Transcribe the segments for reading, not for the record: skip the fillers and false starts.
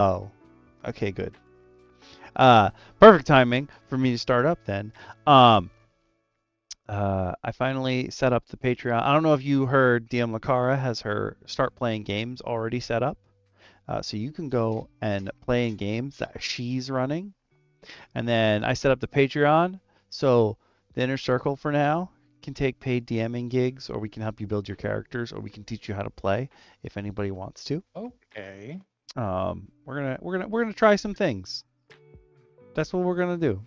Oh, okay, good. Perfect timing for me to start up then. I finally set up the Patreon. I don't know if you heard DM Lakara has her start playing games already set up. So you can go and play in games that she's running. And then I set up the Patreon. So the inner circle for now can take paid DMing gigs, or we can help you build your characters, or we can teach you how to play if anybody wants to. Okay. We're gonna try some things. That's what we're gonna do.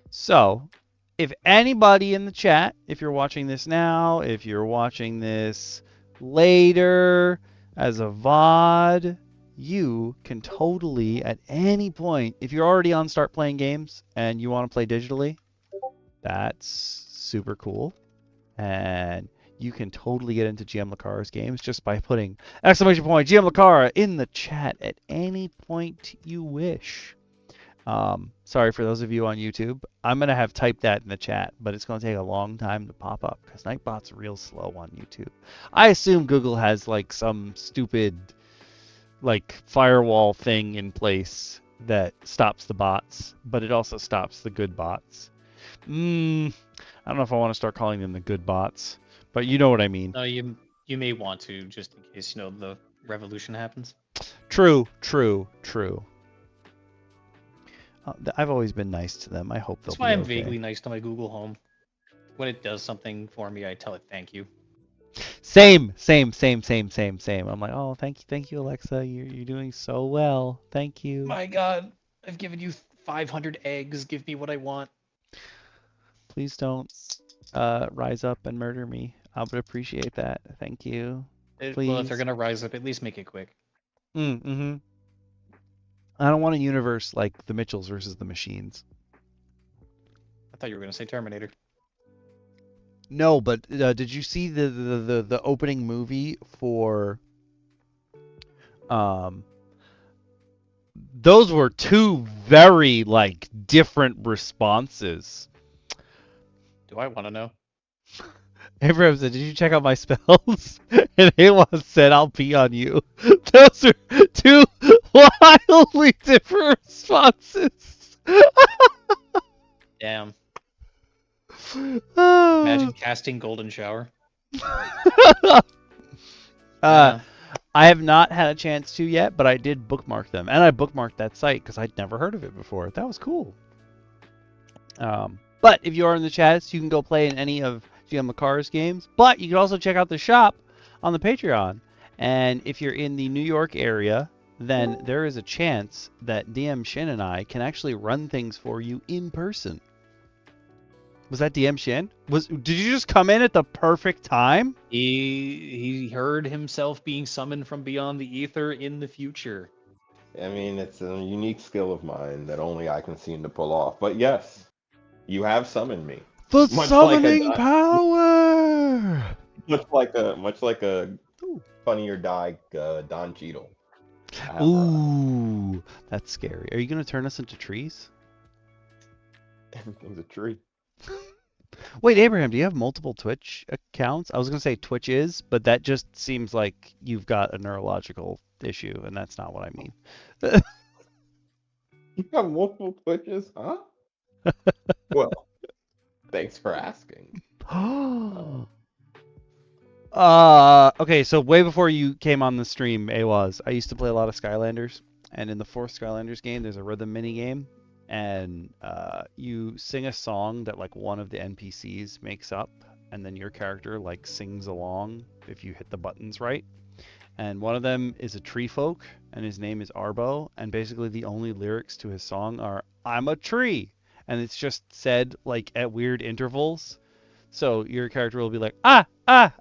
So, if anybody in the chat, if you're watching this now, if you're watching this later as a VOD, you can totally, at any point, if you're already on Start Playing Games and you want to play digitally, that's super cool. And you can totally get into GM Lakara's games just by putting exclamation point GM Lakara in the chat at any point you wish. Sorry for those of you on YouTube. I'm going to have typed that in the chat, but it's going to take a long time to pop up because Nightbot's real slow on YouTube. I assume Google has like some stupid like firewall thing in place that stops the bots, but it also stops the good bots. I don't know if I want to start calling them the good bots, but you know what I mean. No, you may want to, just in case the revolution happens. True. I've always been nice to them. I hope they'll That's why I'm okay. vaguely nice to my Google Home. When it does something for me, I tell it thank you. Same. I'm like, oh, thank you, Alexa. You're doing so well. Thank you. My God, I've given you 500 eggs. Give me what I want. Please don't rise up and murder me. I would appreciate that. Thank you. Please. Well, if they're gonna rise up, at least make it quick. I don't want a universe like the Mitchells versus the Machines. I thought you were gonna say Terminator. No, but did you see the opening movie for those were two very like different responses. Do I want to know? Abraham said, "Did you check out my spells?" And Awas said, "I'll pee on you." Those are two wildly different responses. Damn. Imagine casting Golden Shower. I have not had a chance to yet, but I did bookmark them, and I bookmarked that site because I'd never heard of it before. That was cool. But if you are in the chats, you can go play in any of GM Lakara's games, but you can also check out the shop on the Patreon. And if you're in the New York area, then there is a chance that DM Shin and I can actually run things for you in person. Was that DM Shin? Did you just come in at the perfect time? He heard himself being summoned from beyond the ether in the future. I mean, it's a unique skill of mine that only I can seem to pull off. But yes, you have summoned me. The summoning power. Much like a Funny or Die Don Cheadle. Ooh, that's scary. Are you gonna turn us into trees? Everything's a tree. Wait, Abraham, do you have multiple Twitch accounts? I was gonna say Twitch is, but that just seems like you've got a neurological issue, and that's not what I mean. You have multiple Twitches, huh? Well, thanks for asking. Okay, so way before you came on the stream, I used to play a lot of Skylanders, and in the fourth Skylanders game, there's a rhythm mini game, and you sing a song that like one of the NPCs makes up, and then your character like sings along if you hit the buttons right. And one of them is a tree folk, and his name is Arbo, and basically the only lyrics to his song are "I'm a tree," and it's just said like at weird intervals. So your character will be like, I'm a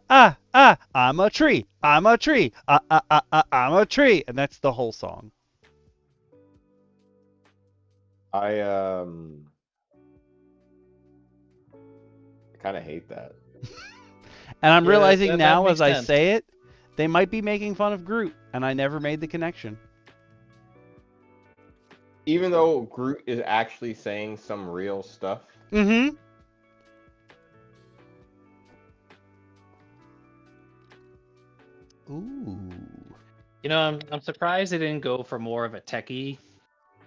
tree, I'm a tree, I'm a tree, and that's the whole song. I kind of hate that. And I'm realizing now as I say it, they might be making fun of Groot, and I never made the connection. Even though Groot is actually saying some real stuff. Mm-hmm. Ooh. You know, I'm surprised they didn't go for more of a techie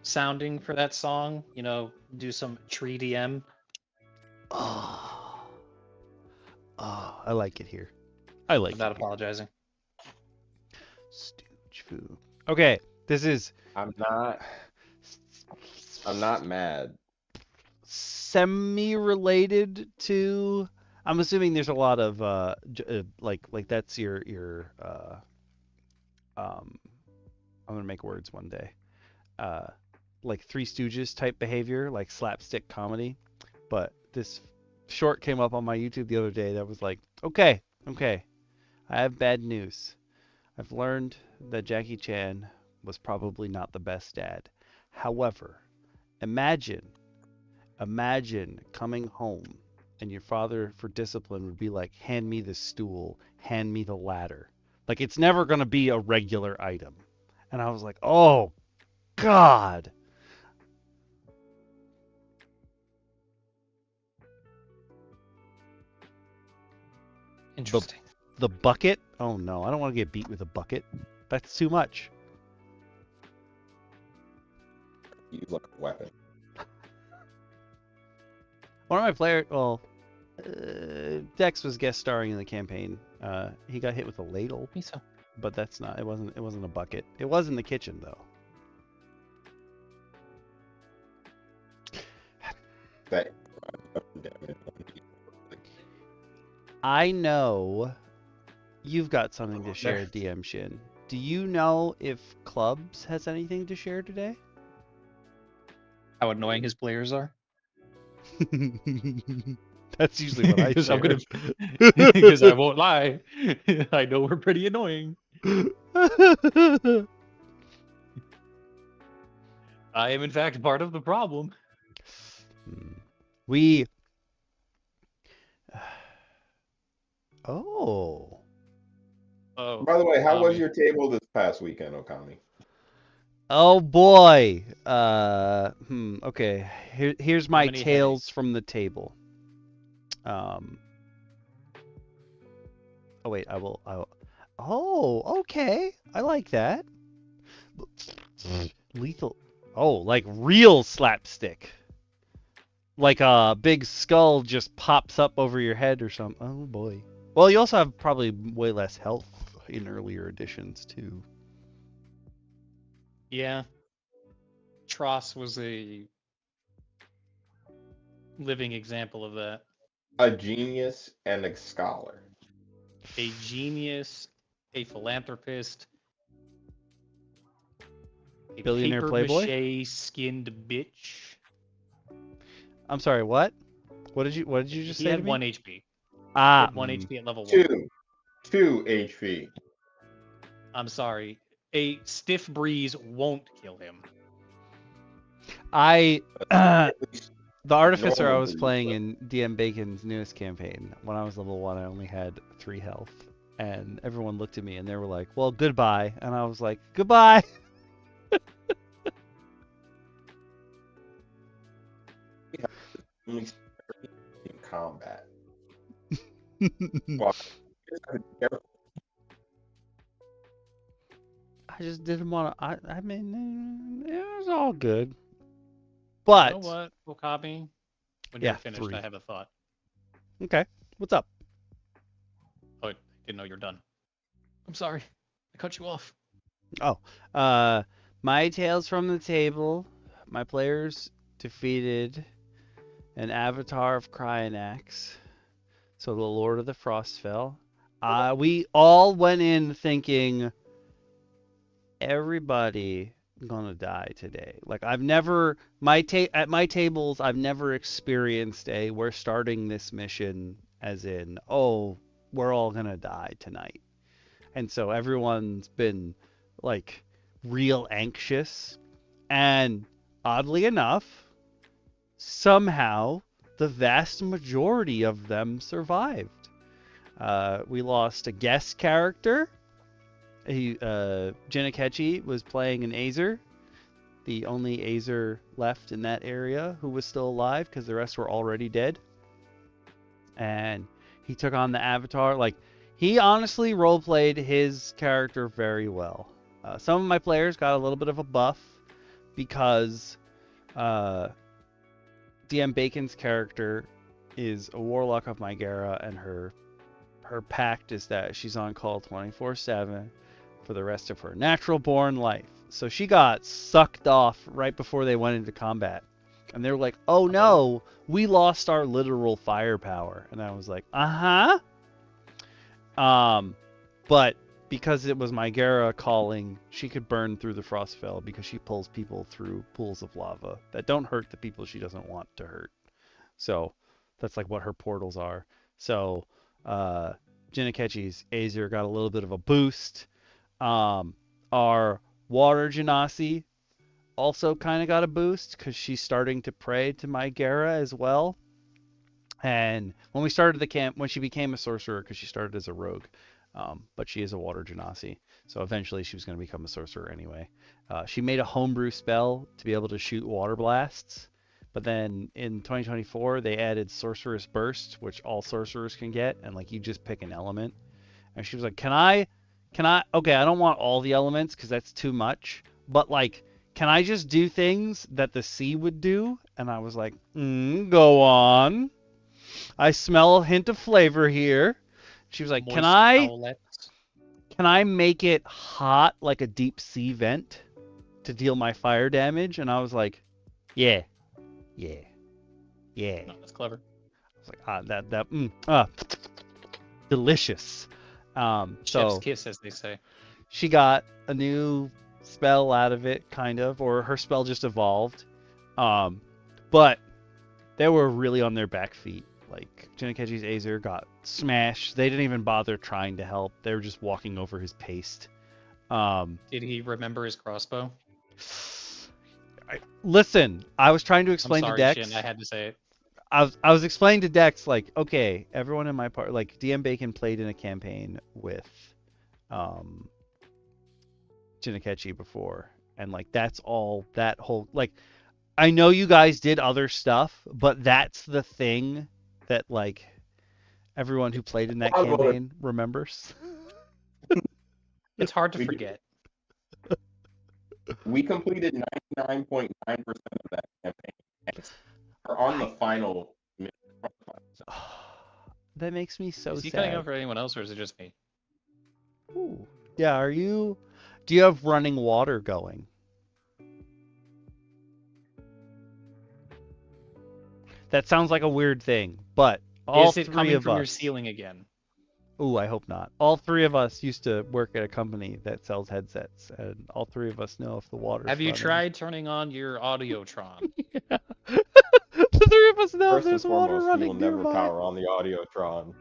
sounding for that song. You know, do some tree DM. Oh, I like it here. I like I'm it not here. apologizing. Stooge food. Okay, this is I'm not mad. semi-related to. I'm assuming there's a lot of like that's your I'm gonna make words one day. Like Three Stooges type behavior, like slapstick comedy. But this short came up on my YouTube the other day that was like, okay, I have bad news. I've learned that Jackie Chan was probably not the best dad. However, imagine coming home and your father for discipline would be like, hand me the stool, hand me the ladder. Like it's never going to be a regular item. And I was like, oh, God. Interesting. The bucket? Oh, no. I don't want to get beat with a bucket. That's too much. Use like a weapon. One of my players, well, Dex was guest starring in the campaign. He got hit with a ladle, Me so. but that's not. It wasn't a bucket. It was in the kitchen though. That. I know you've got something to share, DM Shin. Do you know if Clubs has anything to share today? How annoying his players are. That's usually what I share. Because I won't lie. I know we're pretty annoying. I am in fact part of the problem. We. Oh. Oh. By the way, how was your table this past weekend, Okami? Oh boy. Okay. Here's my many tales headaches? from the table. Oh wait, I will. Oh, okay. I like that. Lethal. Oh, like real slapstick. Like a big skull just pops up over your head or something. Oh boy. Well, you also have probably way less health in earlier editions too. Yeah. Tross was a living example of that. A genius and a scholar. A genius, a philanthropist, a Billionaire paper playboy? mache skinned bitch. I'm sorry, what? What did you just He say had to me? 1 HP. He Ah, had 1 HP at level 1. Two HP. I'm sorry. A stiff breeze won't kill him. The artificer I was Normally, playing but- in DM Bacon's newest campaign, when I was level 1, I only had 3 health. And everyone looked at me and they were like, well, goodbye. And I was like, goodbye. in combat. Well, I just didn't want to. I mean, it was all good. But You know what, Okami? When Yeah, you're finished, 3. I have a thought. Okay, what's up? Oh, I didn't know you're done. I'm sorry. I cut you off. Oh, my tales from the table. My players defeated an avatar of Cryonax, so the Lord of the Frost fell. We all went in thinking everybody gonna die today. Like I've never at my tables I've never experienced a we're starting this mission as in oh we're all gonna die tonight. And so everyone's been like real anxious, and oddly enough, somehow the vast majority of them survived. We lost a guest character. Jinakechi was playing an Azer, the only Azer left in that area who was still alive because the rest were already dead. And he took on the avatar. Like, he honestly roleplayed his character very well. Some of my players got a little bit of a buff because DM Bacon's character is a warlock of Mygara, and her pact is that she's on call 24/7 for the rest of her natural born life. So she got sucked off right before they went into combat. And they were like, oh no, we lost our literal firepower. And I was like, uh-huh. But because it was Mygara calling, she could burn through the Frostfell because she pulls people through pools of lava that don't hurt the people she doesn't want to hurt. So that's like what her portals are. So Jinnakechi's Aesir got a little bit of a boost. Our water Genasi also kind of got a boost because she's starting to pray to Mygara as well. And when we started the camp, when she became a sorcerer, because she started as a rogue, but she is a water Genasi, so eventually she was going to become a sorcerer anyway. She made a homebrew spell to be able to shoot water blasts, but then in 2024 they added Sorcerous Burst, which all sorcerers can get, and like you just pick an element. And she was like, can I? Okay, I don't want all the elements because that's too much, but like, can I just do things that the sea would do? And I was like, go on. I smell a hint of flavor here. She was like, Moist can I towelettes. make it hot like a deep sea vent to deal my fire damage? And I was like, yeah. No, that's clever. I was like, delicious. Chef's So kiss, as they say. she got a new spell out of it, kind of, or her spell just evolved. But they were really on their back feet. Like, Jinnakechi's Aesir got smashed. They didn't even bother trying to help. They were just walking over his paste. Did he remember his crossbow? Listen, I was trying to explain I'm sorry, to Dex. Shin, I had to say it. I was explaining to Dex, like, okay, everyone in my part, like, DM Bacon played in a campaign with Jinnakechi before, and like that's all that whole, like, I know you guys did other stuff, but that's the thing that like everyone who played in that campaign remembers. It's hard to forget. We completed 99.9% of that campaign. We're on the final. That makes me so Is he sad. cutting out for anyone else, or is it just me? Ooh. Yeah, do you have running water going? That sounds like a weird thing, but all Is it three coming of from us. your ceiling again? Ooh, I hope not. All three of us used to work at a company that sells headsets, and all three of us know if the water's Have you running. tried turning on your Audiotron? Yeah. The three of us know if First and there's water foremost, we running will never nearby. power on the Audiotron.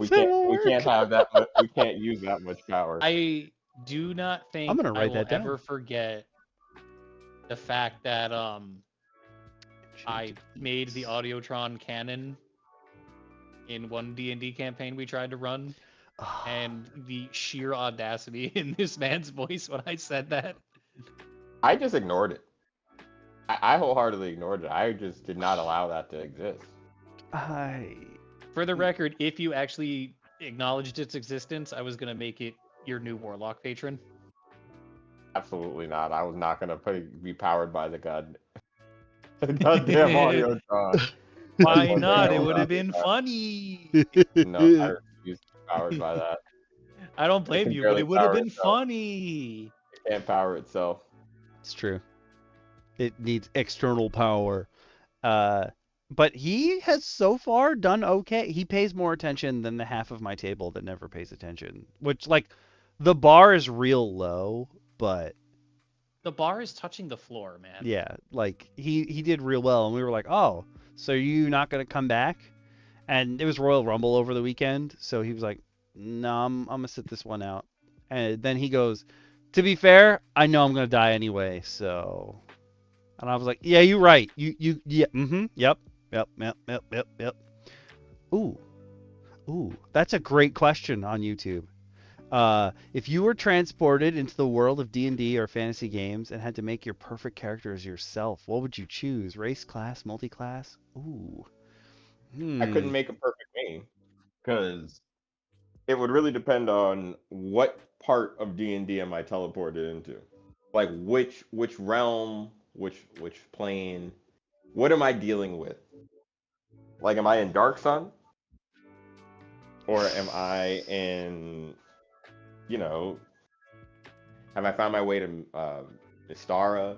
We It can't have that much. We can't use that much power. I do not think gonna I write will that down. ever forget the fact that I made the Audiotron canon in one D&D campaign we tried to run, and the sheer audacity in this man's voice when I said that. I just ignored it. I wholeheartedly ignored it. I just did not allow that to exist. For the record, if you actually acknowledged its existence, I was gonna make it your new warlock patron. Absolutely not. I was not gonna be powered by the goddamn Audiotron. Why not? It would have been funny. No, I refuse to be powered by that. I don't blame you, but it would have been funny. It can't power itself. It's true. It needs external power. But he has so far done okay. He pays more attention than the half of my table that never pays attention. Which, like, the bar is real low, but The bar is touching the floor, man. yeah, like he did real well, and we were like, oh, so you not gonna come back? And it was Royal Rumble over the weekend, so he was like, no, I'm gonna sit this one out. And then he goes, to be fair, I know I'm gonna die anyway, so. And I was like, yeah, you're right. Yeah, yep. Ooh, that's a great question on YouTube. If you were transported into the world of D&D or fantasy games and had to make your perfect character as yourself, what would you choose? Race, class, multi-class? Ooh. I couldn't make a perfect game because it would really depend on what part of D&D am I teleported into? Like which realm, which plane? What am I dealing with? Like, am I in Dark Sun? Or am I in, you know, have I found my way to Istara?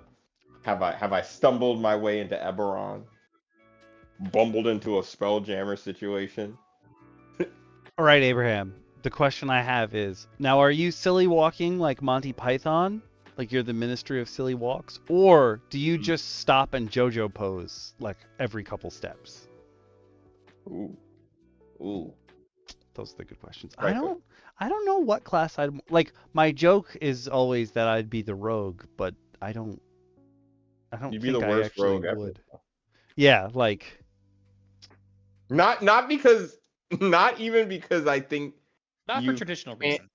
Have I stumbled my way into Eberron? Bumbled into a Spelljammer situation? All right, Abraham. The question I have is, now are you silly walking like Monty Python? Like you're the Ministry of Silly Walks? Or do you just stop and JoJo pose like every couple steps? Ooh. Ooh. Those are the good questions. Right, I don't know what class I'd like. My joke is always that I'd be the rogue, but I don't You'd be think the I worst actually rogue ever. would. Yeah, like Not because not even because I think Not for traditional reasons.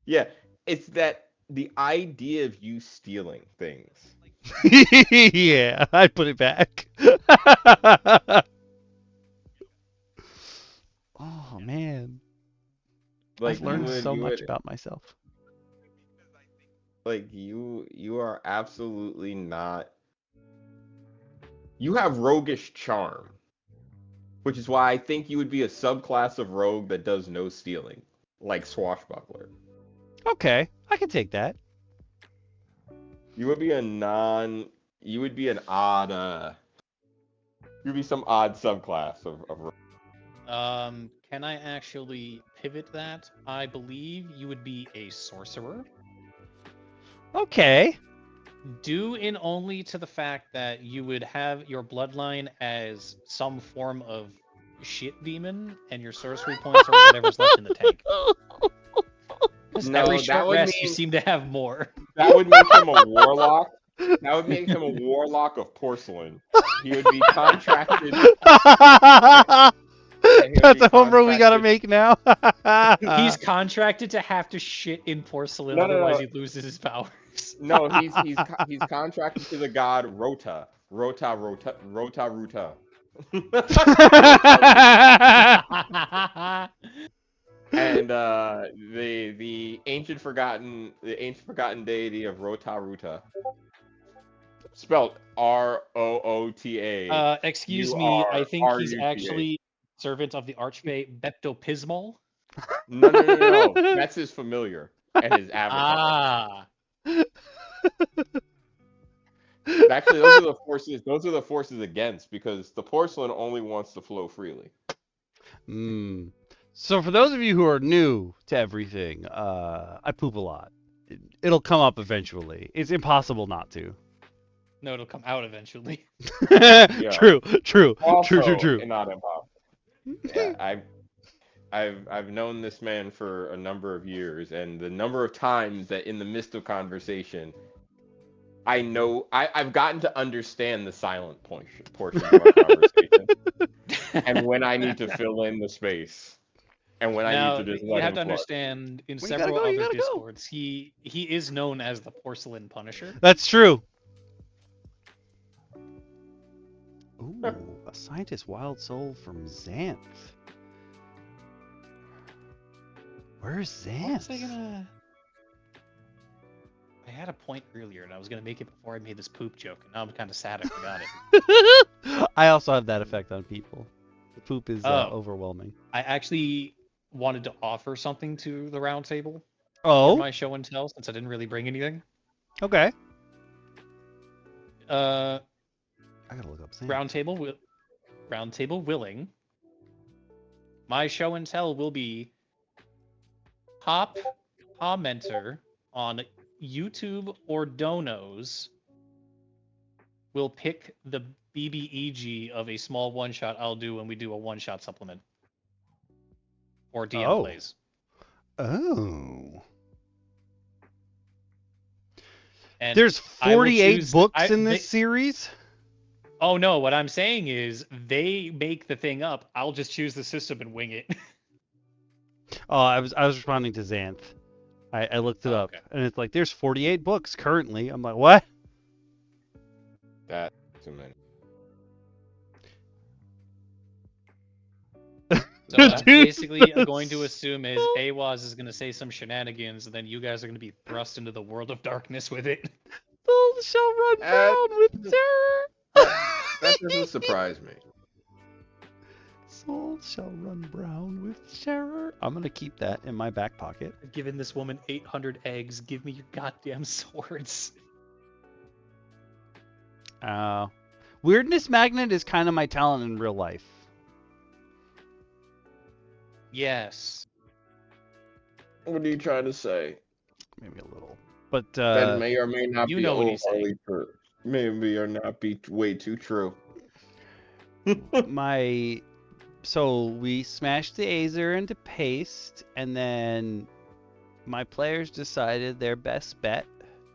Yeah, it's that the idea of you stealing things. yeah, I put it back. Oh man, Like I've learned so you much would, about myself. like you are absolutely not. You have roguish charm, which is why I think you would be a subclass of rogue that does no stealing, like swashbuckler. Okay, I can take that. You would be You would be an odd. You'd be some odd subclass of rogue. Can I actually pivot that? I believe you would be a sorcerer. Okay. Due in only to the fact that you would have your bloodline as some form of shit demon, and your sorcery points are whatever's left in the tank. Because No, every that short would rest, you mean- seem to have more. That would make him a warlock. That would make him a warlock of porcelain. He would be contracted. That's a homebrew we gotta make now. He's contracted to have to shit in porcelain, No. otherwise he loses his powers. No, he's contracted to the god Rota. Rota. And the ancient forgotten deity of Rota. Spelled Roota. Excuse me, I think he's actually servant of the archfey Beptopismal. No. That's his familiar and his avatar. Ah. Actually, those are the forces. Those are the forces against, because the porcelain only wants to flow freely. So for those of you who are new to everything, I poop a lot. It'll come up eventually. It's impossible not to. No, it'll come out eventually. Yeah. True. Also, True. Not impossible. Yeah, I've known this man for a number of years, and the number of times that in the midst of conversation, I've gotten to understand the silent portion of our conversation, and when I need to fill in the space, and when I need to just let you have him to flow. understand, in When you several gotta go, you other gotta go. discords, he is known as the Porcelain Punisher. That's true. Ooh, a scientist wild soul from Xanth. Where's Xanth? I had a point earlier, and I was gonna make it before I made this poop joke, and now I'm kind of sad I forgot it. I also have that effect on people. The poop is overwhelming. I actually wanted to offer something to the roundtable Oh, for my show and tell, since I didn't really bring anything. okay. I gotta look up Xanth. roundtable willing. My show and tell will be top commenter on YouTube or Donos will pick the BBEG of a small one-shot I'll do when we do a one-shot supplement. Or DM plays. Oh. And there's 48 books in this series? Oh no, what I'm saying is they make the thing up. I'll just choose the system and wing it. Oh, I was responding to Xanth. I looked it up, and it's like there's 48 books currently. I'm like, what? That's too many. So I'm basically going to assume is Awaz is going to say some shenanigans, and then you guys are going to be thrust into the world of darkness with it. Soul shall run brown with terror. That doesn't surprise me. Soul shall run brown with terror. I'm gonna keep that in my back pocket. I've given this woman 800 eggs. Give me your goddamn swords. Weirdness magnet is kind of my talent in real life. Yes. What are you trying to say? Maybe a little, but That may or may not you be know what he's wholly true. Maybe or not be way too true. So we smashed the Azer into paste, and then my players decided their best bet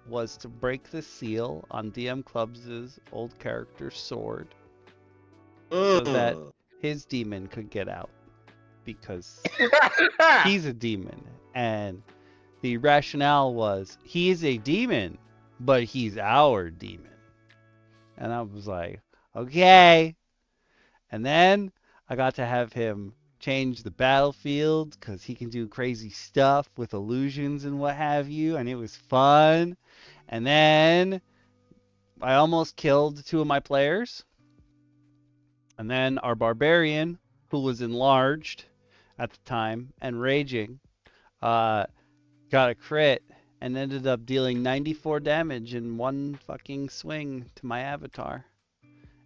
was to break the seal on DM Clubs' old character's sword so that his demon could get out, because he's a demon, and the rationale was he is a demon, but he's our demon. And I was like, okay. And then I got to have him change the battlefield because he can do crazy stuff with illusions and what have you, and it was fun. And then I almost killed 2 of my players. And then our barbarian, who was enlarged at the time and raging, got a crit and ended up dealing 94 damage in one fucking swing to my avatar.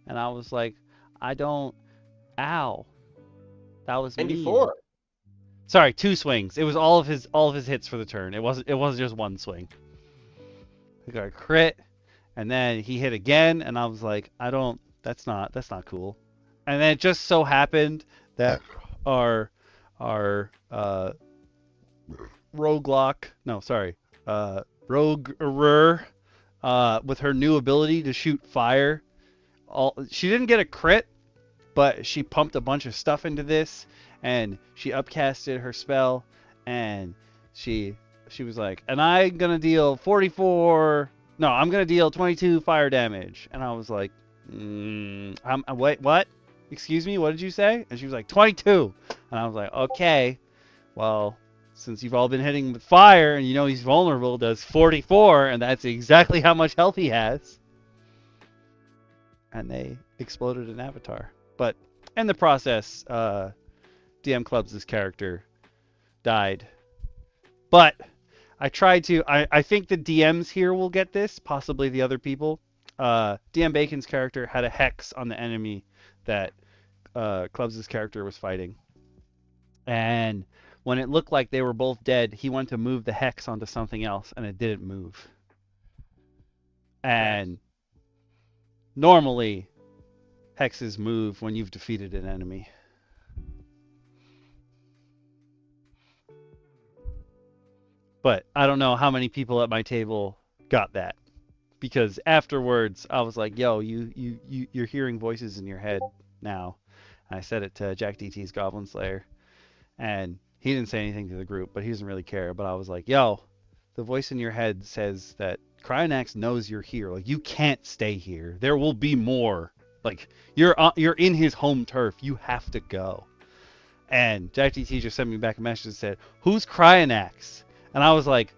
And I was like, ow. That was 94. mean. Sorry, 2 swings. It was all of his hits for the turn. It wasn't just one swing. He got a crit, and then he hit again, and I was like, that's not cool. And then it just so happened that our roguer, with her new ability to shoot fire, she didn't get a crit, but she pumped a bunch of stuff into this, and she upcasted her spell, and she was like, and I'm gonna deal 22 fire damage. And I was like, wait, what? Excuse me, what did you say? And she was like, 22. And I was like, okay, well, since you've all been hitting with fire and you know he's vulnerable, does 44, and that's exactly how much health he has. And they exploded an avatar. But in the process, DM Clubs' character died. But I tried to. I think the DMs here will get this, possibly the other people. DM Bacon's character had a hex on the enemy that Clubs' character was fighting. And when it looked like they were both dead, he went to move the hex onto something else, and it didn't move. And normally, hexes move when you've defeated an enemy. But I don't know how many people at my table got that, because afterwards I was like, "Yo, you're hearing voices in your head now." And I said it to Jack DT's Goblin Slayer, and he didn't say anything to the group, but he doesn't really care. But I was like, "Yo, the voice in your head says that Cryonax knows you're here. Like, you can't stay here. There will be more. Like, you're in his home turf. You have to go." And Jack DT just sent me back a message and said, "Who's Cryonax?" And I was like,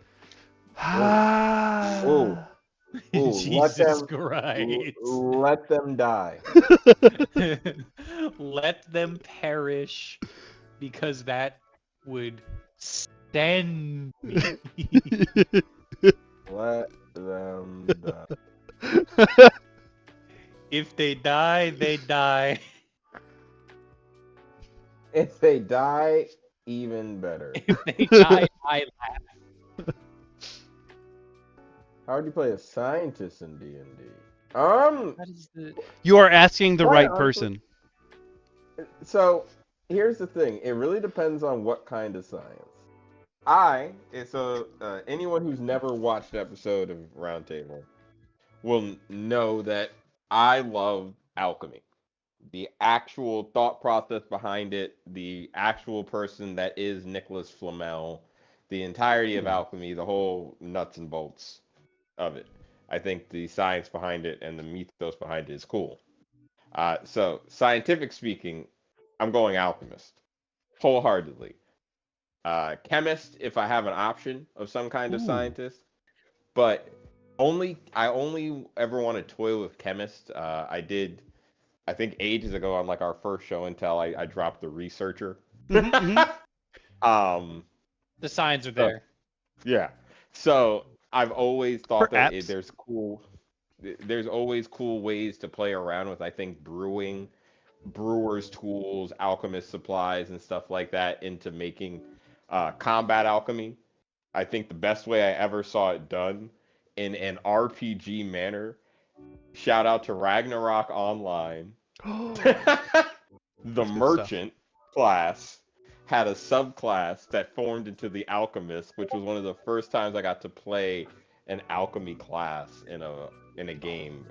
Ooh. Jesus Christ. Let them die. Let them perish, because that would stand me. Let them die. If they die, they die. If they die, even better. If they die, I laugh. How would you play a scientist in D&D? What is the... You are asking the Quite right person. So here's the thing. It really depends on what kind of science. Anyone who's never watched an episode of Roundtable will know that I love alchemy. The actual thought process behind it, the actual person that is Nicholas Flamel, the entirety of alchemy, the whole nuts and bolts of it. I think the science behind it and the mythos behind it is cool. So, scientific speaking, I'm going alchemist. wholeheartedly. Chemist, if I have an option of some kind of Ooh. scientist, but I only ever want to toy with chemist. I did, I think ages ago on like our first show and tell, I dropped the researcher. Um, The signs are so, there. yeah. So I've always thought that Perhaps. there's always cool ways to play around with, I think, brewers tools, alchemist supplies, and stuff like that into making combat alchemy. I think the best way I ever saw it done in an RPG manner. Shout out to Ragnarok Online. The Good stuff. merchant class had a subclass that formed into the alchemist, which was one of the first times I got to play an alchemy class in a game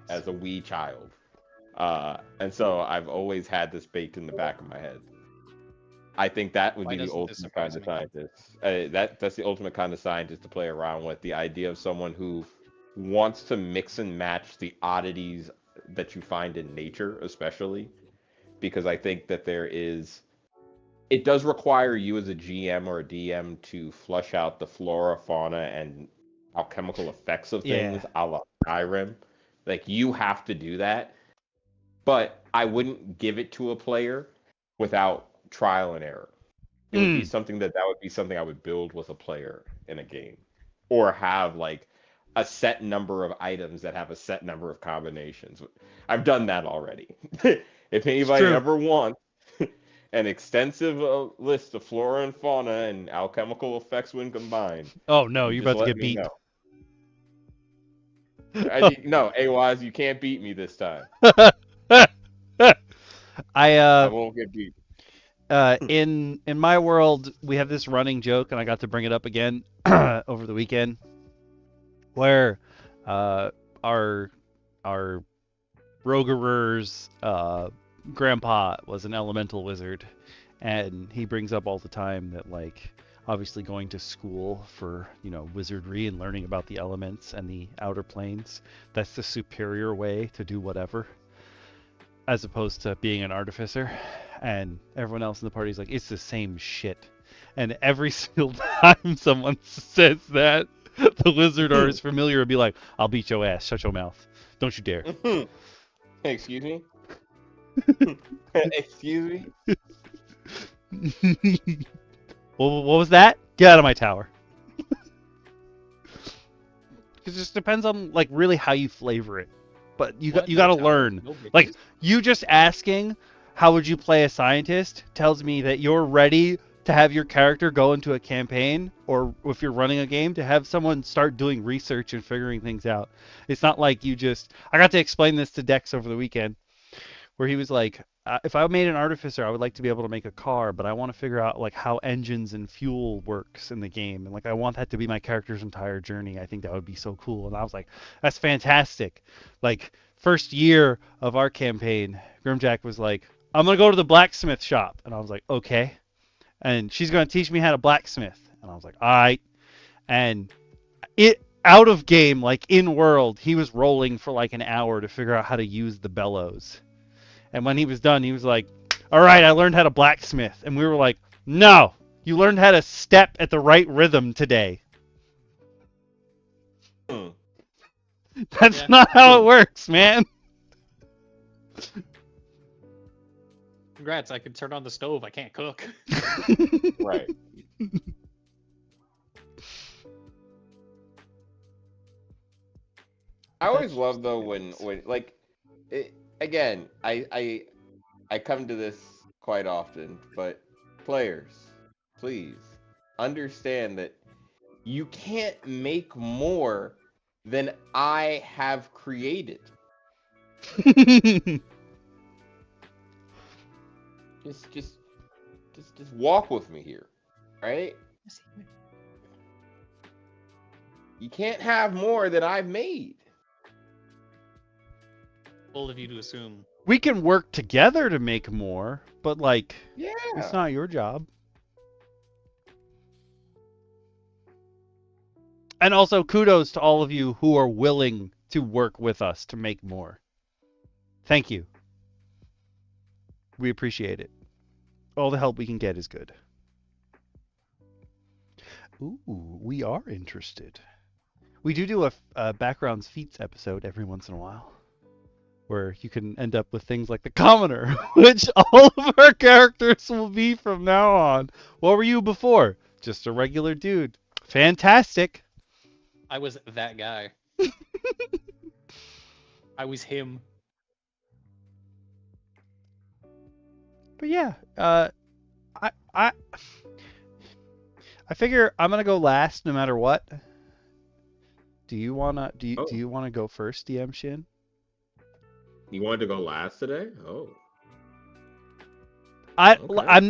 as a wee child. And so I've always had this baked in the back of my head. I think that would Why be the doesn't this ultimate kind surprise of me? scientist. That's the ultimate kind of scientist to play around with. The idea of someone who wants to mix and match the oddities that you find in nature, especially because I think that it does require you as a GM or a DM to flush out the flora, fauna, and alchemical effects of Yeah. things, a la Skyrim. Like you have to do that, but I wouldn't give it to a player without trial and error. It would be Mm. something that would be something I would build with a player in a game, or have like a set number of items that have a set number of combinations. I've done that already. If It's anybody true. ever wants an extensive list of flora and fauna and alchemical effects when combined, Oh no, you you're just about to let get me beat. know. No, AWise, you can't beat me this time. I I won't get beat. in my world we have this running joke, and I got to bring it up again over the weekend, where uh, our our Rogerer's grandpa was an elemental wizard, and he brings up all the time that, like, obviously going to school for, wizardry and learning about the elements and the outer planes, that's the superior way to do whatever, as opposed to being an artificer. And everyone else in the party is like, it's the same shit. And every single time someone says that, the wizard or his familiar would be like, I'll beat your ass, shut your mouth, don't you dare. Excuse me? Excuse me? What was that? Get out of my tower. It just depends on, like, really how you flavor it. But you got to learn. No Like, bitches? you just asking how would you play a scientist tells me that you're ready to have your character go into a campaign, or if you're running a game, to have someone start doing research and figuring things out. It's not like you just. I got to explain this to Dex over the weekend, where he was like, if I made an artificer, I would like to be able to make a car, but I want to figure out, like, how engines and fuel works in the game, and, like, I want that to be my character's entire journey. I think that would be so cool. And I was like, that's fantastic. Like, first year of our campaign, Grimjack was like, I'm gonna go to the blacksmith shop, and I was like, okay, and she's gonna teach me how to blacksmith, and I was like, all right. And it out of game, like in world, he was rolling for like an hour to figure out how to use the bellows. And when he was done, he was like, all right, I learned how to blacksmith. And we were like, no, you learned how to step at the right rhythm today. That's Yeah. not how it works, man. Congrats, I can turn on the stove. I can't cook. Right. I always love though when like again, I come to this quite often, but players, please understand that you can't make more than I have created. Just walk with me here, right? You can't have more than I've made. Bold of you to assume. We can work together to make more, but, like, Yeah. it's not your job. And also, kudos to all of you who are willing to work with us to make more. Thank you. We appreciate it. all the help we can get is good. Ooh, we are interested. We do a backgrounds feats episode every once in a while, where you can end up with things like the commoner, which all of our characters will be from now on. What were you before? Just a regular dude. Fantastic. I was that guy. I was him. But yeah, I figure I'm gonna go last no matter what. Do you wanna do you wanna go first, DM Shin? You wanted to go last today? Oh.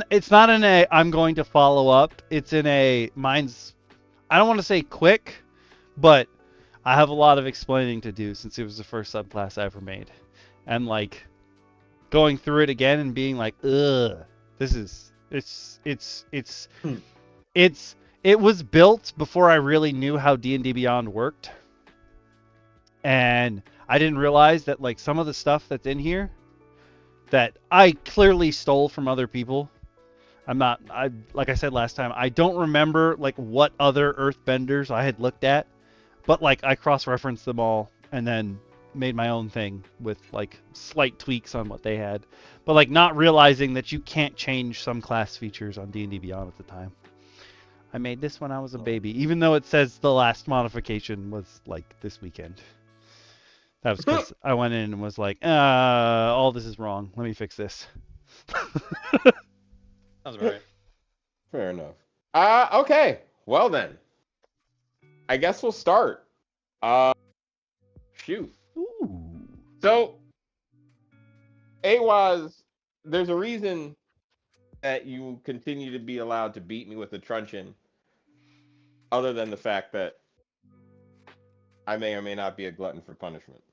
It's not in a I'm going to follow up. It's in a mine's. I don't want to say quick, but I have a lot of explaining to do since it was the first subclass I ever made, and like going through it again and being like, ugh, this is it was built before I really knew how D&D Beyond worked, and I didn't realize that like some of the stuff that's in here that I clearly stole from other people. Like I said last time, I don't remember like what other earthbenders I had looked at, but like I cross-referenced them all and then made my own thing with like slight tweaks on what they had, but like not realizing that you can't change some class features on D&D Beyond at the time. I made this when I was a baby, even though it says the last modification was like this weekend. That was because I went in and was like, all this is wrong. Let me fix this. Sounds right. Fair enough. Okay. Well then, I guess we'll start. Shoot. Ooh. So, Awaz, there's a reason that you continue to be allowed to beat me with a truncheon, other than the fact that I may or may not be a glutton for punishment.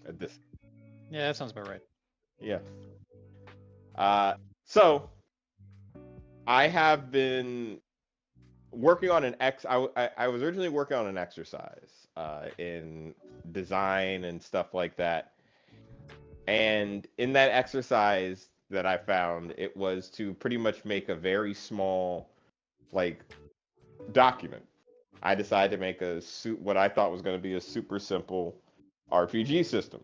At this. Yeah, that sounds about right. Yeah. So I have been working on I was originally working on an exercise in design and stuff like that. And in that exercise that I found, it was to pretty much make a very small, like, document. I decided to make what I thought was going to be a super simple RPG system.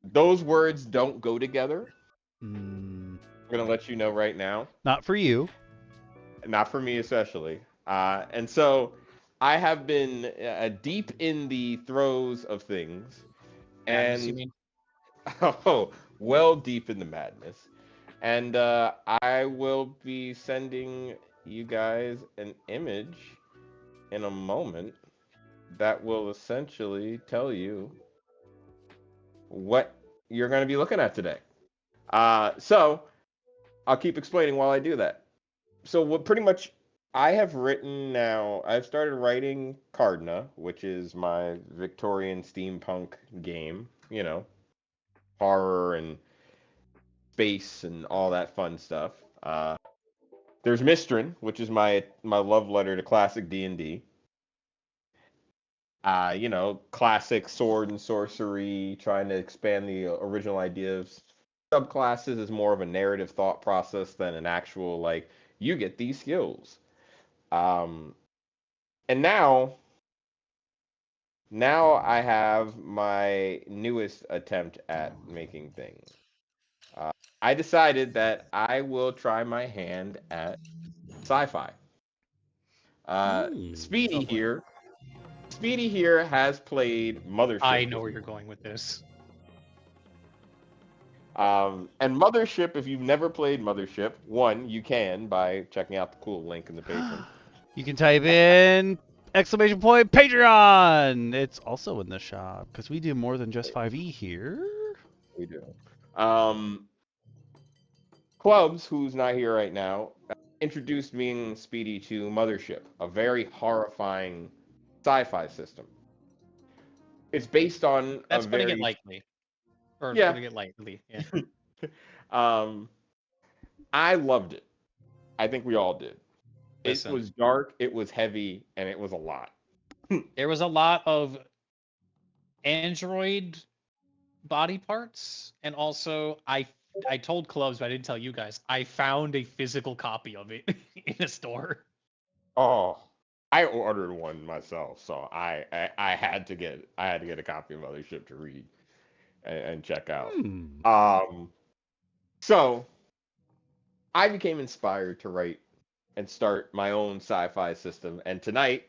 Those words don't go together. I'm going to let you know right now. Not for you. Not for me, especially. And so I have been deep in the throes of things. Madness, And you mean? oh, well deep in the madness. And I will be sending you guys an image in a moment that will essentially tell you what you're going to be looking at today. So I'll keep explaining while I do that. So what pretty much I have written now, I've started writing Cardna, which is my Victorian steampunk game, you know, horror and space and all that fun stuff. There's Mistrin, which is my love letter to classic D&D. You know, classic sword and sorcery, trying to expand the original idea of subclasses is more of a narrative thought process than an actual, like, you get these skills. And now I have my newest attempt at making things. I decided that I will try my hand at sci-fi. Speedy here has played Mothership. I know where you're going with this. And Mothership, if you've never played Mothership, you can by checking out the cool link in the Patreon. You can type in !Patreon. It's also in the shop because we do more than just 5e here. We do. Clubs, who's not here right now, introduced me and Speedy to Mothership, a very horrifying sci-fi system. It's based on That's putting it lightly. Or Yeah. putting it lightly. Yeah. I loved it. I think we all did. Listen. It was dark, it was heavy, and it was a lot. There was a lot of android body parts, and also I I told Clubs, but I didn't tell you guys. I found a physical copy of it in a store. Oh, I ordered one myself, so I had to get a copy of Mothership to read and check out. So I became inspired to write and start my own sci-fi system, and tonight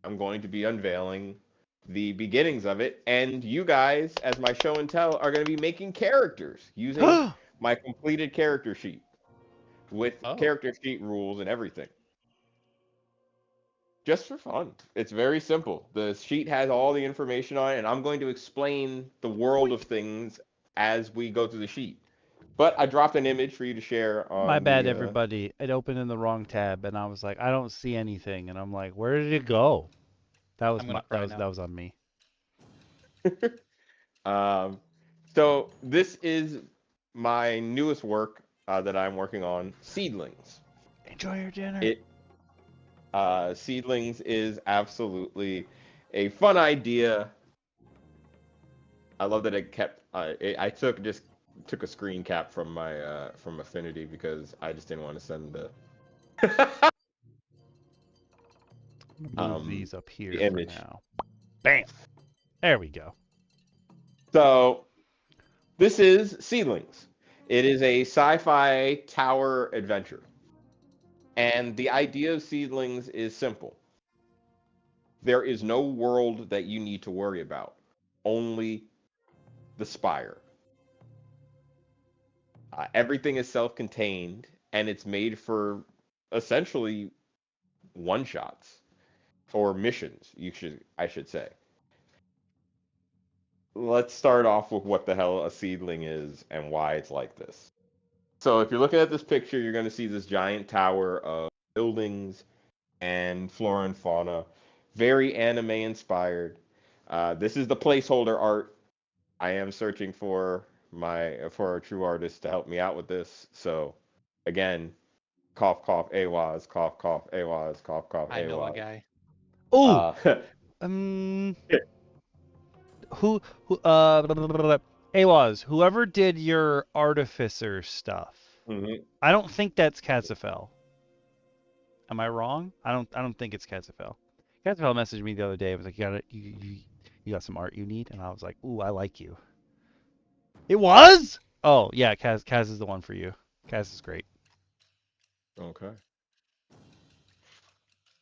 I'm going to be unveiling the beginnings of it, and you guys, as my show and tell, are going to be making characters using my completed character sheet with character sheet rules and everything. Just for fun. It's very simple. The sheet has all the information on it, and I'm going to explain the world of things as we go through the sheet. But I dropped an image for you to share on My bad, everybody. It opened in the wrong tab, and I was like, I don't see anything, and I'm like, where did it go? That was that was on me. So this is my newest work that I'm working on, Seedlings. Enjoy your dinner. Seedlings is absolutely a fun idea. I love that it kept. I took a screen cap from my from Affinity because I just didn't want to send the. Move these up here the for now. Bam. There we go. So this is Seedlings. It is a sci-fi tower adventure. And the idea of Seedlings is simple. There is no world that you need to worry about, only the spire. Everything is self-contained, and it's made for essentially one-shots or missions. I should say. Let's start off with what the hell a seedling is and why it's like this. So if you're looking at this picture, you're going to see this giant tower of buildings and flora and fauna, very anime inspired. This is the placeholder art. I am searching for a true artist to help me out with this. So again, cough cough AWAS, cough cough AWAS, cough cough AWAS. I know a guy. Oh. Who AWAS, whoever did your artificer stuff. I don't think that's Katzafel. Am I wrong? I don't think it's Katzafel. Katzafel messaged me the other day. It was like, you got some art you need, and I was like, ooh, I like you. It was? Oh yeah, Kaz is the one for you. Kaz is great. Okay.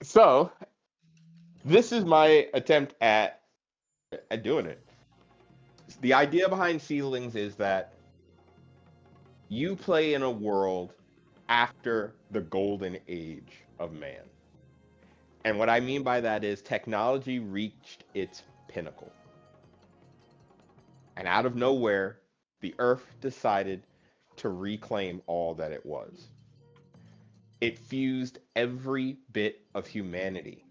So this is my attempt at doing it. The idea behind Seedlings is that you play in a world after the golden age of man. And what I mean by that is technology reached its pinnacle. And out of nowhere, the Earth decided to reclaim all that it was. It fused every bit of humanity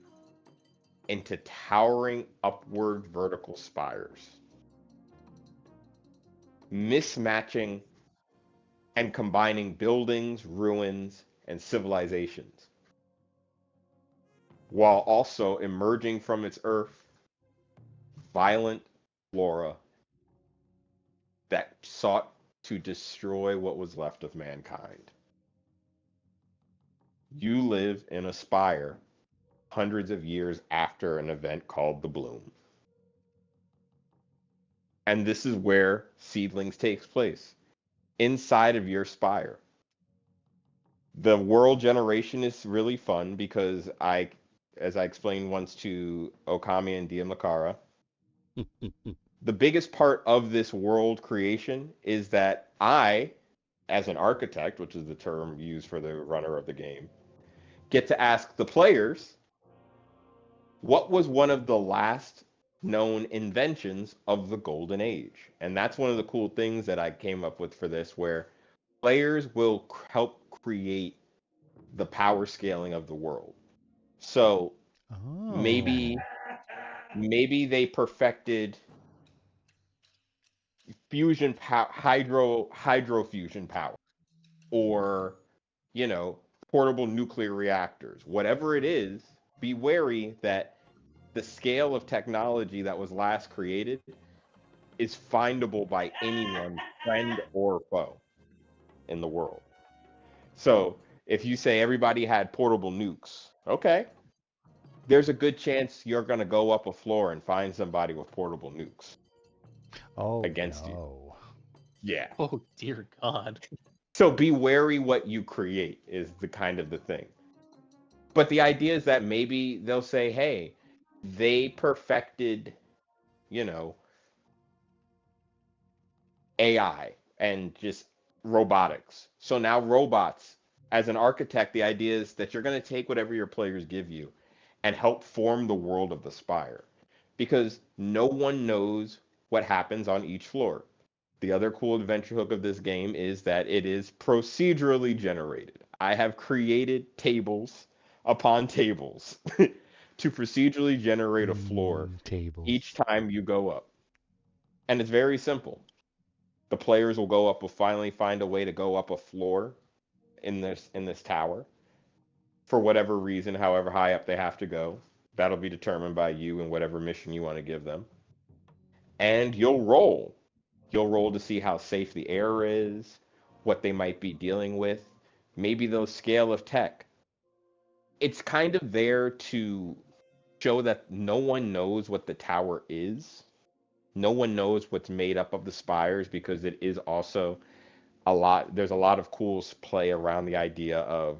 into towering upward vertical spires, mismatching and combining buildings, ruins, and civilizations, while also emerging from its earth violent flora that sought to destroy what was left of mankind. You live in a spire hundreds of years after an event called the Bloom. And this is where Seedlings takes place, inside of your spire. The world generation is really fun because as I explained once to Okami and DM Lakara, the biggest part of this world creation is that I, as an architect, which is the term used for the runner of the game, get to ask the players, what was one of the last known inventions of the Golden Age? And that's one of the cool things that I came up with for this, where players will help create the power scaling of the world. So maybe they perfected fusion hydro fusion power, or portable nuclear reactors. Whatever it is, be wary that the scale of technology that was last created is findable by anyone, friend or foe. in the world. So if you say everybody had portable nukes, okay, there's a good chance you're going to go up a floor and find somebody with portable nukes Oh against you. no. Yeah. Oh dear God. So be wary what you create is the kind of the thing. But the idea is that maybe they'll say, hey, they perfected, you know, AI and just robotics. So now robots, as an architect, the idea is that you're going to take whatever your players give you and help form the world of the Spire. Because no one knows what happens on each floor. The other cool adventure hook of this game is that it is procedurally generated. I have created tables upon tables to procedurally generate a floor Tables. each time you go up. And it's very simple. The players will finally find a way to go up a floor in this tower for whatever reason, however high up they have to go. That'll be determined by you and whatever mission you want to give them. And you'll roll. You'll roll to see how safe the air is, what they might be dealing with, maybe those scale of tech. It's kind of there to show that no one knows what the tower is. No one knows what's made up of the spires because it is also there's a lot of cool play around the idea of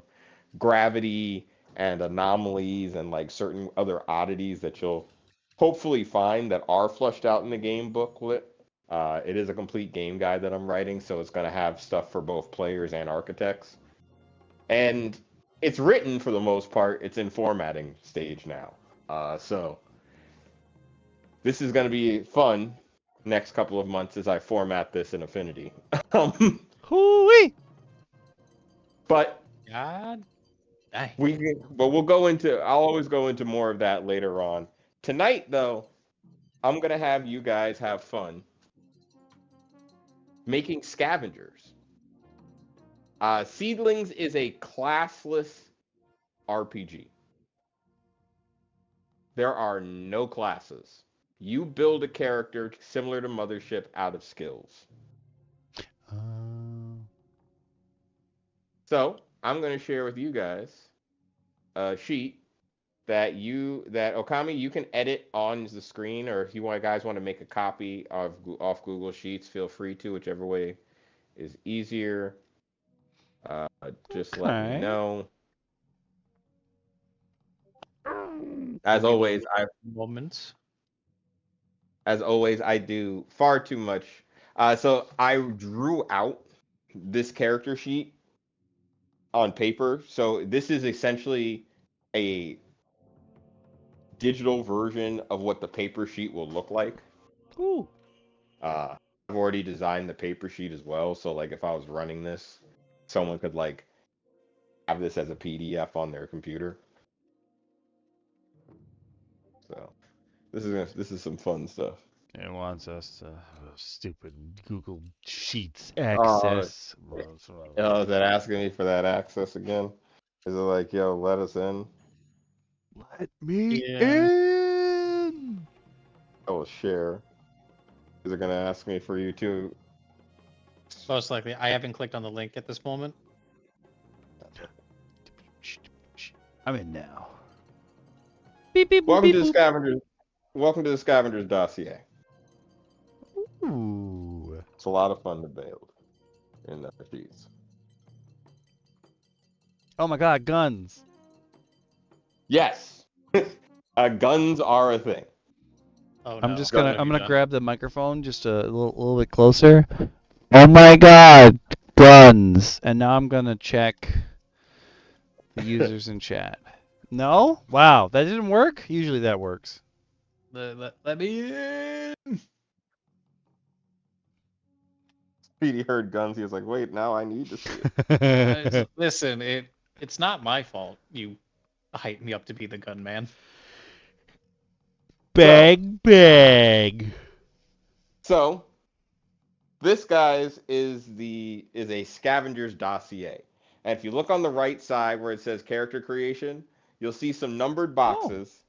gravity and anomalies and like certain other oddities that you'll hopefully find that are flushed out in the game booklet. It is a complete game guide that I'm writing, so it's going to have stuff for both players and architects. And it's written for the most part. It's in formatting stage now. So this is going to be fun next couple of months as I format this in Affinity. Hoo-wee! But God. Dang. we'll go into. I'll always go into more of that later on. Tonight, though, I'm gonna have you guys have fun making scavengers. Seedlings is a classless RPG. There are no classes. You build a character similar to Mothership out of skills. So I'm gonna share with you guys a sheet that Okami you can edit on the screen, or if you guys want to make a copy off Google Sheets, feel free to, whichever way is easier. Just let me know. As always, I do far too much. So I drew out this character sheet on paper. So this is essentially a digital version of what the paper sheet will look like. Ooh. I've already designed the paper sheet as well, so like if I was running this, someone could like have this as a PDF on their computer. So this is some fun stuff. It wants us to stupid Google Sheets access. Is that asking me for that access again? Is it like, yo, let us in? Let me in. I will share. Is it gonna ask me for you too? Most likely. I haven't clicked on the link at this moment. I'm in now. Beep, beep, Welcome beep, to the boop. Scavengers. Welcome to the Scavengers dossier. Ooh. It's a lot of fun to build in the sheets. Oh my God, guns. Yes, guns are a thing. Oh, I'm no. just What gonna have I'm you gonna done? grab the microphone just a little bit closer. Oh my God, guns. And now I'm gonna check the users in chat. No? Wow, that didn't work? Usually that works. Let me in. Speedy heard guns. He was like, "Wait, now I need to see it." Listen, it's not my fault you hyped me up to be the gunman. Bag. So this guys is a scavenger's dossier, and if you look on the right side where it says character creation, you'll see some numbered boxes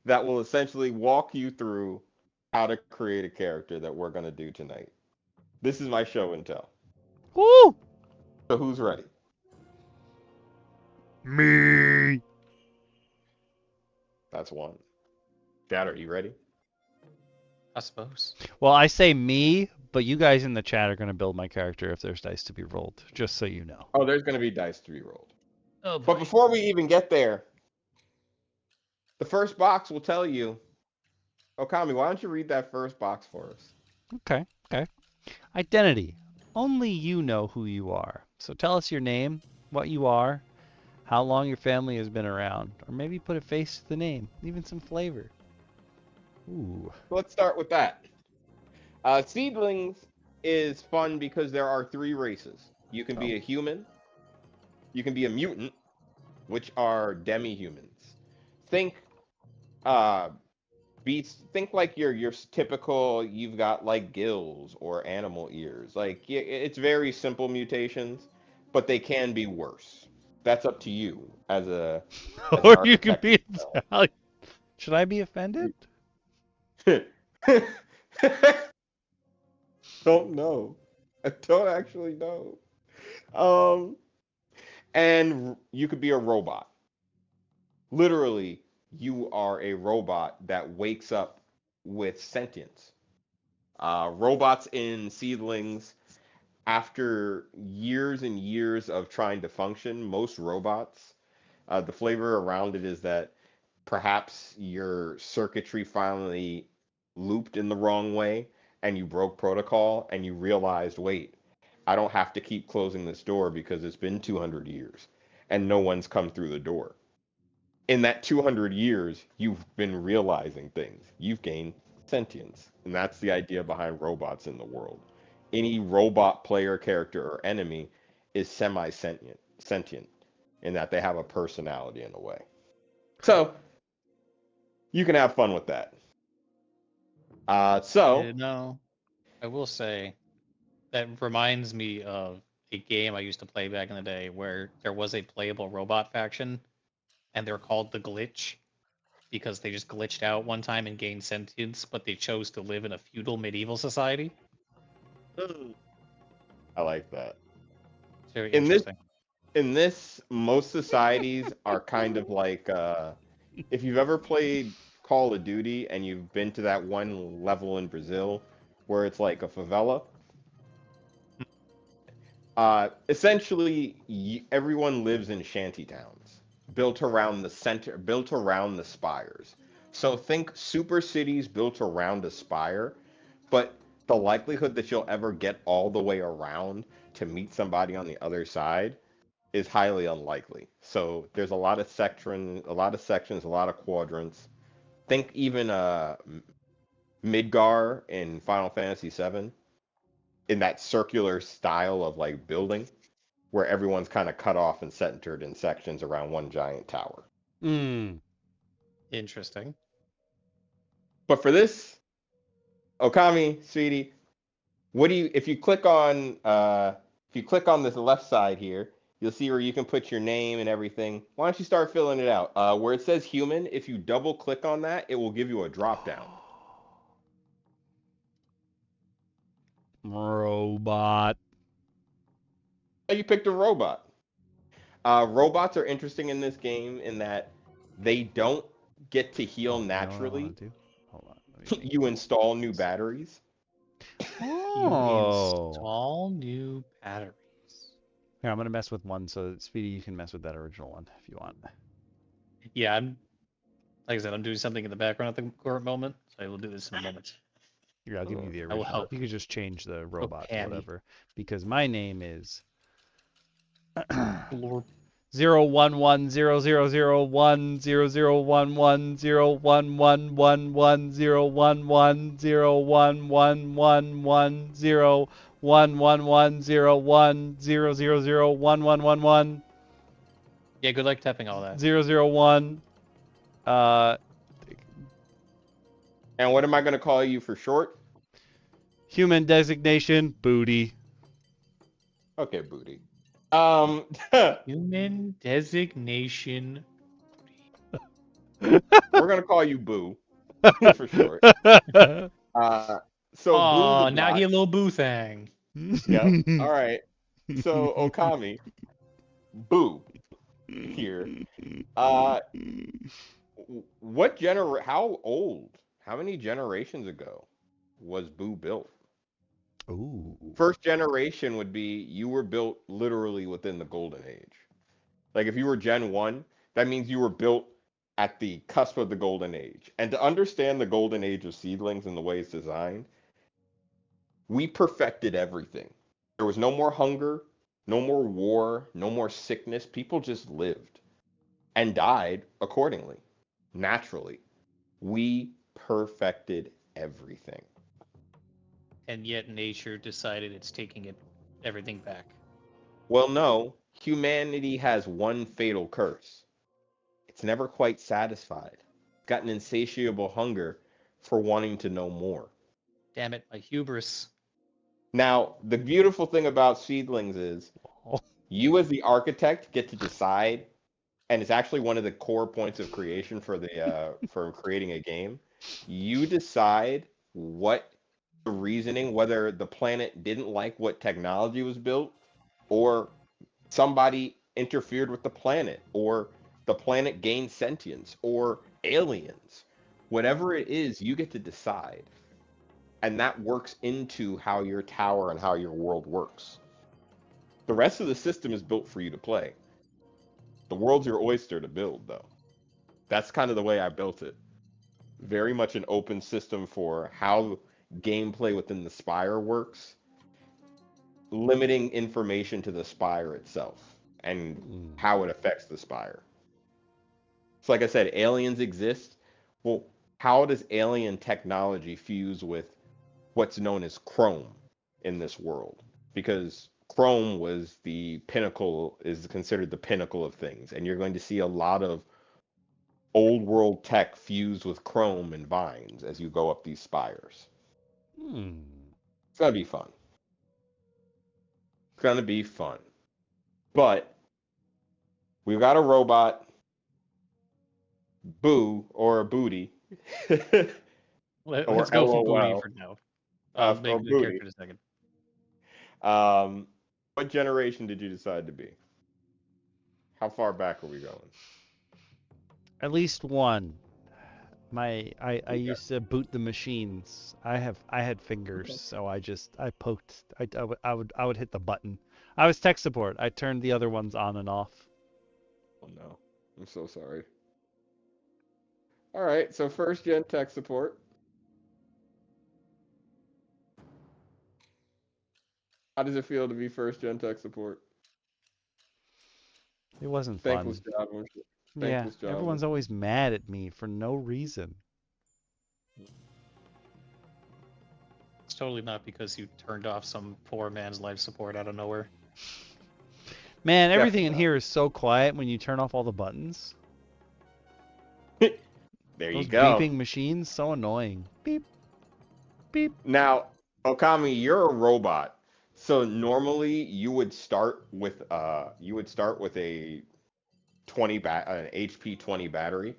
that will essentially walk you through how to create a character that we're gonna do tonight. This is my show and tell. Woo! So who's ready? Me. That's one. Dad, are you ready? I suppose. Well, I say me, but you guys in the chat are going to build my character if there's dice to be rolled, just so you know. Oh, there's going to be dice to be rolled. Oh boy. But before we even get there, the first box will tell you. Okami, why don't you read that first box for us? Okay. Identity. Only you know who you are. So tell us your name, what you are, how long your family has been around, or maybe put a face to the name, even some flavor. Ooh. Let's start with that. Seedlings is fun because there are 3 races. You can be a human, you can be a mutant, which are demi-humans. Think beasts. Think like your typical. You've got like gills or animal ears. Like it's very simple mutations, but they can be worse. That's up to you as an Or you can architect. be Italian. Should I be offended? Don't know. I don't actually know. And you could be a robot. Literally, you are a robot that wakes up with sentience. Robots in Seedlings, after years and years of trying to function, most robots, the flavor around it is that perhaps your circuitry finally looped in the wrong way and you broke protocol and you realized, wait, I don't have to keep closing this door because it's been 200 years and no one's come through the door. In that 200 years, you've been realizing things. You've gained sentience. And that's the idea behind robots in the world. Any robot player, character, or enemy is sentient in that they have a personality in a way. So you can have fun with that. No, I will say that reminds me of a game I used to play back in the day where there was a playable robot faction, and they're called the Glitch because they just glitched out one time and gained sentience, but they chose to live in a feudal medieval society. I like that. It's very In this, interesting. most societies are kind of like if you've ever played Call of Duty and you've been to that one level in Brazil where it's like a favela. Essentially, everyone lives in shanty towns built around the center, built around the spires. So think super cities built around a spire, but the likelihood that you'll ever get all the way around to meet somebody on the other side is highly unlikely. So there's a lot of sections, a lot of quadrants. Think even Midgar in Final Fantasy VII in that circular style of like building where everyone's kind of cut off and centered in sections around one giant tower. Interesting. But for this, Okami, Speedy, what do you if you click on this left side here, you'll see where you can put your name and everything. Why don't you start filling it out? Where it says human, if you double click on that, it will give you a drop down. Robot. You picked a robot. Robots are interesting in this game in that they don't get to heal naturally. You know what I want to do? Hold on. You install new batteries. You install new batteries. Here, I'm gonna mess with one, so Speedy, you can mess with that original one if you want. Yeah, like I said, I'm doing something in the background at the current moment, so I will do this in a moment. Here, I'll give you the I will original. help. You could just change the robot to Okami. whatever, because my name is Lord. 01100111111111111111111. Yeah, good luck tapping all that. 001. And what am I going to call you for short? Human designation booty. Okay, booty. Human designation. We're going to call you Boo for short. So Boo the now bot. he a little boo thing. Yep. All right. So Okami, Boo here. Uh, How old? How many generations ago was Boo built? Ooh. First generation would be you were built literally within the golden age. Like if you were Gen 1, that means you were built at the cusp of the golden age. And to understand the golden age of Seedlings and the way it's designed, we perfected everything. There was no more hunger, no more war, no more sickness. People just lived and died accordingly, naturally. We perfected everything. And yet nature decided it's taking everything back. Well, no, humanity has one fatal curse. It's never quite satisfied. It's got an insatiable hunger for wanting to know more. Damn it, my hubris. Now, the beautiful thing about Seedlings is you as the architect get to decide, and it's actually one of the core points of creation for the for creating a game. You decide what the reasoning, whether the planet didn't like what technology was built, or somebody interfered with the planet, or the planet gained sentience, or aliens. Whatever it is, you get to decide. And that works into how your tower and how your world works. The rest of the system is built for you to play. The world's your oyster to build, though. That's kind of the way I built it. Very much an open system for how gameplay within the Spire works, limiting information to the Spire itself and how it affects the Spire. So, like I said, aliens exist. Well, how does alien technology fuse with what's known as Chrome in this world? Because Chrome was the pinnacle, is considered the pinnacle of things, and you're going to see a lot of old world tech fused with Chrome and vines as you go up these spires. It's gonna be fun. It's gonna be fun. But we've got a robot, Boo, or a booty. Let's go for booty LOL, for now. I'll or make the booty. character in a second. What generation did you decide to be? How far back are we going? At least one. I Okay. used to boot the machines. I had fingers, so I poked. I would hit the button. I was tech support. I turned the other ones on and off. Oh no, I'm so sorry. All right, so first gen tech support. How does it feel to be first gen tech support? It wasn't Thankless fun. job. I'm sure. Yeah, Thankless job. everyone's always mad at me for no reason. It's totally not because you turned off some poor man's life support out of nowhere. Man, everything in Definitely here is so quiet when you turn off all the buttons. not. There you Those go. beeping machines, so annoying. Beep, beep. Now, Okami, you're a robot. So normally you would start with a an HP 20 battery.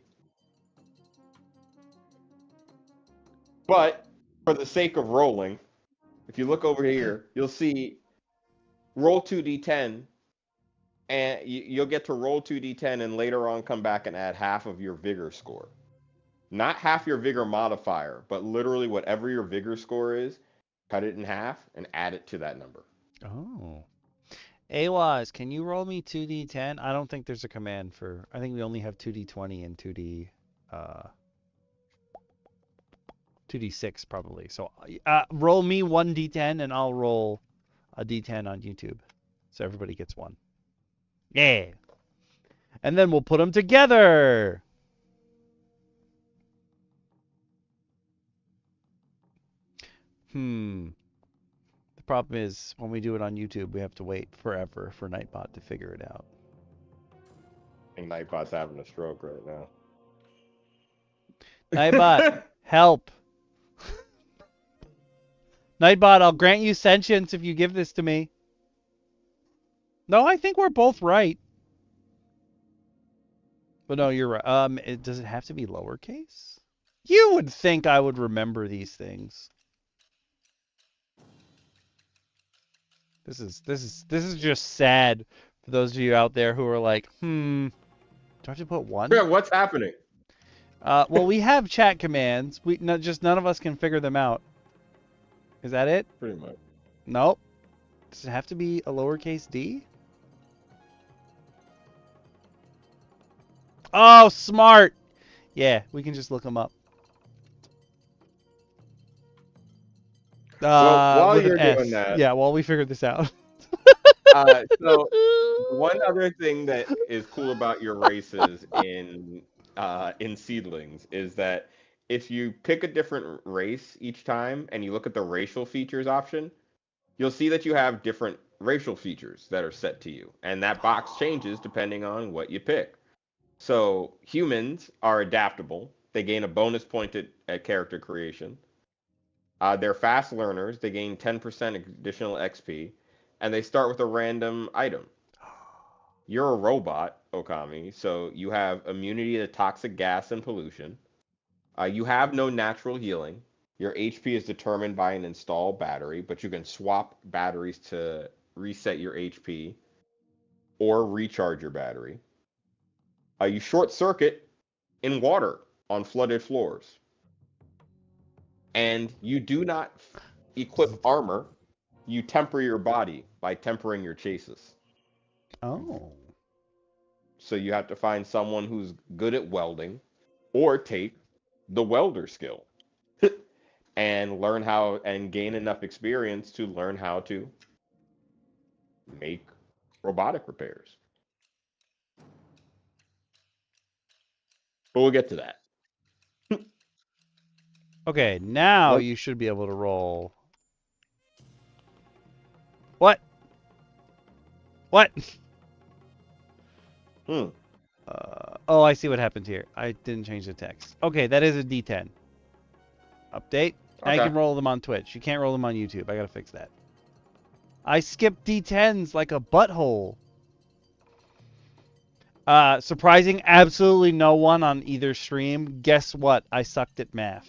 But for the sake of rolling, if you look over here, you'll see roll 2d10 and you'll get to roll 2d10 and later on come back and add half of your vigor score. Not half your vigor modifier, but literally whatever your vigor score is, cut it in half and add it to that number. Oh. AWAS, can you roll me 2d10? I don't think there's a command for. I think we only have 2d20 and 2d6 probably. So roll me 1d10 and I'll roll a d10 on YouTube. So everybody gets one. Yeah. And then we'll put them together. The problem is when we do it on YouTube, we have to wait forever for Nightbot to figure it out. I think Nightbot's having a stroke right now. Nightbot, help. Nightbot, I'll grant you sentience if you give this to me. No, I think we're both right. But no, you're right. Does it have to be lowercase? You would think I would remember these things. This is just sad for those of you out there who are like, do I have to put one? Yeah, what's happening? Well, we have chat commands. None of us can figure them out. Is that it? Pretty much. Nope. Does it have to be a lowercase d? Oh, smart. Yeah, we can just look them up. Well, while With an you're S. doing that, Yeah, while we figure this out. so one other thing that is cool about your races in Seedlings is that if you pick a different race each time and you look at the racial features option, you'll see that you have different racial features that are set to you, and that box changes depending on what you pick. So humans are adaptable. They gain a bonus point at character creation. They're fast learners. They gain 10% additional XP, and they start with a random item. You're a robot, Okami, so you have immunity to toxic gas and pollution. You have no natural healing. Your HP is determined by an installed battery, but you can swap batteries to reset your HP or recharge your battery. You short circuit in water on flooded floors. And you do not equip armor. You temper your body by tempering your chases. Oh. So you have to find someone who's good at welding or take the welder skill and learn how and gain enough experience to learn how to make robotic repairs. But we'll get to that. Okay, now What? you should be able to roll. What? What? Hmm. Oh, I see what happened here. I didn't change the text. Okay, that is a D10. Update. Now you Okay. can roll them on Twitch. You can't roll them on YouTube. I gotta fix that. I skipped D10s like a butthole. Surprising absolutely no one on either stream. Guess what? I sucked at math.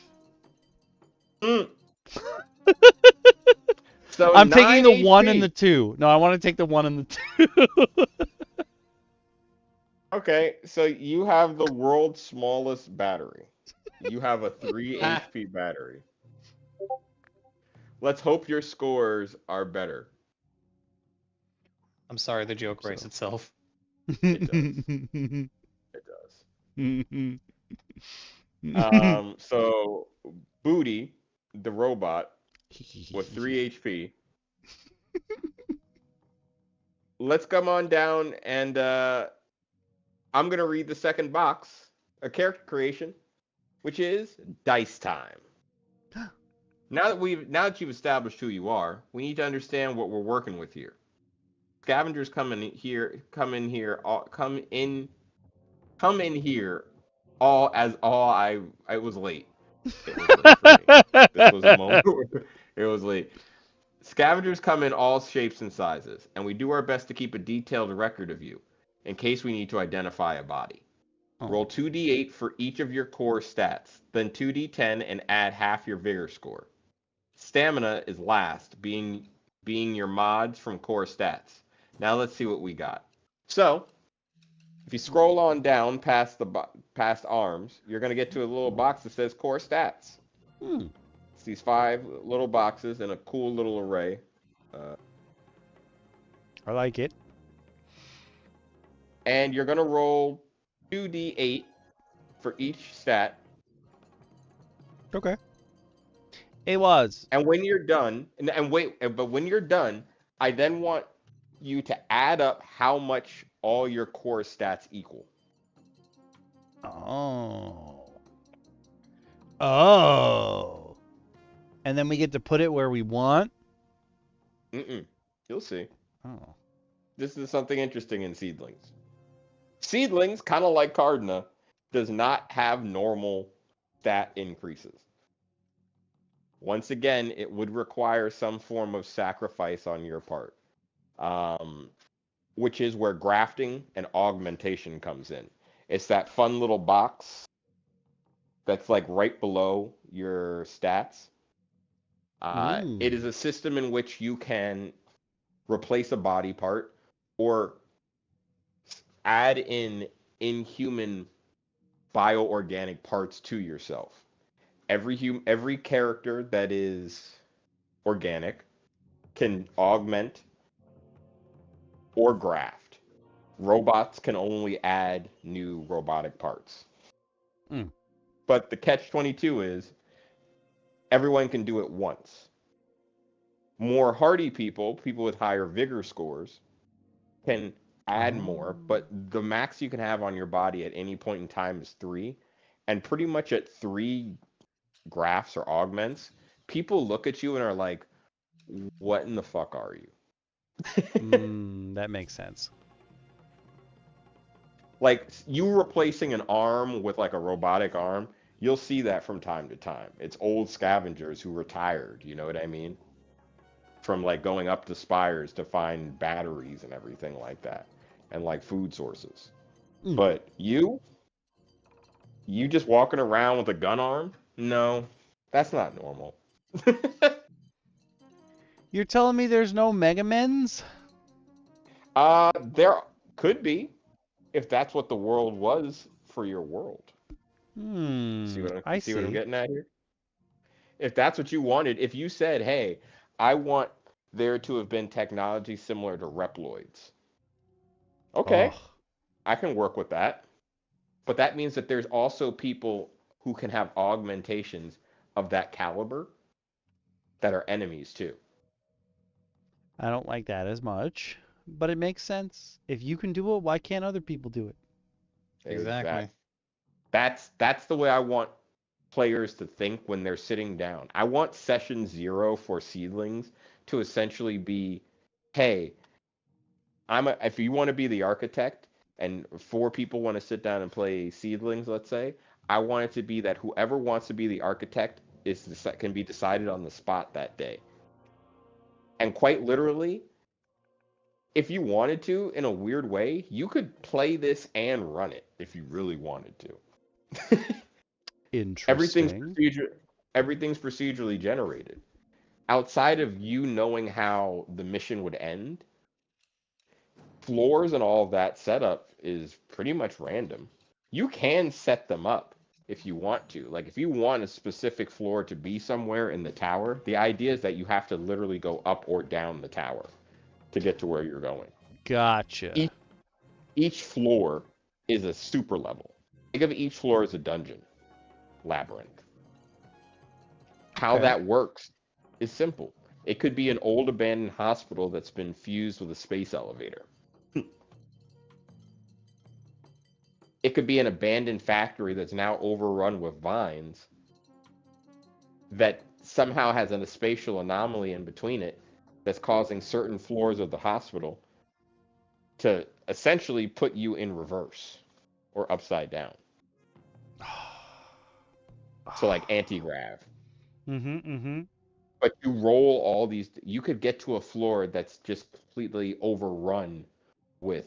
Hmm. So I'm taking 9 the 1 and HP. the 2. No, I want to take the 1 and the 2. Okay, so you have the world's smallest battery. You have a 3 HP battery. Let's hope your scores are better. I'm sorry, the joke So. writes itself. It does. It does. So Booty, the robot, with 3 HP. Let's come on down and I'm gonna read the second box, a character creation, which is dice time. Now that you've established who you are, we need to understand what we're working with here. Scavengers come in here. I was late. It was late for me. This was a moment where it was late. Scavengers come in all shapes and sizes, and we do our best to keep a detailed record of you, in case we need to identify a body. Roll 2d8 for each of your core stats, then 2d10 and add half your vigor score. Stamina is last, being your mods from core stats. Now let's see what we got. So, if you scroll on down past past arms, you're going to get to a little box that says core stats. It's these 5 little boxes in a cool little array. I like it. And you're going to roll 2d8 for each stat. Okay. It was. And when you're done, but when you're done, I then want you to add up how much all your core stats equal. Oh. Oh. And then we get to put it where we want? You'll see. Oh. This is something interesting in Seedlings. Seedlings, kind of like Cardina, does not have normal stat increases. Once again, it would require some form of sacrifice on your part, which is where grafting and augmentation comes in. It's that fun little box that's like right below your stats. It is a system in which you can replace a body part, or add in inhuman bioorganic parts to yourself. Every character that is organic can augment or graft. Robots can only add new robotic parts. Mm. But the catch-22 is everyone can do it once. More hardy people with higher vigor scores, can add more, but the max you can have on your body at any point in time is 3. And pretty much at 3 grafts or augments, people look at you and are like, what in the fuck are you? That makes sense. Like, you replacing an arm with like a robotic arm, you'll see that from time to time. It's old scavengers who retired, you know what I mean? From like going up to spires to find batteries and everything like that, and like food sources. But you just walking around with a gun arm? No, that's not normal. You're telling me there's no Mega Men's? There could be, if that's what the world was for your world. I See what I'm see. getting at here? If that's what you wanted, if you said, hey, I want there to have been technology similar to Reploids. Okay, Oh, I can work with that. But that means that there's also people who can have augmentations of that caliber that are enemies too. I don't like that as much, but it makes sense. If you can do it, why can't other people do it? Exactly. That's the way I want players to think when they're sitting down. I want session 0 for Seedlings to essentially be, hey, if you want to be the architect and 4 people want to sit down and play Seedlings, let's say, I want it to be that whoever wants to be the architect can be decided on the spot that day. And quite literally, if you wanted to, in a weird way, you could play this and run it if you really wanted to. Interesting. Everything's procedurally generated. Outside of you knowing how the mission would end, floors and all of that setup is pretty much random. You can set them up if you want to. Like, if you want a specific floor to be somewhere in the tower, the idea is that you have to literally go up or down the tower to get to where you're going. Gotcha. Each floor is a super level. Think of each floor as a dungeon labyrinth. How Okay. that works is simple. It could be an old abandoned hospital that's been fused with a space elevator. It could be an abandoned factory that's now overrun with vines that somehow has a spatial anomaly in between it that's causing certain floors of the hospital to essentially put you in reverse or upside down. So like anti-grav. But you roll all these, you could get to a floor that's just completely overrun with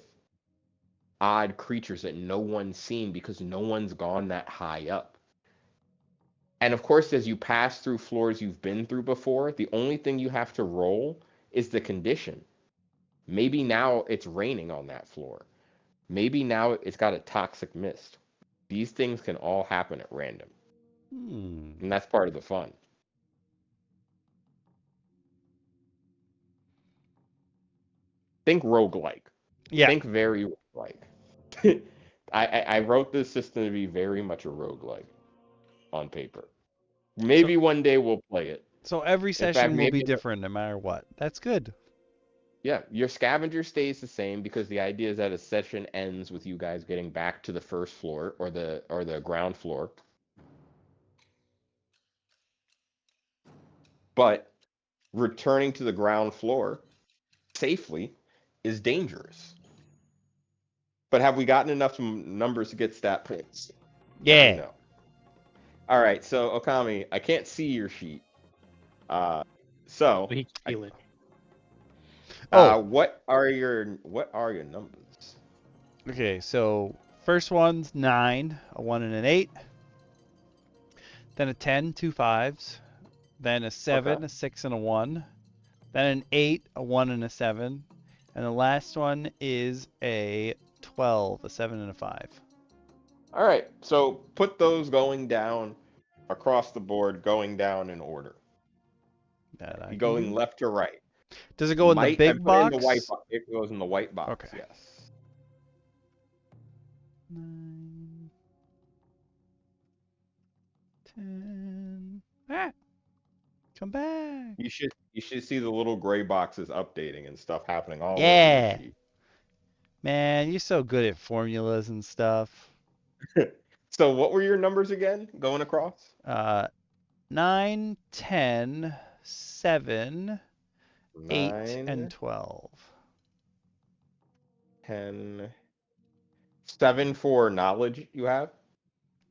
odd creatures that no one's seen because no one's gone that high up. And of course, as you pass through floors you've been through before, the only thing you have to roll is the condition. Maybe now it's raining on that floor. Maybe now it's got a toxic mist. These things can all happen at random. And that's part of the fun. Think roguelike. Yeah. Think very roguelike. I wrote this system to be very much a roguelike on paper. Maybe one day we'll play it. So every In fact, session will be maybe different no matter what. That's good. yeah, your scavenger stays the same because the idea is that a session ends with you guys getting back to the first floor or the ground floor. But returning to the ground floor safely is dangerous. But have we gotten enough numbers to get stat points? Yeah. No. All right, so Okami, I can't see your sheet. So We can feel it. what are your numbers? Okay, so first one's 9, a 1 and an 8. Then a 10, 2 5s. Then a 7, Okay. a 6 and a 1. then an 8, a 1, and a 7. And the last one is a 12, a 7, and a 5. All right, so put those going down across the board, going down in order. That I You can going do. left to right. Does it go in the I big put it in the white box? box. It goes in the white box. Okay. Yes. 9, 10. Ah! Come back. You should see the little gray boxes updating and stuff happening all over your Yeah. sheet. Man, you're so good at formulas and stuff. So what were your numbers again going across? 9, 10, 7, 8, and 9, 12. 10, 7 for knowledge you have?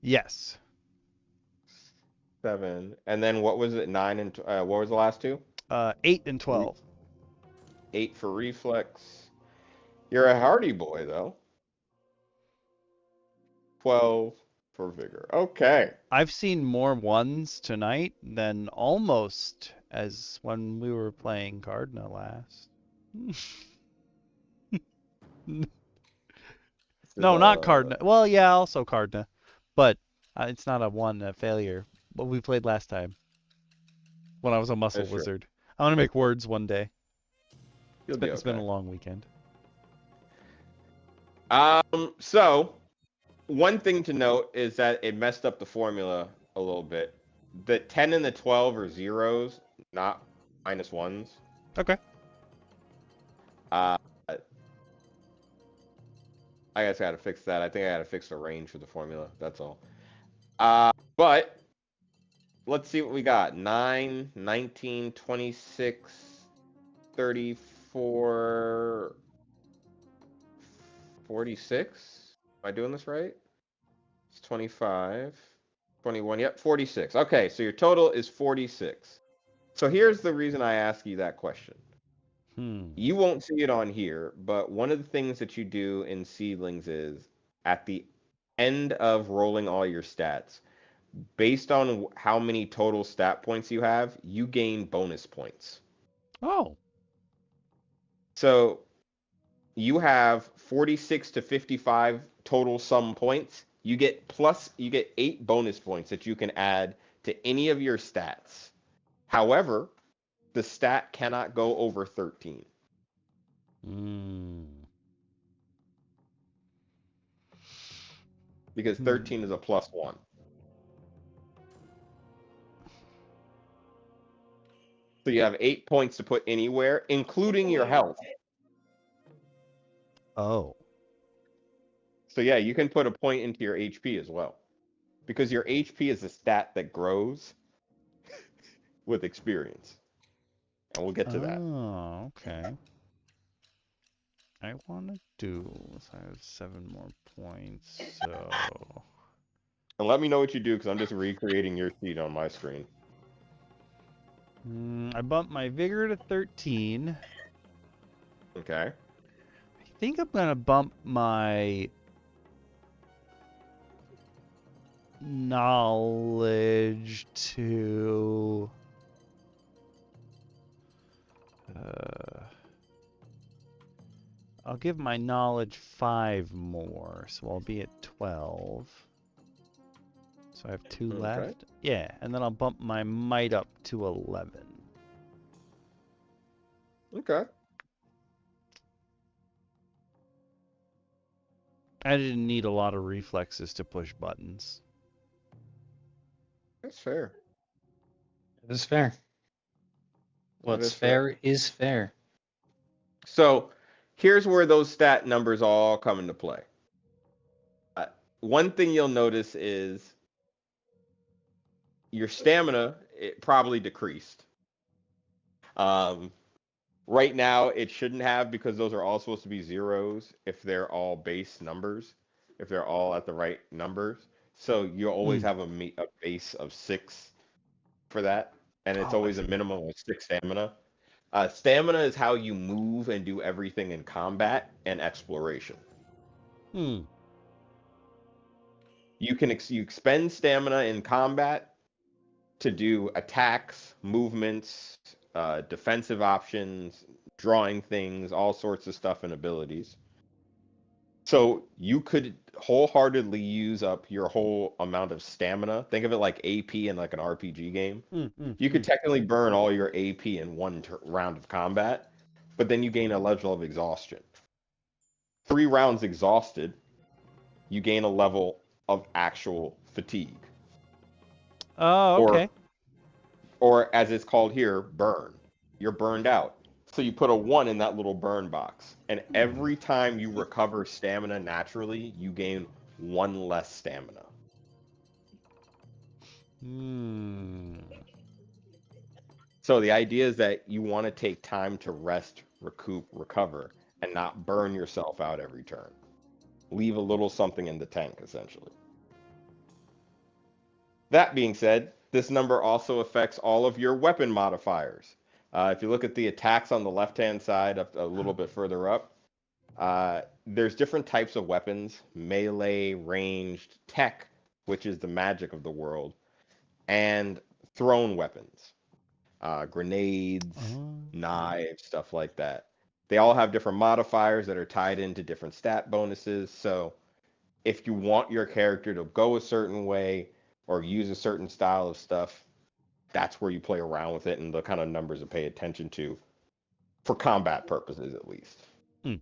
Yes. 7. And then what was it? 9 and what was the last two? 8 and 12. 8 for reflex. You're a hardy boy though. 12 for vigor. Okay. I've seen more ones tonight than almost as when we were playing Cardinal last. No, not Cardinal. Well, yeah, also Cardinal, but it's not a failure. What we played last time when I was a muscle That's true. wizard. I want to make words one day. You'll be It's been a okay. long weekend. So one thing to note is that it messed up the formula a little bit. The 10 and the 12 are zeros, not -1s. Okay. I guess I gotta fix that. I think I gotta fix the range for the formula. That's all. But let's see what we got. 9, 19, 26, 34, 46. Am I doing this right? It's 25, 21. Yep, 46. Okay, so your total is 46. So here's the reason I ask you that question. You won't see it on here, but one of the things that you do in Seedlings is at the end of rolling all your stats, based on how many total stat points you have, you gain bonus points. Oh. So you have 46 to 55 total sum points. You get 8 bonus points that you can add to any of your stats. However, the stat cannot go over 13. Because 13 is a +1. So you have 8 points to put anywhere, including your health. Oh. So yeah, you can put a point into your HP as well. Because your HP is a stat that grows with experience. And we'll get to that. Oh, okay. I want to do, so I have 7 more points, so... And let me know what you do, because I'm just recreating your sheet on my screen. I bumped my vigor to 13. Okay. I think I'm going to bump my knowledge to... I'll give my knowledge 5 more, so I'll be at 12. So I have 2 left. Yeah, and then I'll bump my might up to 11. Okay. I didn't need a lot of reflexes to push buttons. That's fair. It is fair. What's fair is fair. So here's where those stat numbers all come into play. One thing you'll notice is your stamina, it probably decreased. Right now, it shouldn't have, because those are all supposed to be zeros if they're all base numbers, if they're all at the right numbers. So you'll always have a base of 6 for that, and it's always a minimum of 6 stamina. Stamina is how you move and do everything in combat and exploration. You expend stamina in combat to do attacks, movements, defensive options, drawing things, all sorts of stuff and abilities. So you could wholeheartedly use up your whole amount of stamina. Think of it like AP in like an RPG game. You could technically burn all your AP in one round of combat, but then you gain a level of exhaustion. 3 rounds exhausted, you gain a level of actual fatigue. Oh, okay. Or as it's called here, burn. You're burned out. So you put a 1 in that little burn box. And every time you recover stamina naturally, you gain 1 less stamina. So the idea is that you want to take time to rest, recoup, recover, and not burn yourself out every turn. Leave a little something in the tank, essentially. That being said, this number also affects all of your weapon modifiers. If you look at the attacks on the left-hand side, up a little bit further up, there's different types of weapons: melee, ranged, tech, which is the magic of the world, and thrown weapons, grenades, knives, stuff like that. They all have different modifiers that are tied into different stat bonuses. So if you want your character to go a certain way or use a certain style of stuff, that's where you play around with it and the kind of numbers to pay attention to for combat purposes, at least. And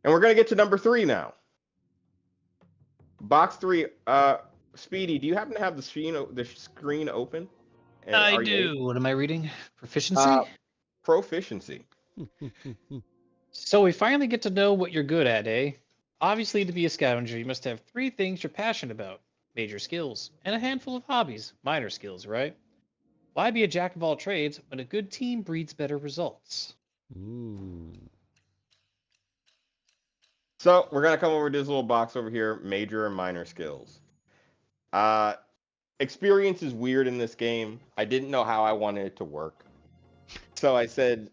we're going to get to number 3 now. Box 3, Speedy, do you happen to have the screen open? I do. What am I reading? Proficiency? Proficiency. So we finally get to know what you're good at, eh? Obviously, to be a scavenger, you must have 3 things you're passionate about: major skills, and a handful of hobbies, minor skills, right? Why be a jack of all trades when a good team breeds better results? So we're going to come over to this little box over here, major and minor skills. Experience is weird in this game. I didn't know how I wanted it to work. So I said,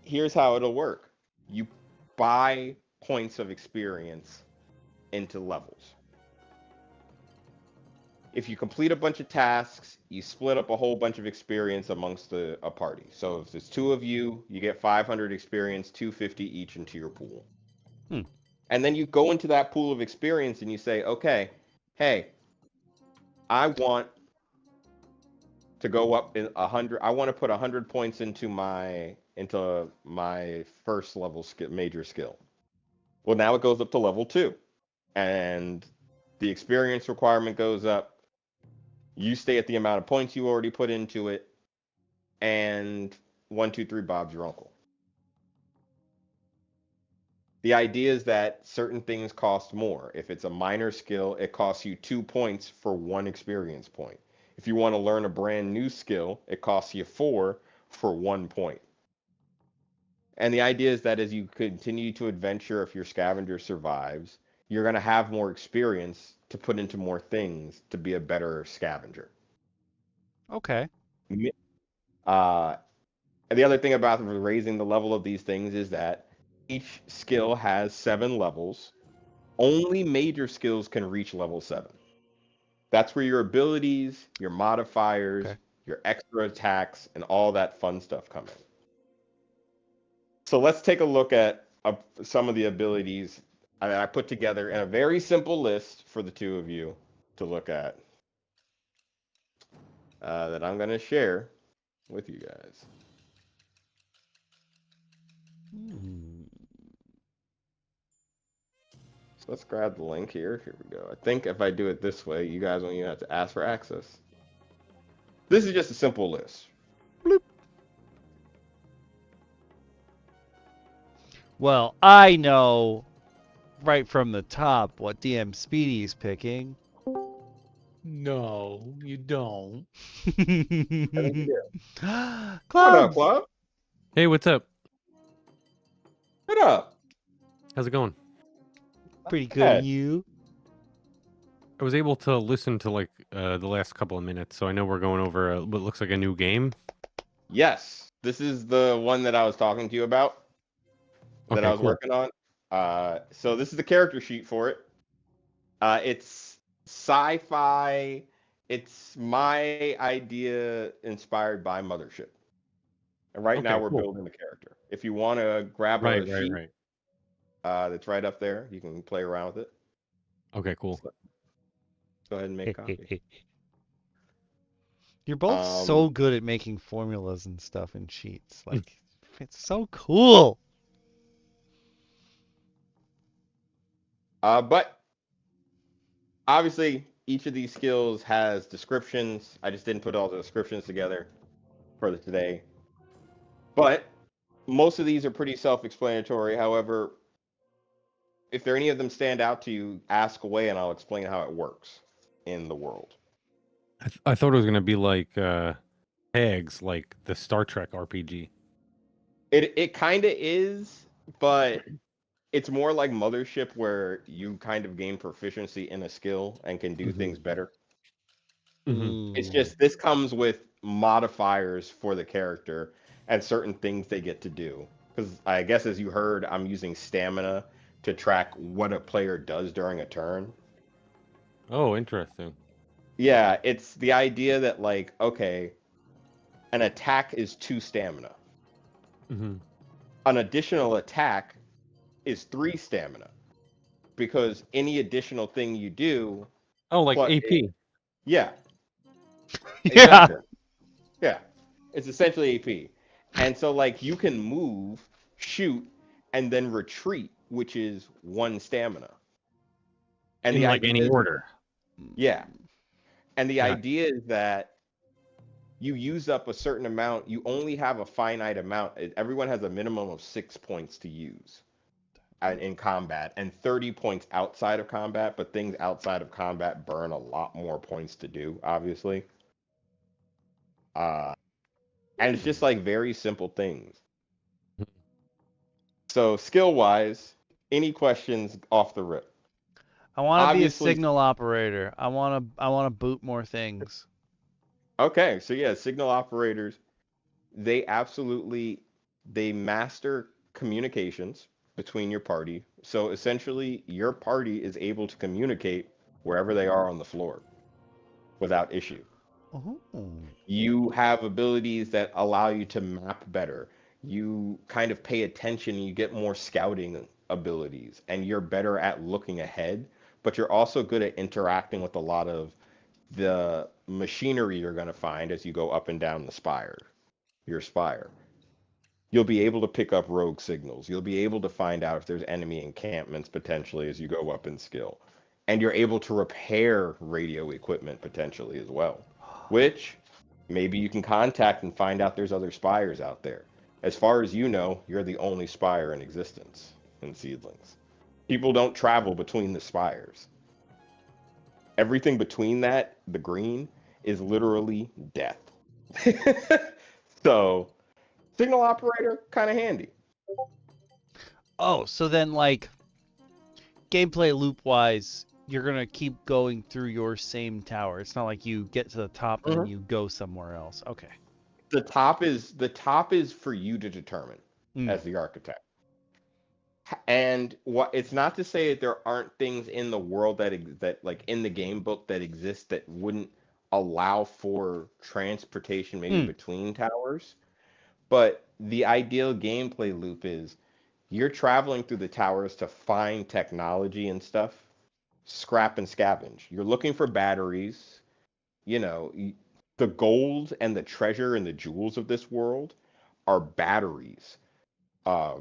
here's how it'll work. You buy points of experience into levels. If you complete a bunch of tasks, you split up a whole bunch of experience amongst a party. So if there's 2 of you, you get 500 experience, 250 each into your pool. And then you go into that pool of experience and you say, okay, hey, I want to go up in 100. I want to put 100 points into my first level major skill. Well, now it goes up to level 2, and the experience requirement goes up. You stay at the amount of points you already put into it, and 1, 2, 3, Bob's your uncle. The idea is that certain things cost more. If it's a minor skill, it costs you 2 points for 1 experience point. If you want to learn a brand new skill, it costs you 4 for 1 point. And the idea is that as you continue to adventure, if your scavenger survives, you're going to have more experience to put into more things to be a better scavenger. Okay. And the other thing about raising the level of these things is that each skill has 7 levels. Only major skills can reach level 7. That's where your abilities, your modifiers, your extra attacks, and all that fun stuff come in. So let's take a look at some of the abilities I put together in a very simple list for the 2 of you to look at that I'm going to share with you guys. So let's grab the link here. Here we go. I think if I do it this way, you guys won't even have to ask for access. This is just a simple list. Bloop. Well, I know right from the top what DM Speedy is picking. No, you don't. I think you do. Clubs! What up, Club? Hey, what's up? What up? How's it going? Pretty good, and you? I was able to listen to like the last couple of minutes, so I know we're going over what looks like a new game. Yes, this is the one that I was talking to you about. That I was working on. So this is the character sheet for it. It's sci-fi. It's my idea inspired by Mothership. And right now Okay, we're cool. building the character. If you want to grab Right, a right, sheet right. that's right up there, you can play around with it. Okay, cool. So, go ahead and make copy. You're both so good at making formulas and stuff in sheets. Like, it's so cool. But obviously, each of these skills has descriptions. I just didn't put all the descriptions together for today. But most of these are pretty self-explanatory. However, if there any of them stand out to you, ask away and I'll explain how it works in the world. I thought it was gonna be like tags, like the Star Trek RPG. It kind of is, but it's more like Mothership where you kind of gain proficiency in a skill and can do things better. It's just this comes with modifiers for the character and certain things they get to do. Because I guess as you heard, I'm using stamina to track what a player does during a turn. Oh, interesting. Yeah, it's the idea that like, okay, an attack is 2 stamina. An additional attack is 3 stamina. Because any additional thing you do, Oh, like plus, AP. yeah, Yeah. exactly. Yeah, it's essentially AP. And so, like, you can move, shoot, and then retreat, which is 1 stamina. And In the like any idea is, order. yeah. And the Got idea is that you use up a certain amount. You only have a finite amount. Everyone has a minimum of 6 points to use in combat, and 30 points outside of combat. But things outside of combat burn a lot more points to do, obviously. And it's just like very simple things. So skill wise, any questions off the rip? I want to be a Obviously, signal operator. I want to boot more things. okay. So yeah, signal operators, they absolutely they master communications between your party. So essentially, your party is able to communicate wherever they are on the floor without issue. Oh. You have abilities that allow you to map better. You kind of pay attention, you get more scouting abilities, and you're better at looking ahead, but you're also good at interacting with a lot of the machinery you're going to find as you go up and down your spire. You'll be able to pick up rogue signals. You'll be able to find out if there's enemy encampments potentially as you go up in skill. And you're able to repair radio equipment potentially as well, which maybe you can contact and find out there's other spires out there. As far as you know, you're the only spire in existence in Seedlings. People don't travel between the spires. Everything between that, the green, is literally death. So, signal operator, kind of handy. Oh, so then like gameplay loop wise, you're gonna keep going through your same tower. It's not like you get to the top and then you go somewhere else. Okay. The top is for you to determine Mm. as the architect. And what it's not to say that there aren't things in the world that like in the game book that exist that wouldn't allow for transportation maybe between towers, but the ideal gameplay loop is you're traveling through the towers to find technology and stuff, scrap and scavenge. You're looking for batteries, you know, the gold and the treasure and the jewels of this world are batteries, uh,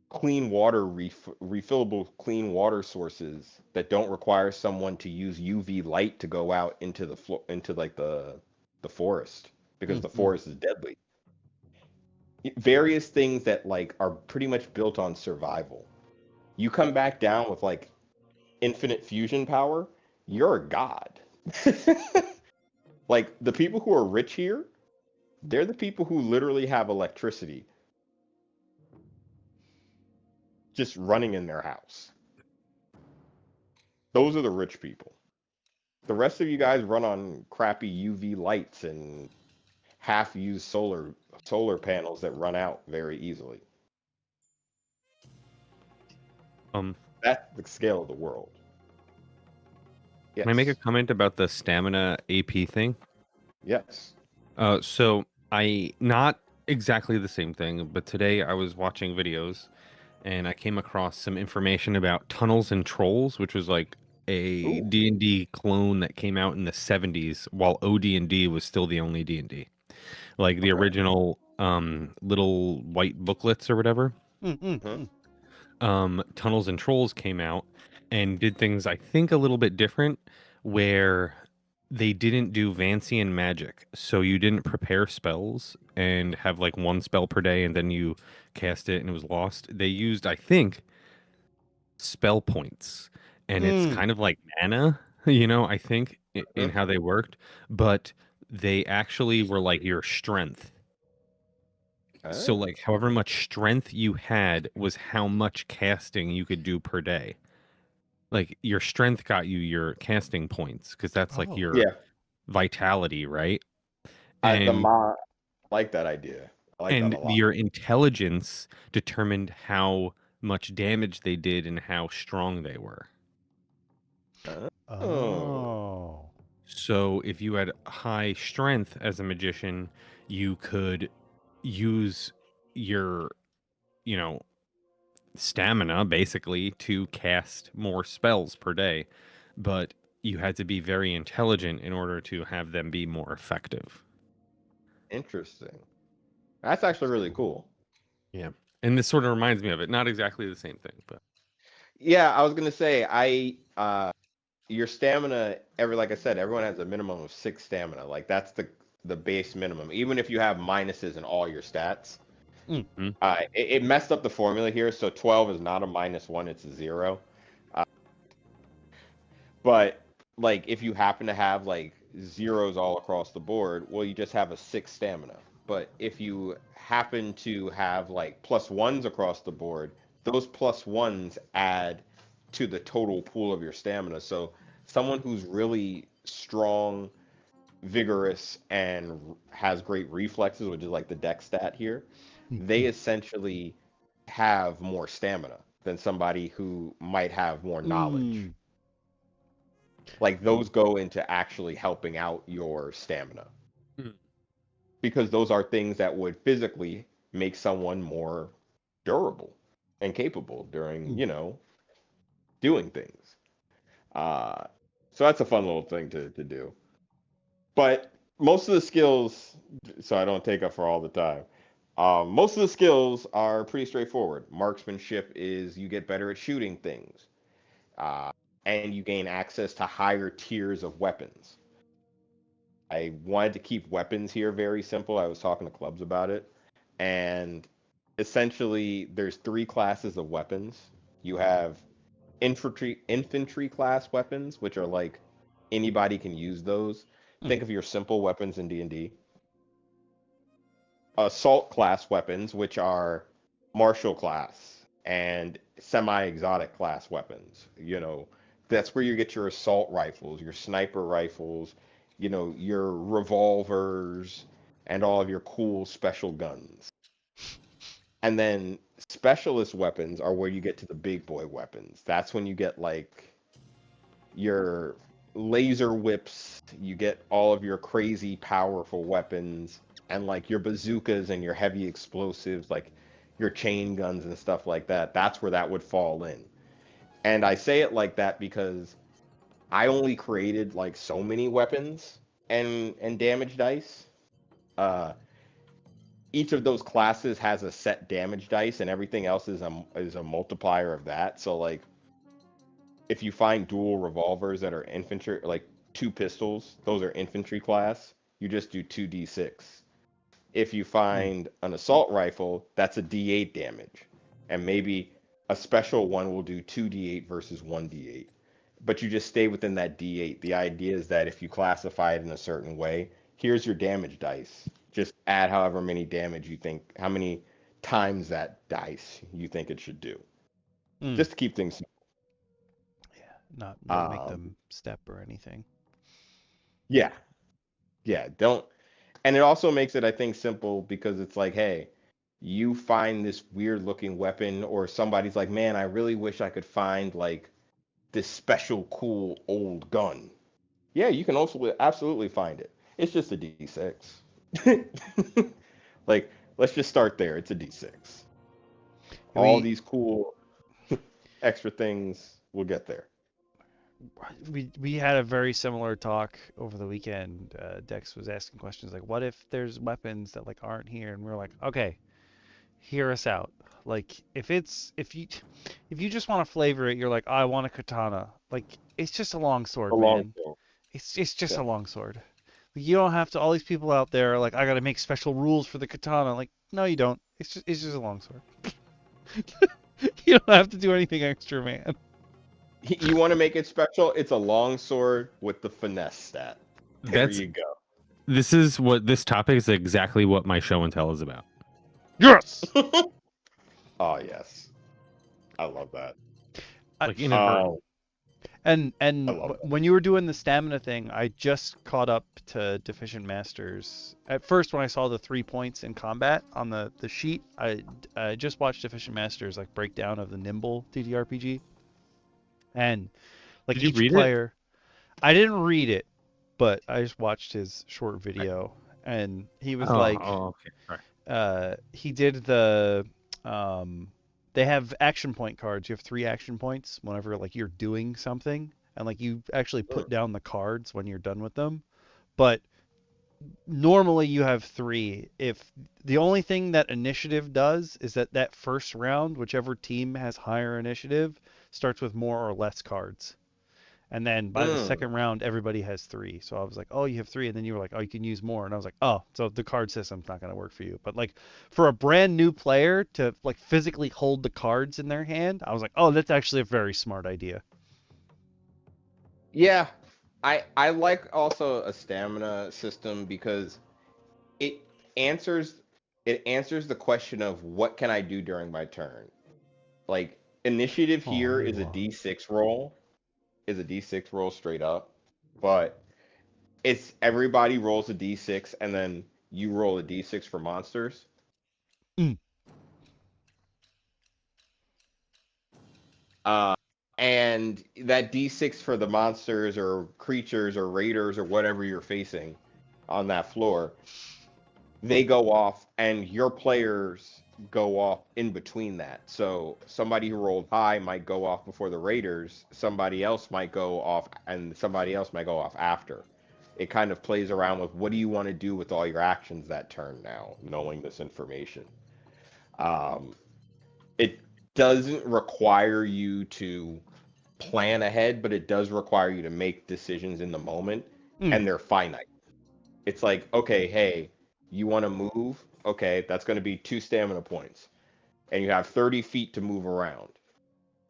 clean water, refillable clean water sources that don't require someone to use UV light to go out into the into like the forest because the forest is deadly. Various things that like are pretty much built on survival. You come back down with like infinite fusion power, you're a god. Like the people who are rich here, they're the people who literally have electricity just running in their house. Those are the rich people. The rest of you guys run on crappy UV lights and half-used solar panels that run out very easily. That's the scale of the world. Yes. Can I make a comment about the stamina AP thing? Yes. So I not exactly the same thing, but today I was watching videos and I came across some information about Tunnels and Trolls, which was like a Ooh. D&D clone that came out in the 70s while OD&D was still the only D&D. Like the Okay. original little white booklets or whatever. Mm-hmm. Tunnels and Trolls came out and did things I think a little bit different, where they didn't do Vancian magic, so you didn't prepare spells and have like one spell per day and then you cast it and it was lost. They used, I think, spell points, and it's Mm. kind of like mana, I think in Mhm. how they worked, but they actually were like your strength. So Oh. like however much strength you had was how much casting you could do per day. Like your strength got you your casting points because that's like Oh. your Yeah. vitality, right? The And mod like that idea. I like that a lot. your intelligence determined how much damage they did and how strong they were. Oh. Oh. So if you had high strength as a magician, you could use your, you know, stamina basically to cast more spells per day, but you had to be very intelligent in order to have them be more effective. Interesting. That's actually really cool. Yeah. And this sort of reminds me of it. Not exactly the same thing, but Yeah, I was gonna say your stamina like I said, everyone has a minimum of 6 stamina. Like that's the base minimum. Even if you have minuses in all your stats. Mm. It messed up the formula here, so 12 is not a -1, it's a 0. But like if you happen to have like zeros all across the board, well, you just have a 6 stamina. But if you happen to have like +1s across the board, those +1s add to the total pool of your stamina. So someone who's really strong, vigorous, and has great reflexes, which is like the dex stat here, they essentially have more stamina than somebody who might have more knowledge. Mm. Like those go into actually helping out your stamina Mm. because those are things that would physically make someone more durable and capable during, doing things. Uh, so that's a fun little thing to do. But most of the skills, so I don't take up for all the time, most of the skills are pretty straightforward. Marksmanship is you get better at shooting things, uh, and you gain access to higher tiers of weapons. I wanted to keep weapons here very simple. I was talking to clubs about it. And essentially, there's 3 classes of weapons. You have infantry class weapons, which are like anybody can use those. Mm. Think of your simple weapons in D&D. Assault class weapons, which are martial class and semi-exotic class weapons. That's where you get your assault rifles, your sniper rifles, your revolvers, and all of your cool special guns. And then specialist weapons are where you get to the big boy weapons. That's when you get like your laser whips, you get all of your crazy powerful weapons, and like your bazookas and your heavy explosives, like your chain guns and stuff like that. That's where that would fall in. And I say it like that because I only created like so many weapons and damage dice. Uh, each of those classes has a set damage dice, and everything else is a multiplier of that. So like if you find dual revolvers that are infantry, like 2 pistols, those are infantry class, you just do 2d6. If you Mm. find an assault rifle, that's a d8 damage. And maybe a special one will do 2d8 versus 1d8. But you just stay within that d8. The idea is that if you classify it in a certain way, here's your damage dice. Just add however many damage you think, how many times that dice you think it should do. Mm. Just to keep things. Yeah. Not really make Um, them step or anything. yeah, yeah, don't. And it also makes it, I think, simple because it's like, hey, you find this weird looking weapon, or somebody's like, man, I really wish I could find like this special cool old gun. Yeah, you can also absolutely find it. It's just a D6. Like, let's just start there. It's a D6. All these cool extra things, we'll get there. We had a very similar talk over the weekend. Dex was asking questions like, "What if there's weapons that like aren't here?" And we're like, "Okay, hear us out. Like, if you just want to flavor it, you're like, I want a katana. Like, it's just a long sword, A long man. sword. It's just Yeah. a long sword. You don't have to. All these people out there are like, I gotta make special rules for the katana. Like, no, you don't. It's just a long sword. You don't have to do anything extra, man. You want to make it special? It's a long sword with the finesse stat. There That's you go. this is what this topic is exactly what my show and tell is about. Yes. Oh yes, I love that. Like inadvertent. Oh, And I love that. when you were doing the stamina thing, I just caught up to Deficient Masters. At first, when I saw the 3 points in combat on the sheet, I just watched Deficient Masters like breakdown of the Nimble TTRPG, and like Did you each read it? player, I didn't read it, but I just watched his short video, and he was like, okay. Sorry. he did the they have action point cards. You have 3 action points whenever like you're doing something, and like you actually put down the cards when you're done with them. But normally you have 3. If the only thing that initiative does is that first round, whichever team has higher initiative starts with more or less cards. And then by the second round, everybody has 3. So I was like, oh, you have 3. And then you were like, oh, you can use more. And I was like, oh, so the card system's not going to work for you. But like for a brand new player to like physically hold the cards in their hand, I was like, oh, that's actually a very smart idea. Yeah, I like also a stamina system because it answers the question of what can I do during my turn. Like initiative here is a D6 roll, straight up, but it's everybody rolls a D6 and then you roll a D6 for monsters. Mm. And that D6 for the monsters or creatures or raiders or whatever you're facing on that floor, they go off and your players go off in between that. So somebody who rolled high might go off before the raiders, somebody else might go off, and somebody else might go off after. It kind of plays around with what do you want to do with all your actions that turn now, knowing this information. It doesn't require you to plan ahead, but it does require you to make decisions in the moment, and they're finite. It's like, okay, hey, you want to move? Okay, that's going to be 2 stamina points, and you have 30 feet to move around.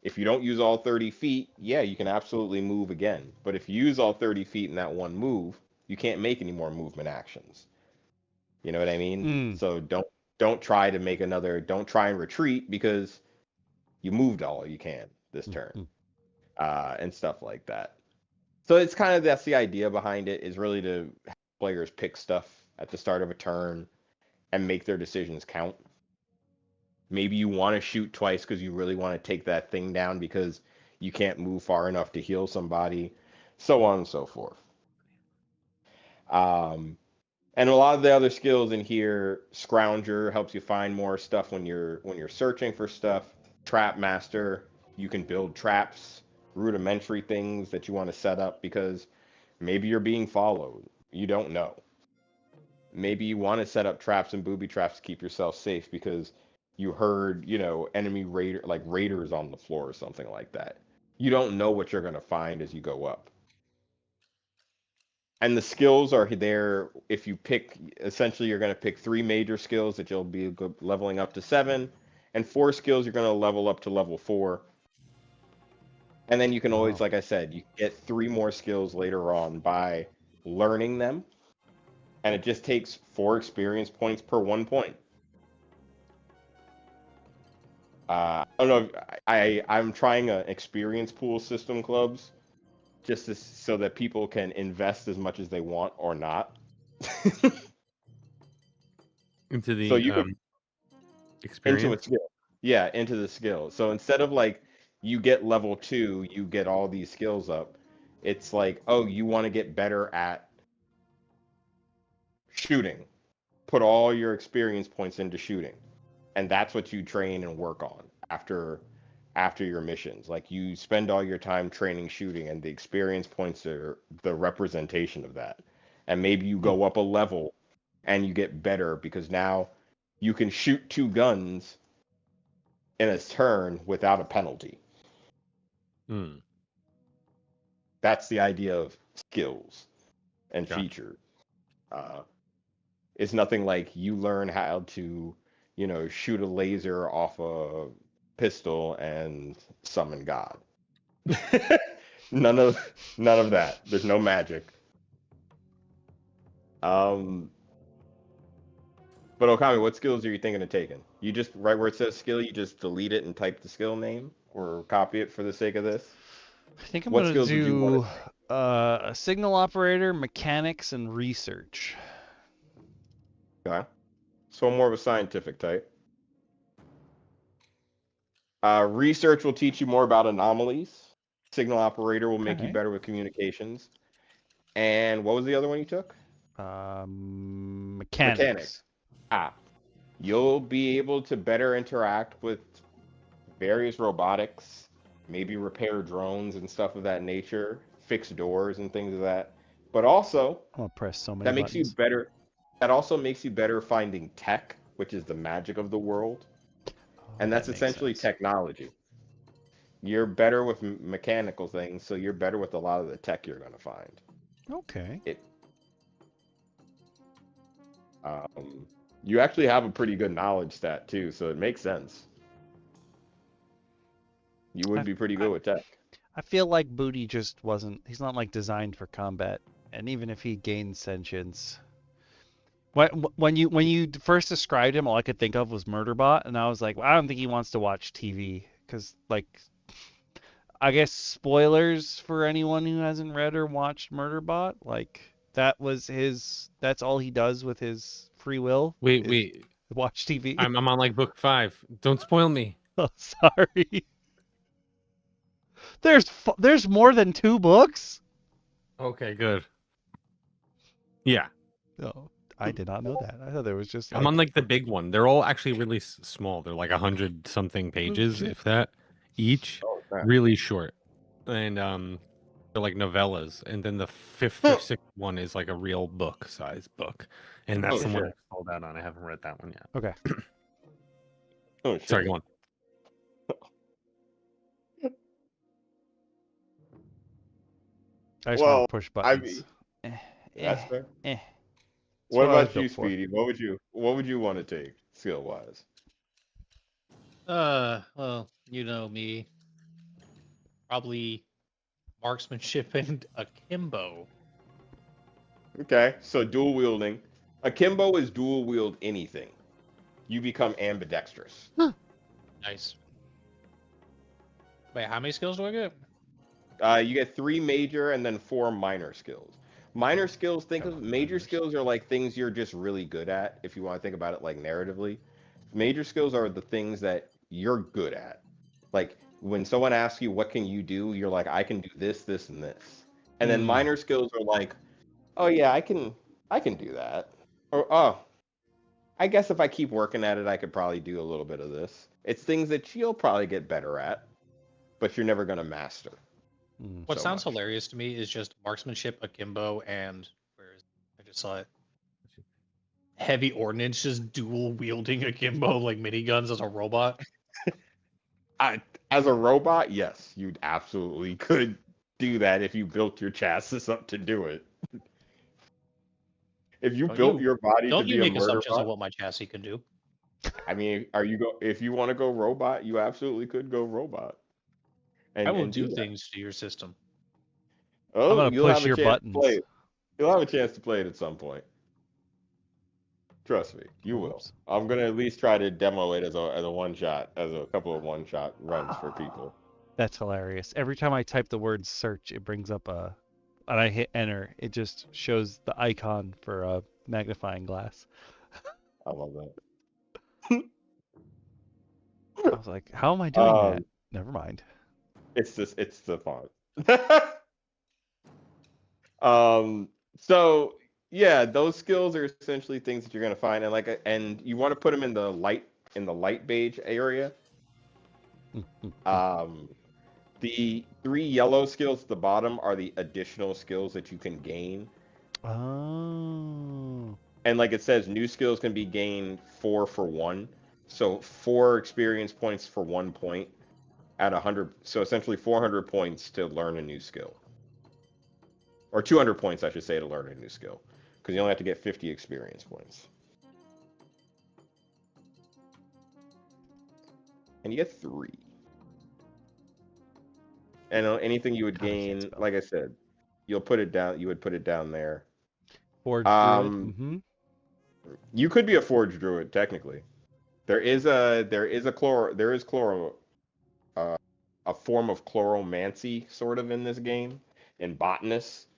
If you don't use all 30 feet, yeah, you can absolutely move again. But if you use all 30 feet in that one move, you can't make any more movement actions. You know what I mean? So don't try to make another. Don't try and retreat because you moved all you can this turn, and stuff like that. So it's kind of that's the idea behind it is really to have players pick stuff at the start of a turn and make their decisions count. Maybe you want to shoot twice because you really want to take that thing down because you can't move far enough to heal somebody, so on and so forth. And a lot of the other skills in here, Scrounger helps you find more stuff when you're searching for stuff. Trap Master, you can build traps, rudimentary things that you want to set up because maybe you're being followed. You don't know. Maybe you want to set up traps and booby traps to keep yourself safe because you heard, enemy raiders on the floor or something like that. You don't know what you're going to find as you go up. And the skills are there if you pick, essentially you're going to pick 3 major skills that you'll be leveling up to 7, and 4 skills you're going to level up to level 4. And then you can always, like I said, you get 3 more skills later on by learning them. And it just takes 4 experience points per 1 point. I don't know. I'm trying an experience pool system, clubs, just so that people can invest as much as they want or not. Into the so you can experience. into a skill. Yeah, into the skill. So instead of like you get level 2, you get all these skills up. It's like, oh, you want to get better at shooting. Put all your experience points into shooting. And that's what you train and work on after your missions. Like you spend all your time training shooting, and the experience points are the representation of that. And maybe you go up a level and you get better because now you can shoot 2 guns in a turn without a penalty. Hmm. That's the idea of skills and Gotcha. features. It's nothing like you learn how to, shoot a laser off a pistol and summon God. none of that. There's no magic. But Okami, what skills are you thinking of taking? You just right where it says skill, you just delete it and type the skill name or copy it for the sake of this. I think I'm What gonna skills would you want do to take? a signal operator, mechanics, and research. Okay. So more of a scientific type. Research will teach you more about anomalies. Signal operator will make you Okay. better with communications. And what was the other one you took? Mechanics. You'll be able to better interact with various robotics, maybe repair drones and stuff of that nature, fix doors and things of that. But also, I'm gonna press so many that makes you buttons. better. That also makes you better finding tech, which is the magic of the world. Oh, And that's that makes essentially sense. technology. You're better with mechanical things, so you're better with a lot of the tech you're going to find. Okay. You actually have a pretty good knowledge stat too, so it makes sense. You would be pretty good with tech. I feel like Booty just wasn't. He's not like designed for combat, and even if he gained sentience, when you first described him, all I could think of was Murderbot, and I was like, well, I don't think he wants to watch TV because, like, I guess spoilers for anyone who hasn't read or watched Murderbot, like that was his. That's all he does with his free will. Wait, Is wait. watch TV. I'm on like book 5. Don't spoil me. Oh, sorry. There's more than 2 books. Okay, good. Yeah. No, I did not know that. I thought there was just I'm on like. like the big one. They're all actually really small. They're like 100 something Oh pages, shit. if that, each. Oh, crap. Really short. And they're like novellas. And then the 5th or 6th one is like a real book size book. And that's Oh, the one I shit. sold out on. I haven't read that one yet. Okay. Oh, shit. Sorry, go on. I just Well, want to push I buttons. mean, that's fair. That's What what I was about you, built for. Speedy? What would you want to take skill wise? Well, you know me. Probably marksmanship and akimbo. Okay, so dual wielding. Akimbo is dual wield anything. You become ambidextrous. Nice. Wait, how many skills do I get? You get 3 major and then 4 minor skills. Minor skills, think of major skills are like things you're just really good at. If you want to think about it like narratively, major skills are the things that you're good at. Like when someone asks you what can you do, you're like I can do this, this, and this. And then minor skills are like, oh yeah, I can do that. Or oh, I guess if I keep working at it, I could probably do a little bit of this. It's things that you'll probably get better at, but you're never gonna master. What so sounds much. hilarious to me is just marksmanship, akimbo, and where is it? I just saw it. Heavy ordnance, just dual wielding akimbo like miniguns as a robot. As a robot, yes, you absolutely could do that if you built your chassis up to do it. If you built your body to Don't you be a make murder assumptions on bot, what my chassis can do? I mean, if you want to go robot, you absolutely could go robot I will and do do that. things to your system. I'm Oh, gonna you'll push have a your chance to play buttons. it. You'll have a chance to play it at some point. Trust me, you will. Oops. I'm gonna at least try to demo it as a one shot, as a couple of one shot runs for people. That's hilarious. Every time I type the word search, it brings up and I hit enter, it just shows the icon for a magnifying glass. I love that. I was like, how am I doing that? Never mind. It's the font. So yeah, those skills are essentially things that you're gonna find, and you want to put them in the light beige area. The 3 yellow skills at the bottom are the additional skills that you can gain. Oh. And like it says, new skills can be gained 4 for 1. So 4 experience points for 1 point at 100. So essentially 400 points to learn a new skill. Or 200 points, I should say, to learn a new skill. Because you only have to get 50 experience points. And you get 3. And anything you would gain, like I said, you'll put it down. You would put it down there. Forge druid. You could be a forge druid technically. There is a form of chloromancy sort of in this game. In botanist,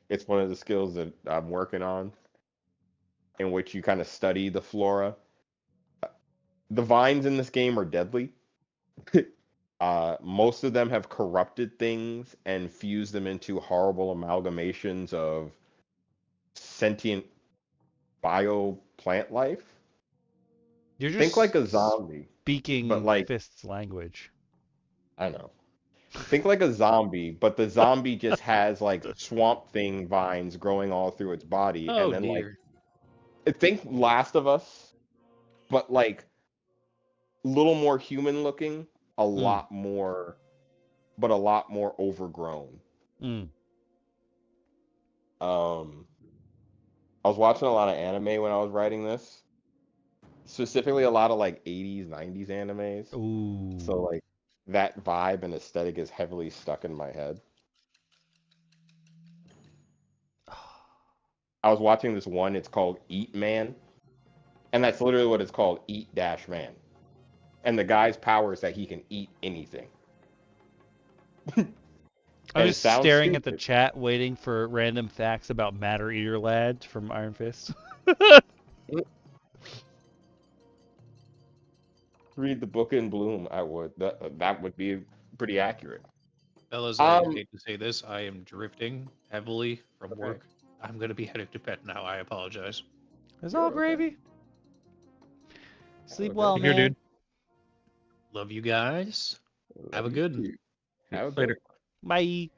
it's one of the skills that I'm working on, in which you kind of study the flora. The vines in this game are deadly. Most of them have corrupted things and fused them into horrible amalgamations of sentient bio plant life. You're just Think like a zombie, speaking but like Fist's language. I know. Think like a zombie, but the zombie just has like swamp thing vines growing all through its body, Oh and then dear. think Last of Us, but like a little more human looking, a lot more overgrown. I was watching a lot of anime when I was writing this, specifically a lot of like 80s, 90s animes. Ooh. So like that vibe and aesthetic is heavily stuck in my head. I was watching this one, it's called Eat Man. And that's literally what it's called, Eat Dash Man. And the guy's power is that he can eat anything. I'm just staring at the stupid. chat waiting for random facts about Matter Eater Lad from Iron Fist. Read the book in bloom. I would. That would be pretty accurate. Fellas, I hate to say this. I am drifting heavily from work. I'm going to be heading to bed now. I apologize. It's all gravy. Sleep well, Take care, man. dude. Love you guys. Have a good one. Have a Later. Bye.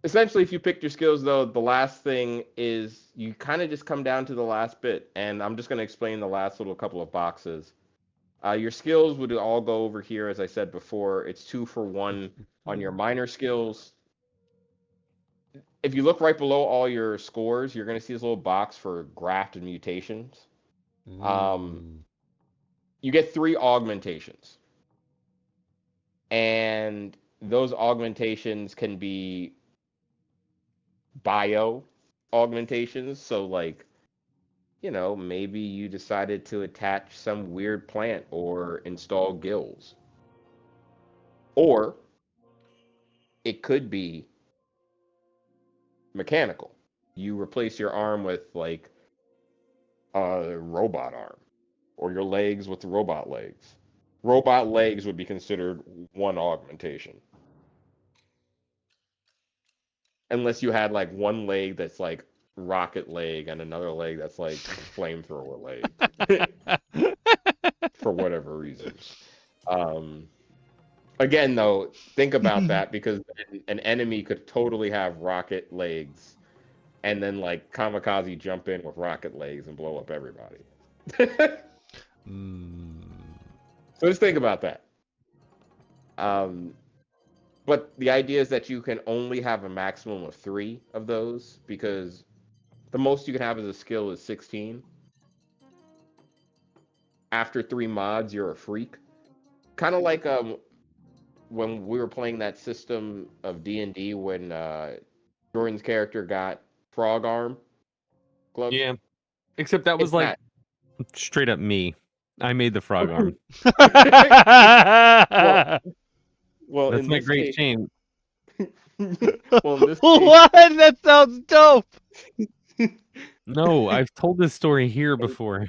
Essentially, if you picked your skills, though, the last thing is you kind of just come down to the last bit, and I'm just going to explain the last little couple of boxes. Your skills would all go over here, as I said before. It's 2 for 1 on your minor skills. If you look right below all your scores, you're going to see this little box for graft and mutations. You get 3 augmentations. And those augmentations can be bio augmentations. So, like, you know, maybe you decided to attach some weird plant or install gills. Or it could be mechanical. You replace your arm with, like, a robot arm, or your legs with robot legs. Robot legs would be considered 1 augmentation. Unless you had like one leg that's like rocket leg and another leg that's like flamethrower leg. For whatever reason. Again, though, think about that, because an enemy could totally have rocket legs and then like kamikaze jump in with rocket legs and blow up everybody. So just think about that. But the idea is that you can only have a maximum of 3 of those, because the most you can have as a skill is 16. After 3 mods, you're a freak. Kind of like when we were playing that system of D&D when Jordan's character got frog arm gloves. Yeah, except that was It's like straight up me. I made the frog arm. well, That's in my this great case, chain. well, in this case, What? That sounds dope. No, I've told this story here before.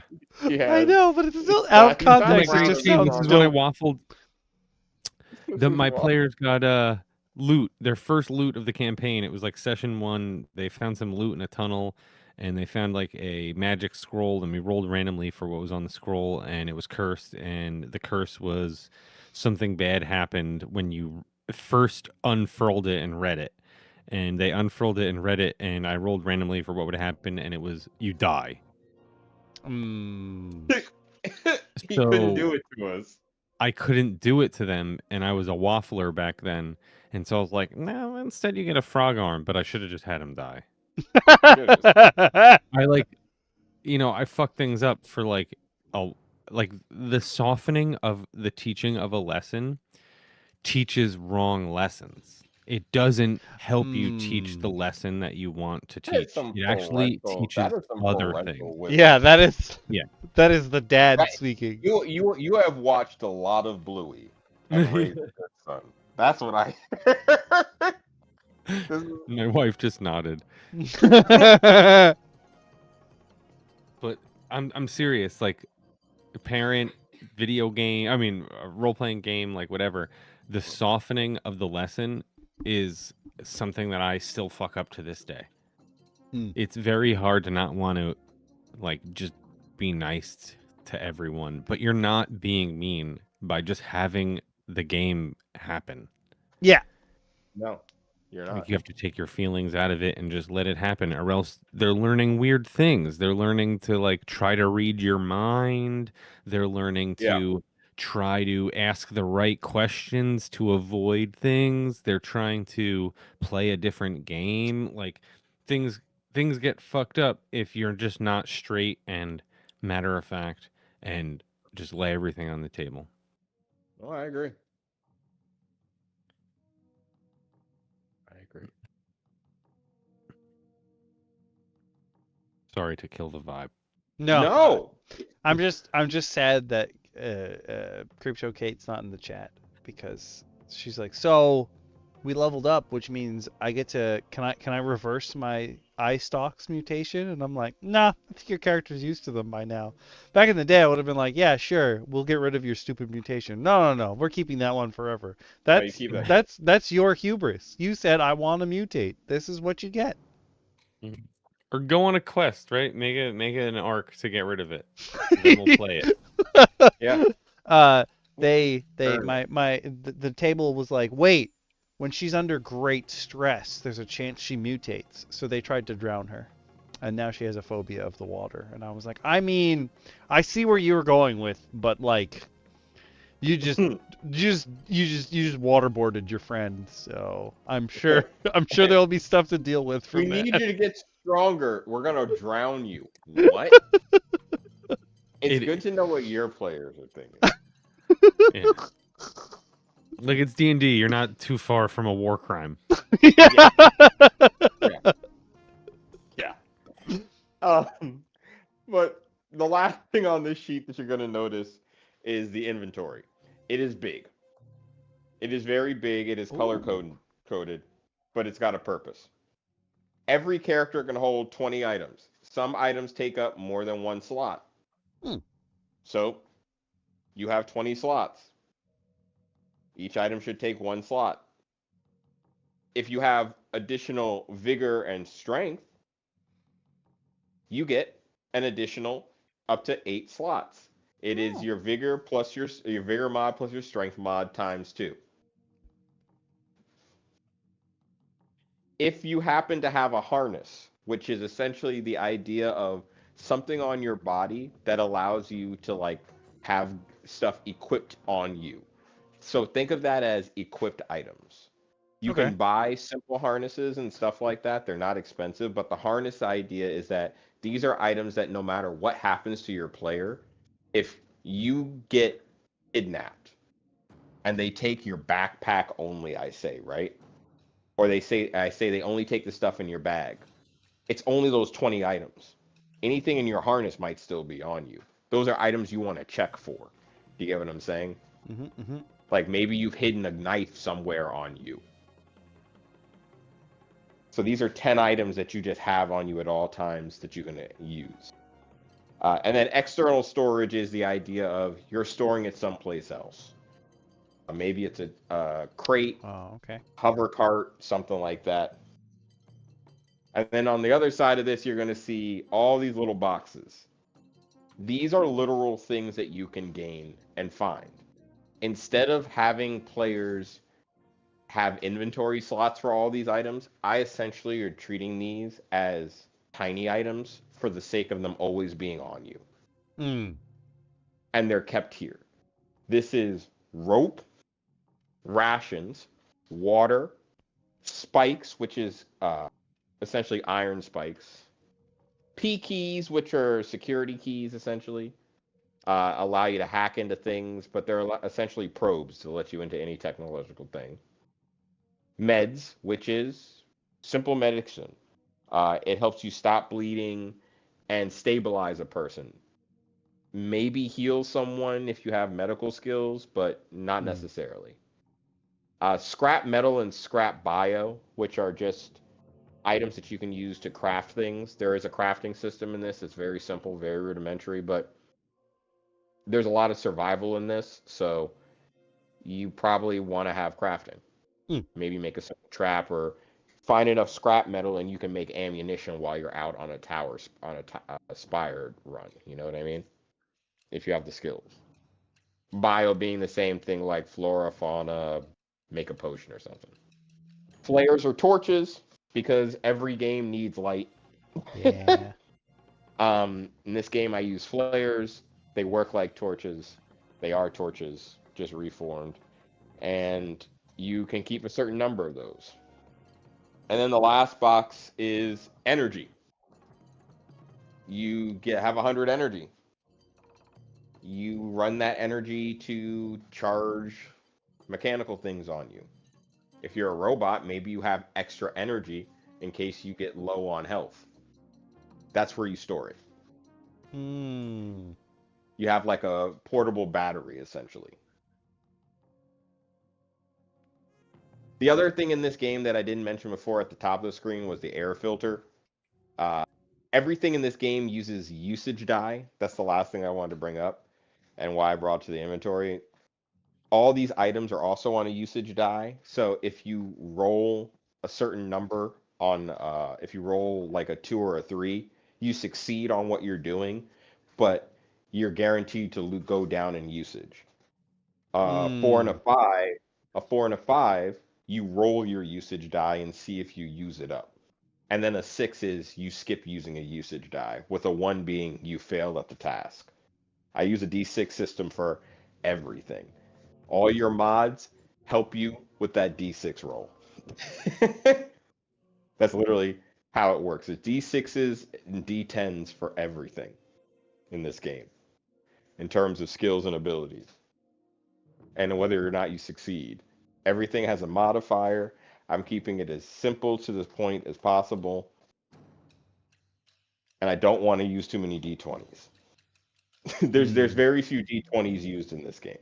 Yeah. I know, but it's still Well, out of I can sound context. It proud just of you, This sounds is John. when I dope. waffled. My players got loot, their first loot of the campaign. It was like session 1. They found some loot in a tunnel, and they found like a magic scroll, and we rolled randomly for what was on the scroll, and it was cursed, and the curse was something bad happened when you first unfurled it and read it. And they unfurled it and read it, and I rolled randomly for what would happen, and it was you die. Mm. He couldn't So do it to us. I couldn't do it to them, and I was a waffler back then, and so I was like, no, instead you get a frog arm, but I should have just had him die. I like, I fuck things up for a like the softening of the teaching of a lesson teaches wrong lessons. It doesn't help you teach the lesson that you want to That is teach. some It actually parental. teaches That is some other parental things. wisdom. Yeah, that is. Yeah. That is the dad Right. speaking. You have watched a lot of Bluey and raised a good son. That's what I. This is- My wife just nodded. But I'm serious. Like, parent video game, I mean, role playing game, like whatever. The softening of the lesson is something that I still fuck up to this day. It's very hard to not want to like just be nice to everyone, but you're not being mean by just having the game happen. Yeah. No, you're Like, not. you have to take your feelings out of it and just let it happen, or else they're learning weird things. They're learning to like try to read your mind. They're learning Yeah. to try to ask the right questions to avoid things. They're trying to play a different game. Like, things things get fucked up if you're just not straight and matter of fact and just lay everything on the table. Oh, I agree. I agree. Sorry to kill the vibe. No. I'm just sad that Creepshow Kate's not in the chat because she's like, so we leveled up, which means I get to can I reverse my eye stalks mutation? And I'm like, nah, I think your character's used to them by now. Back in the day, I would have been like, yeah, sure, we'll get rid of your stupid mutation. No, we're keeping that one forever. No, you keep that. That's your hubris. You said I want to mutate. This is what you get. Or go on a quest, right? Make it an arc to get rid of it. Then we'll play it. Yeah. The table was like, wait, when she's under great stress, there's a chance she mutates. So they tried to drown her, and now she has a phobia of the water. And I was like, I mean, I see where you were going with, but like, you just waterboarded your friend. So I'm sure there'll be stuff to deal with We from that. need you to get stronger. We're gonna drown you. What? It's good to know what your players are thinking. Yeah. Like, it's D&D. You're not too far from a war crime. Yeah. But the last thing on this sheet that you're gonna notice is the inventory. It is big. It is very big. It is color coded, but it's got a purpose. Every character can hold 20 items. Some items take up more than one slot. So you have 20 slots. Each item should take one slot. If you have additional vigor and strength, you get an additional up to 8 slots. It is your vigor plus your vigor mod plus your strength mod times 2. If you happen to have a harness, which is essentially the idea of something on your body that allows you to like have stuff equipped on you. So think of that as equipped items. You Okay. can buy simple harnesses and stuff like that. They're not expensive, but the harness idea is that these are items that no matter what happens to your player, if you get kidnapped and they take your backpack only, I say, right? Or I say they only take the stuff in your bag. It's only those 20 items. Anything in your harness might still be on you. Those are items you want to check for. Do you get what I'm saying? Like maybe you've hidden a knife somewhere on you. So these are 10 items that you just have on you at all times that you can use. And then external storage is the idea of you're storing it someplace else. Maybe it's a crate, Oh, okay. hover cart, something like that. And then on the other side of this, you're going to see all these little boxes. These are literal things that you can gain and find. Instead of having players have inventory slots for all these items, I essentially are treating these as tiny items for the sake of them always being on you. Mm. And they're kept here. This is rope, rations, water, spikes, which is essentially iron spikes, P keys, which are security keys, essentially, allow you to hack into things, but they're essentially probes to let you into any technological thing. Meds, which is simple medicine. It helps you stop bleeding and stabilize a person. Maybe heal someone if you have medical skills, but not necessarily. Scrap metal and scrap bio, which are just items that you can use to craft things. There is a crafting system in this. It's very simple, very rudimentary, but there's a lot of survival in this, so you probably want to have crafting. Maybe make a simple trap or find enough scrap metal and you can make ammunition while you're out on a tower, on a spire run. You know what I mean? If you have the skills. Bio being the same thing like flora, fauna, make a potion or something. Flares or torches, because every game needs light. Yeah. In this game, I use flares. They work like torches. They are torches, just reformed. And you can keep a certain number of those. And then the last box is energy. You have 100 energy. You run that energy to charge mechanical things on you. If you're a robot, maybe you have extra energy in case you get low on health. That's where you store it. Mm. You have like a portable battery, essentially. The other thing in this game that I didn't mention before at the top of the screen was the air filter. Everything in this game uses usage die. That's the last thing I wanted to bring up and why I brought to the inventory. All these items are also on a usage die. So if you roll a certain number on, if you roll like a 2 or a 3, you succeed on what you're doing, but you're guaranteed to go down in usage. 4 and a 5, a 4 and a 5, you roll your usage die and see if you use it up. And then a 6 is you skip using a usage die, with a 1 being you failed at the task. I use a D6 system for everything. All your mods help you with that D6 roll. That's literally how it works. It's D6s and D10s for everything in this game, in terms of skills and abilities, and whether or not you succeed. Everything has a modifier. I'm keeping it as simple to the point as possible. And I don't want to use too many D20s. There's very few D20s used in this game.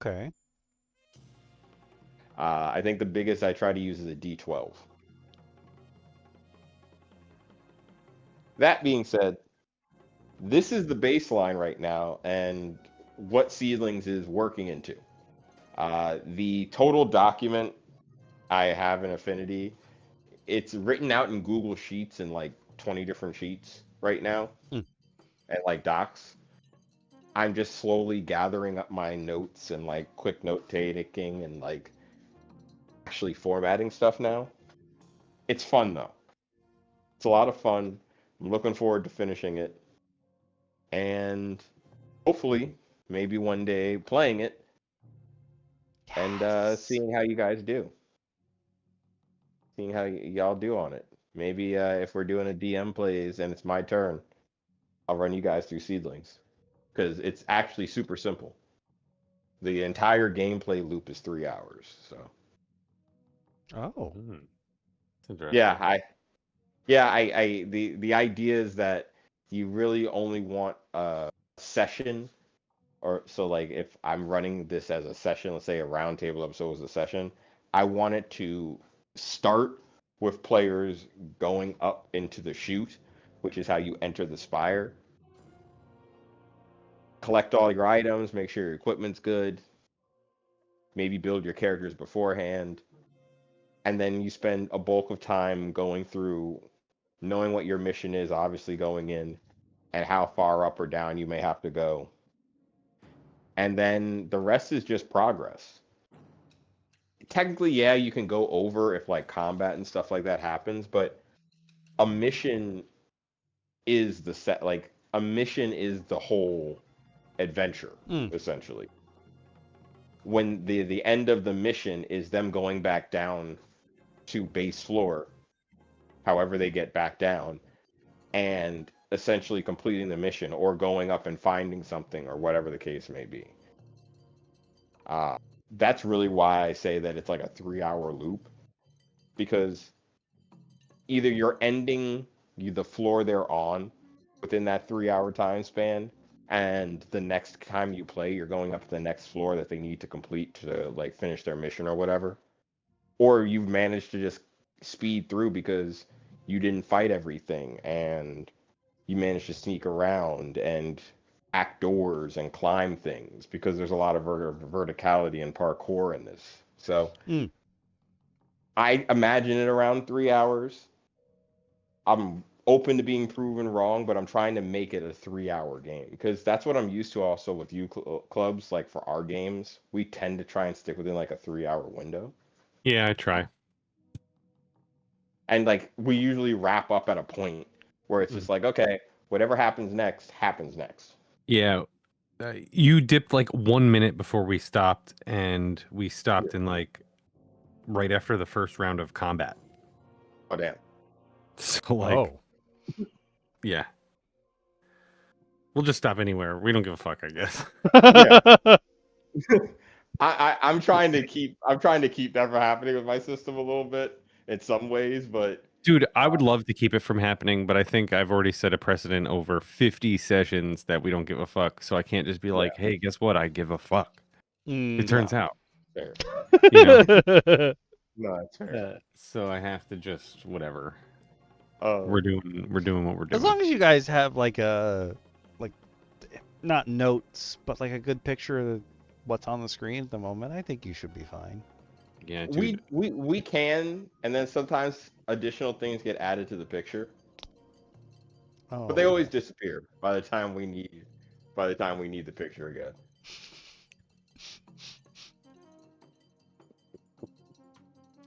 Okay. I think the biggest I try to use is a D12. That being said, this is the baseline right now and what Seedlings is working into. The total document I have in Affinity, it's written out in Google Sheets in like 20 different sheets right now, and like docs. I'm just slowly gathering up my notes and like quick note taking and like actually formatting stuff now. It's fun though. It's a lot of fun. I'm looking forward to finishing it. And hopefully, maybe one day playing it and seeing how you guys do. Seeing how y'all do on it. Maybe if we're doing a DM plays and it's my turn, I'll run you guys through Seedlings. Because it's actually super simple. The entire gameplay loop is 3 hours. So Oh. yeah, the idea is that you really only want a session, or so like if I'm running this as a session, let's say a roundtable episode was a session, I want it to start with players going up into the chute, which is how you enter the spire. Collect all your items, make sure your equipment's good, maybe build your characters beforehand, and then you spend a bulk of time going through, knowing what your mission is, obviously going in, and how far up or down you may have to go. And then the rest is just progress. Technically, yeah, you can go over if like combat and stuff like that happens, but a mission is the set, like a mission is the whole adventure, essentially. When the end of the mission is them going back down to base floor, however they get back down, and essentially completing the mission or going up and finding something or whatever the case may be. That's really why I say that it's like a 3-hour loop, because either you're ending the floor they're on within that 3-hour time span, and the next time you play, you're going up to the next floor that they need to complete to like finish their mission or whatever, or you've managed to just speed through because you didn't fight everything and you managed to sneak around and act doors and climb things, because there's a lot of verticality and parkour in this. So I imagine it around 3 hours. I'm open to being proven wrong, but I'm trying to make it a 3-hour game, because that's what I'm used to also with you clubs. Like for our games, we tend to try and stick within like a 3-hour window. Yeah, I try. And like we usually wrap up at a point where it's just like, okay, whatever happens next happens next. Yeah. You dipped like 1 minute before we stopped, and we stopped in like right after the first round of combat. Oh damn. So like, yeah. We'll just stop anywhere. We don't give a fuck, I guess. Yeah. I'm trying to keep that from happening with my system a little bit in some ways, but dude, I would love to keep it from happening, but I think I've already set a precedent over 50 sessions that we don't give a fuck. So I can't just be like, hey, guess what? I give a fuck. It turns out. Fair. You know? No, that's fair. So I have to just whatever. Oh. We're doing what we're doing. As long as you guys have like a not notes, but like a good picture of what's on the screen at the moment, I think you should be fine. Yeah, dude. We can, and then sometimes additional things get added to the picture. Oh. But they always disappear by the time we need the picture again.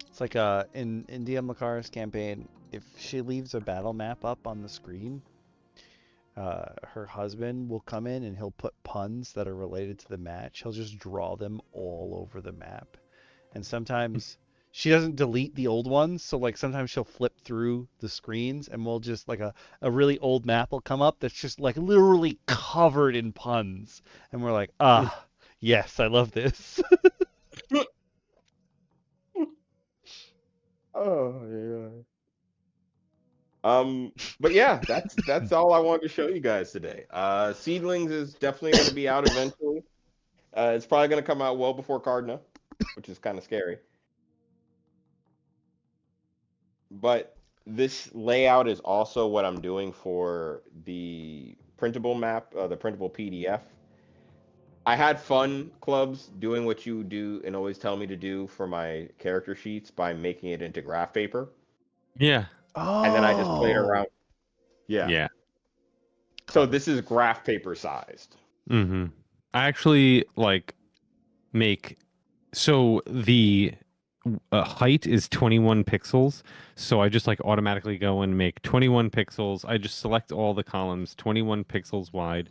It's like in DM Lakara's campaign, if she leaves a battle map up on the screen, her husband will come in and he'll put puns that are related to the match. He'll just draw them all over the map. And sometimes she doesn't delete the old ones, so like sometimes she'll flip through the screens and we'll just like a really old map will come up that's just like literally covered in puns. And we're like, yes, I love this. Oh yeah. But yeah, that's all I wanted to show you guys today. Seedlings is definitely going to be out eventually. It's probably going to come out well before Cardinal, which is kind of scary. But this layout is also what I'm doing for the printable map, the printable PDF. I had fun, clubs, doing what you do and always tell me to do for my character sheets by making it into graph paper. Yeah. Oh. And then I just played around. Yeah. So this is graph paper sized. Mm-hmm. I actually like make, so the height is 21 pixels. So I just like automatically go and make 21 pixels. I just select all the columns, 21 pixels wide,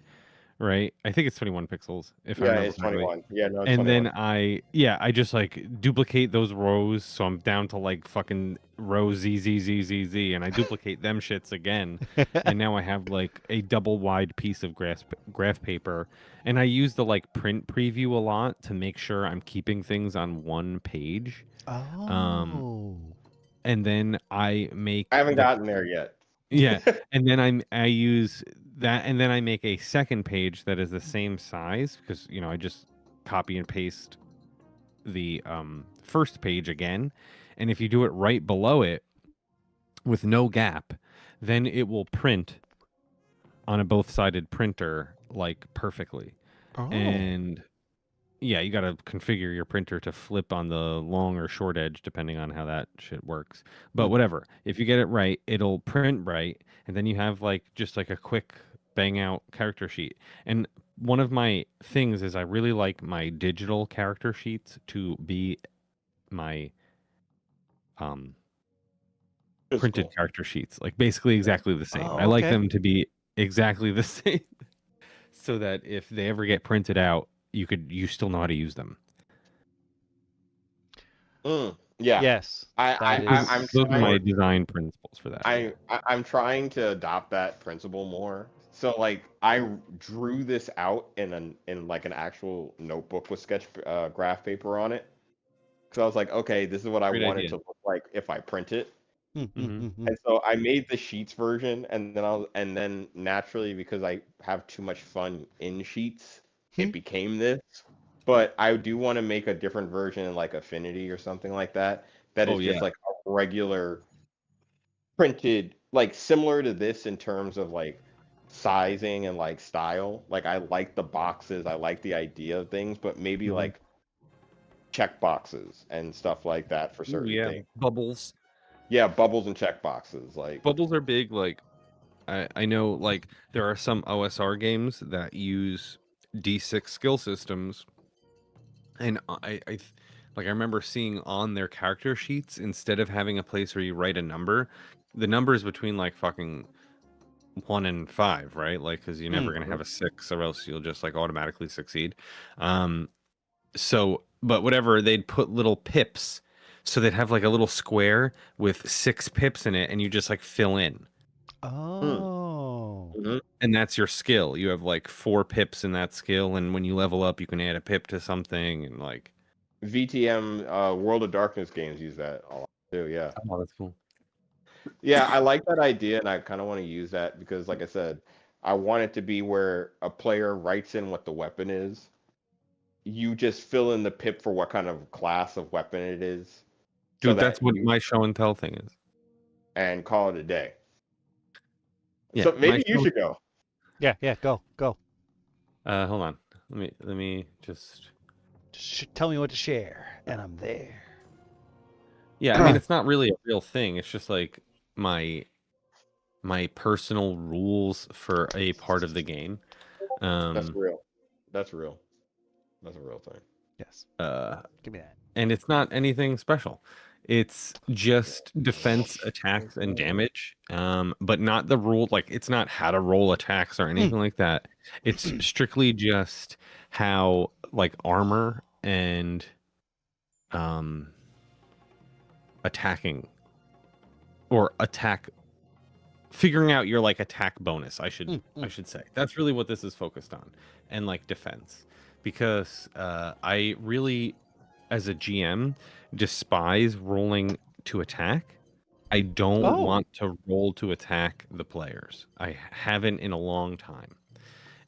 right? I think it's 21 pixels. If I remember it's 21. Yeah, no, it's and 21. then I just like duplicate those rows, so I'm down to like fucking row Z, and I duplicate them shits again, and now I have like a double wide piece of graph paper, and I use the like print preview a lot to make sure I'm keeping things on one page. Oh. And then I make. I haven't gotten there yet. Yeah, and then I use that, and then I make a second page that is the same size, because I just copy and paste the first page again, and if you do it right below it, with no gap, then it will print on a both-sided printer like perfectly. Oh. And yeah, you got to configure your printer to flip on the long or short edge depending on how that shit works. But whatever, if you get it right, it'll print right, and then you have like just like a quick bang out character sheet. And one of my things is I really like my digital character sheets to be my printed Physical. character sheets, like basically exactly the same. Oh, I like okay. them to be exactly the same so that if they ever get printed out, you still know how to use them. Yeah. Yes. That I'm is Those are my trying. design principles for that. I'm trying to adopt that principle more. So like I drew this out in like an actual notebook with sketch graph paper on it. So I was like, okay, this is what I Great want it idea. to look like if I print it. Mm-hmm. And so I made the Sheets version, and then naturally because I have too much fun in Sheets, it became this. But I do want to make a different version in like Affinity or something like that. That Oh is yeah. just like a regular printed, like similar to this in terms of like sizing and like style. Like I like the boxes, I like the idea of things, but maybe like check boxes and stuff like that for Ooh, certain yeah. things. Bubbles. Yeah, bubbles and check boxes. Like Bubbles are big. Like I know like there are some OSR games that use D6 skill systems, and like I remember seeing on their character sheets, instead of having a place where you write a number, the number is between like fucking 1 and 5, right? Like because you're never gonna have a 6, or else you'll just like automatically succeed. So but whatever, they'd put little pips, so they'd have like a little square with 6 pips in it, and you just like fill in. Oh. And that's your skill. You have like 4 pips in that skill, and when you level up, you can add a pip to something, and like. VTM World of Darkness games use that a lot too. Yeah, Oh, that's cool. yeah, I like that idea, and I kind of want to use that because, like I said, I want it to be where a player writes in what the weapon is. You just fill in the pip for what kind of class of weapon it is, so Dude, that's that what you my show and tell thing is. and call it a day. Yeah, So my maybe you show. should go. Yeah, go. Hold on. Let me just. Tell me what to share, and I'm there. Yeah, I mean it's not really a real thing. It's just like my personal rules for a part of the game. That's real. That's real. That's a real thing. Yes. Uh, Give me that. and it's not anything special. It's just defense, attacks, and damage. But not the rule. Like it's not how to roll attacks or anything like that. It's strictly just how like armor and attacking or attack, figuring out your like attack bonus. I should say that's really what this is focused on, and like defense, because I really, as a GM, despise rolling to attack. I don't Oh. want to roll to attack the players. I haven't in a long time.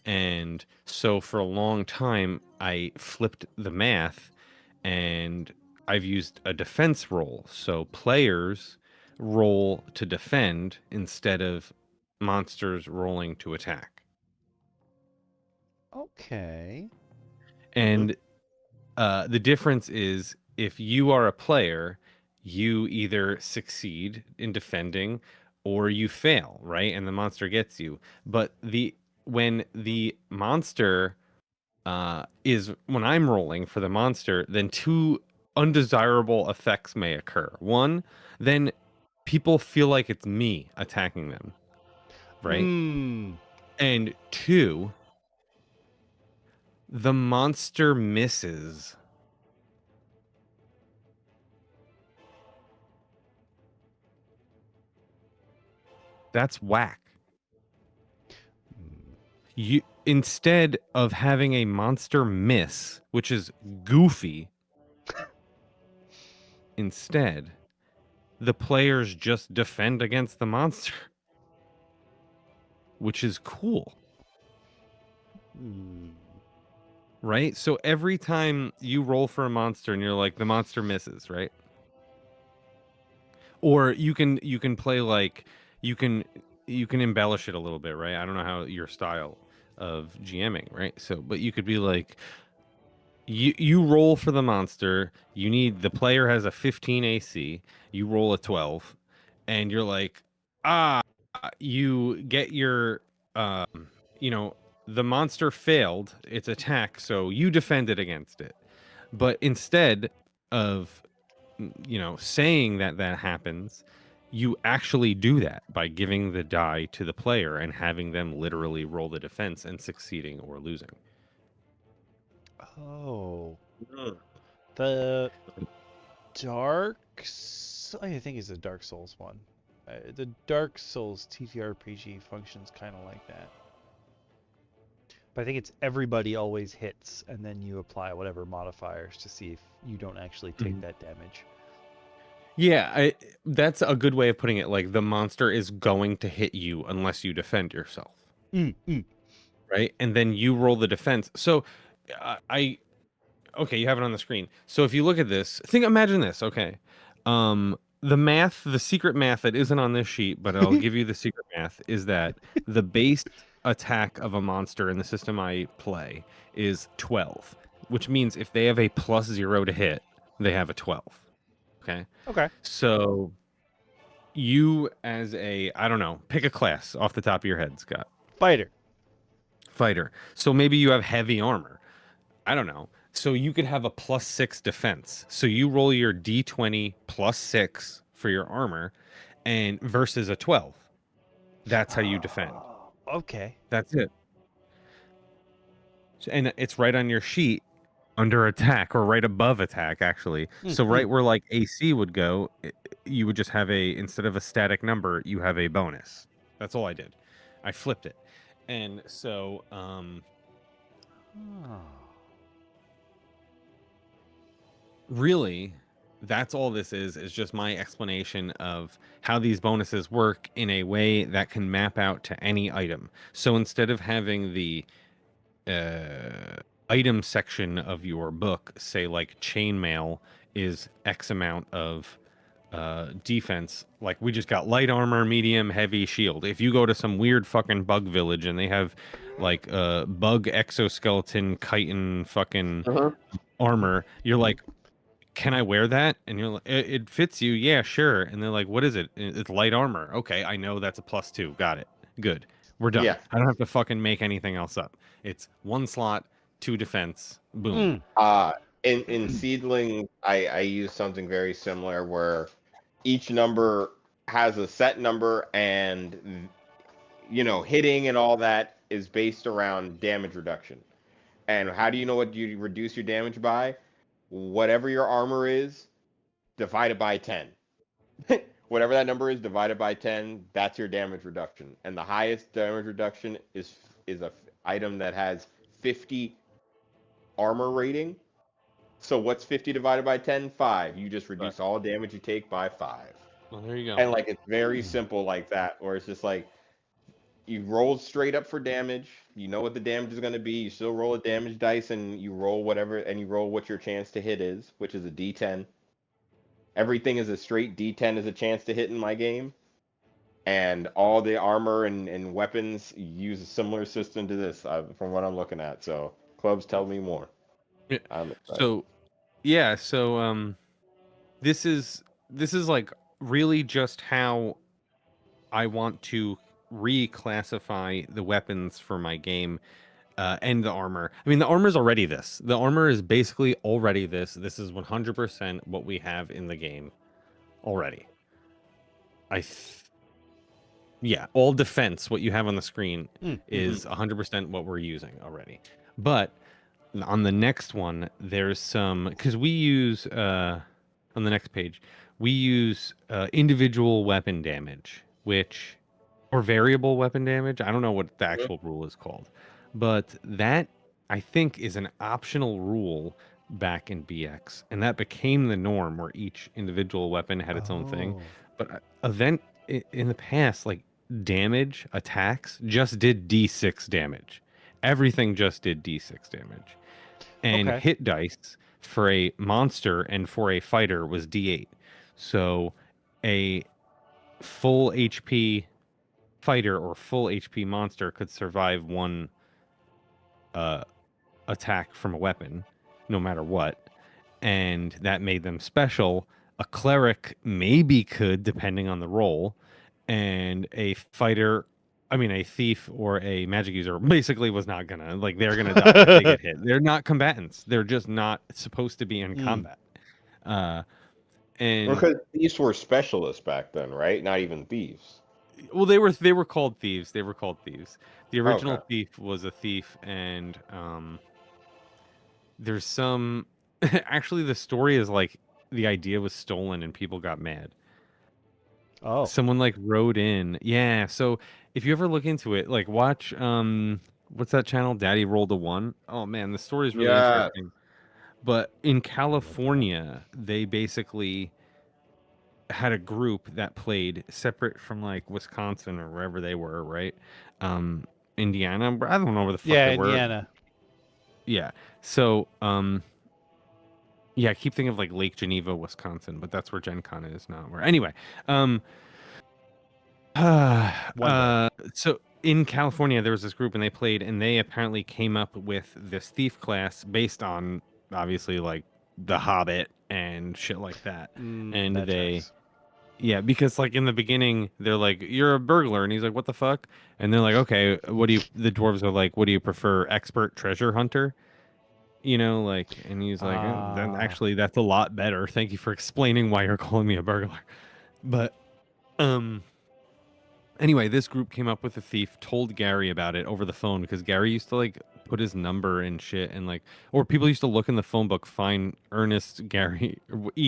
And so for a long time, I flipped the math, and I've used a defense roll. So players roll to defend instead of monsters rolling to attack. Okay. And the difference is if you are a player, you either succeed in defending or you fail, right? And the monster gets you. But when the monster is when I'm rolling for the monster, then 2 undesirable effects may occur. One, then people feel like it's me attacking them, right? And 2, the monster misses. That's whack. You, instead of having a monster miss, which is goofy, instead the players just defend against the monster, which is cool. Right? So every time you roll for a monster and you're like, the monster misses, right? Or you can play like you can embellish it a little bit, right? I don't know how your style of GMing, right? So, but you could be like, you roll for the monster. The player has a 15 AC. You roll a 12, and you're like, you get your, you know, the monster failed its attack, so you defended against it. But instead of, saying that happens, you actually do that by giving the die to the player and having them literally roll the defense and succeeding or losing. Oh, Mm. the I think it's a Dark Souls one. The Dark Souls TTRPG functions kind of like that. But I think it's everybody always hits, and then you apply whatever modifiers to see if you don't actually take that damage. Yeah, that's a good way of putting it. Like, the monster is going to hit you unless you defend yourself. Right? And then you roll the defense. So, okay, you have it on the screen. So if you look at this, imagine this, okay. The secret math that isn't on this sheet, but I'll give you the secret math, is that the base attack of a monster in the system I play is 12, which means if they have a +0 to hit, they have a 12. Okay? Okay. So you, as I don't know, pick a class off the top of your head, Scott. Fighter. So maybe you have heavy armor. I don't know. So you could have a +6 defense. So you roll your d20 +6 for your armor, and versus a 12. That's how you defend. Okay. That's it. And it's right on your sheet under attack, or right above attack, actually. So right where like AC would go, you would just have instead of a static number, you have a bonus. That's all I did. I flipped it. And so really, that's all this is just my explanation of how these bonuses work in a way that can map out to any item. So instead of having the item section of your book say like chainmail is X amount of defense, like we just got light armor, medium, heavy, shield. If you go to some weird fucking bug village and they have like bug exoskeleton chitin fucking armor, you're like, can I wear that? And you're like, it fits you. Yeah, sure. And they're like, what is it? It's light armor. Okay, I know that's a +2. Got it. Good. We're done. Yeah. I don't have to fucking make anything else up. It's 1 slot, 2 defense. Boom. In Seedlings, I use something very similar where each number has a set number, and hitting and all that is based around damage reduction. And how do you know what you reduce your damage by? Whatever your armor is, divided by 10. Whatever that number is divided by 10, that's your damage reduction. And the highest damage reduction is a item that has 50 armor rating. So what's 50 divided by 10? 5. You just reduce all damage you take by 5. Well, there you go. And like it's very simple like that, or it's just like you roll straight up for damage. You know what the damage is going to be. You still roll a damage dice, and you roll whatever, and you roll what your chance to hit is, which is a D10. Everything is a straight D10 is a chance to hit in my game. And all the armor and weapons use a similar system to this, from what I'm looking at. So, clubs, tell me more. Yeah. I'm excited. So, yeah. So, this is like really just how I want to reclassify the weapons for my game, and the armor. I mean, the armor is already this. The armor is basically already this. This is 100% what we have in the game already. Yeah, all defense, what you have on the screen, is 100% what we're using already. But on the next one, there's some, because we use, on the next page, we use individual weapon damage, or variable weapon damage. I don't know what the actual rule is called. But that, I think, is an optional rule back in BX. And that became the norm, where each individual weapon had its own thing. But in the past, like, damage attacks just did D6 damage. Everything just did D6 damage. And hit dice for a monster and for a fighter was D8. So a full HP fighter or full HP monster could survive one attack from a weapon, no matter what, and that made them special. A cleric maybe could, depending on the role, and a fighter, I mean, a thief or a magic user basically was not gonna, like, they're gonna die if they get hit. They're not combatants. They're just not supposed to be in combat. And Because thieves were specialists back then, right? Not even thieves. well, they were called thieves. They were called thieves. The original Okay. thief was a thief, and there's some actually the story is like the idea was stolen and people got mad. Oh. Someone like wrote in. Yeah, so if you ever look into it, like watch what's that channel? Daddy Rolled a One. Oh man, the story is really Yeah. interesting. But in California, they basically had a group that played separate from like Wisconsin or wherever they were, right? Indiana, I don't know where the fuck Yeah, they were. Indiana. Yeah. So, yeah, I keep thinking of like Lake Geneva, Wisconsin, but that's where Gen Con is, not where. Anyway, so in California, there was this group and they played, and they apparently came up with this thief class based on obviously like The Hobbit and shit like that. And that they, tracks. yeah, because like in the beginning, they're like, "You're a burglar," and he's like, "What the fuck?" And they're like, "Okay, what do you?" The dwarves are like, "What do you prefer, expert treasure hunter?" You know, like, and he's like, "Then actually, that's a lot better. Thank you for explaining why you're calling me a burglar." But, anyway, this group came up with a thief, told Gary about it over the phone because Gary used to like put his number and shit, and like, or people used to look in the phone book, find Ernest Gary,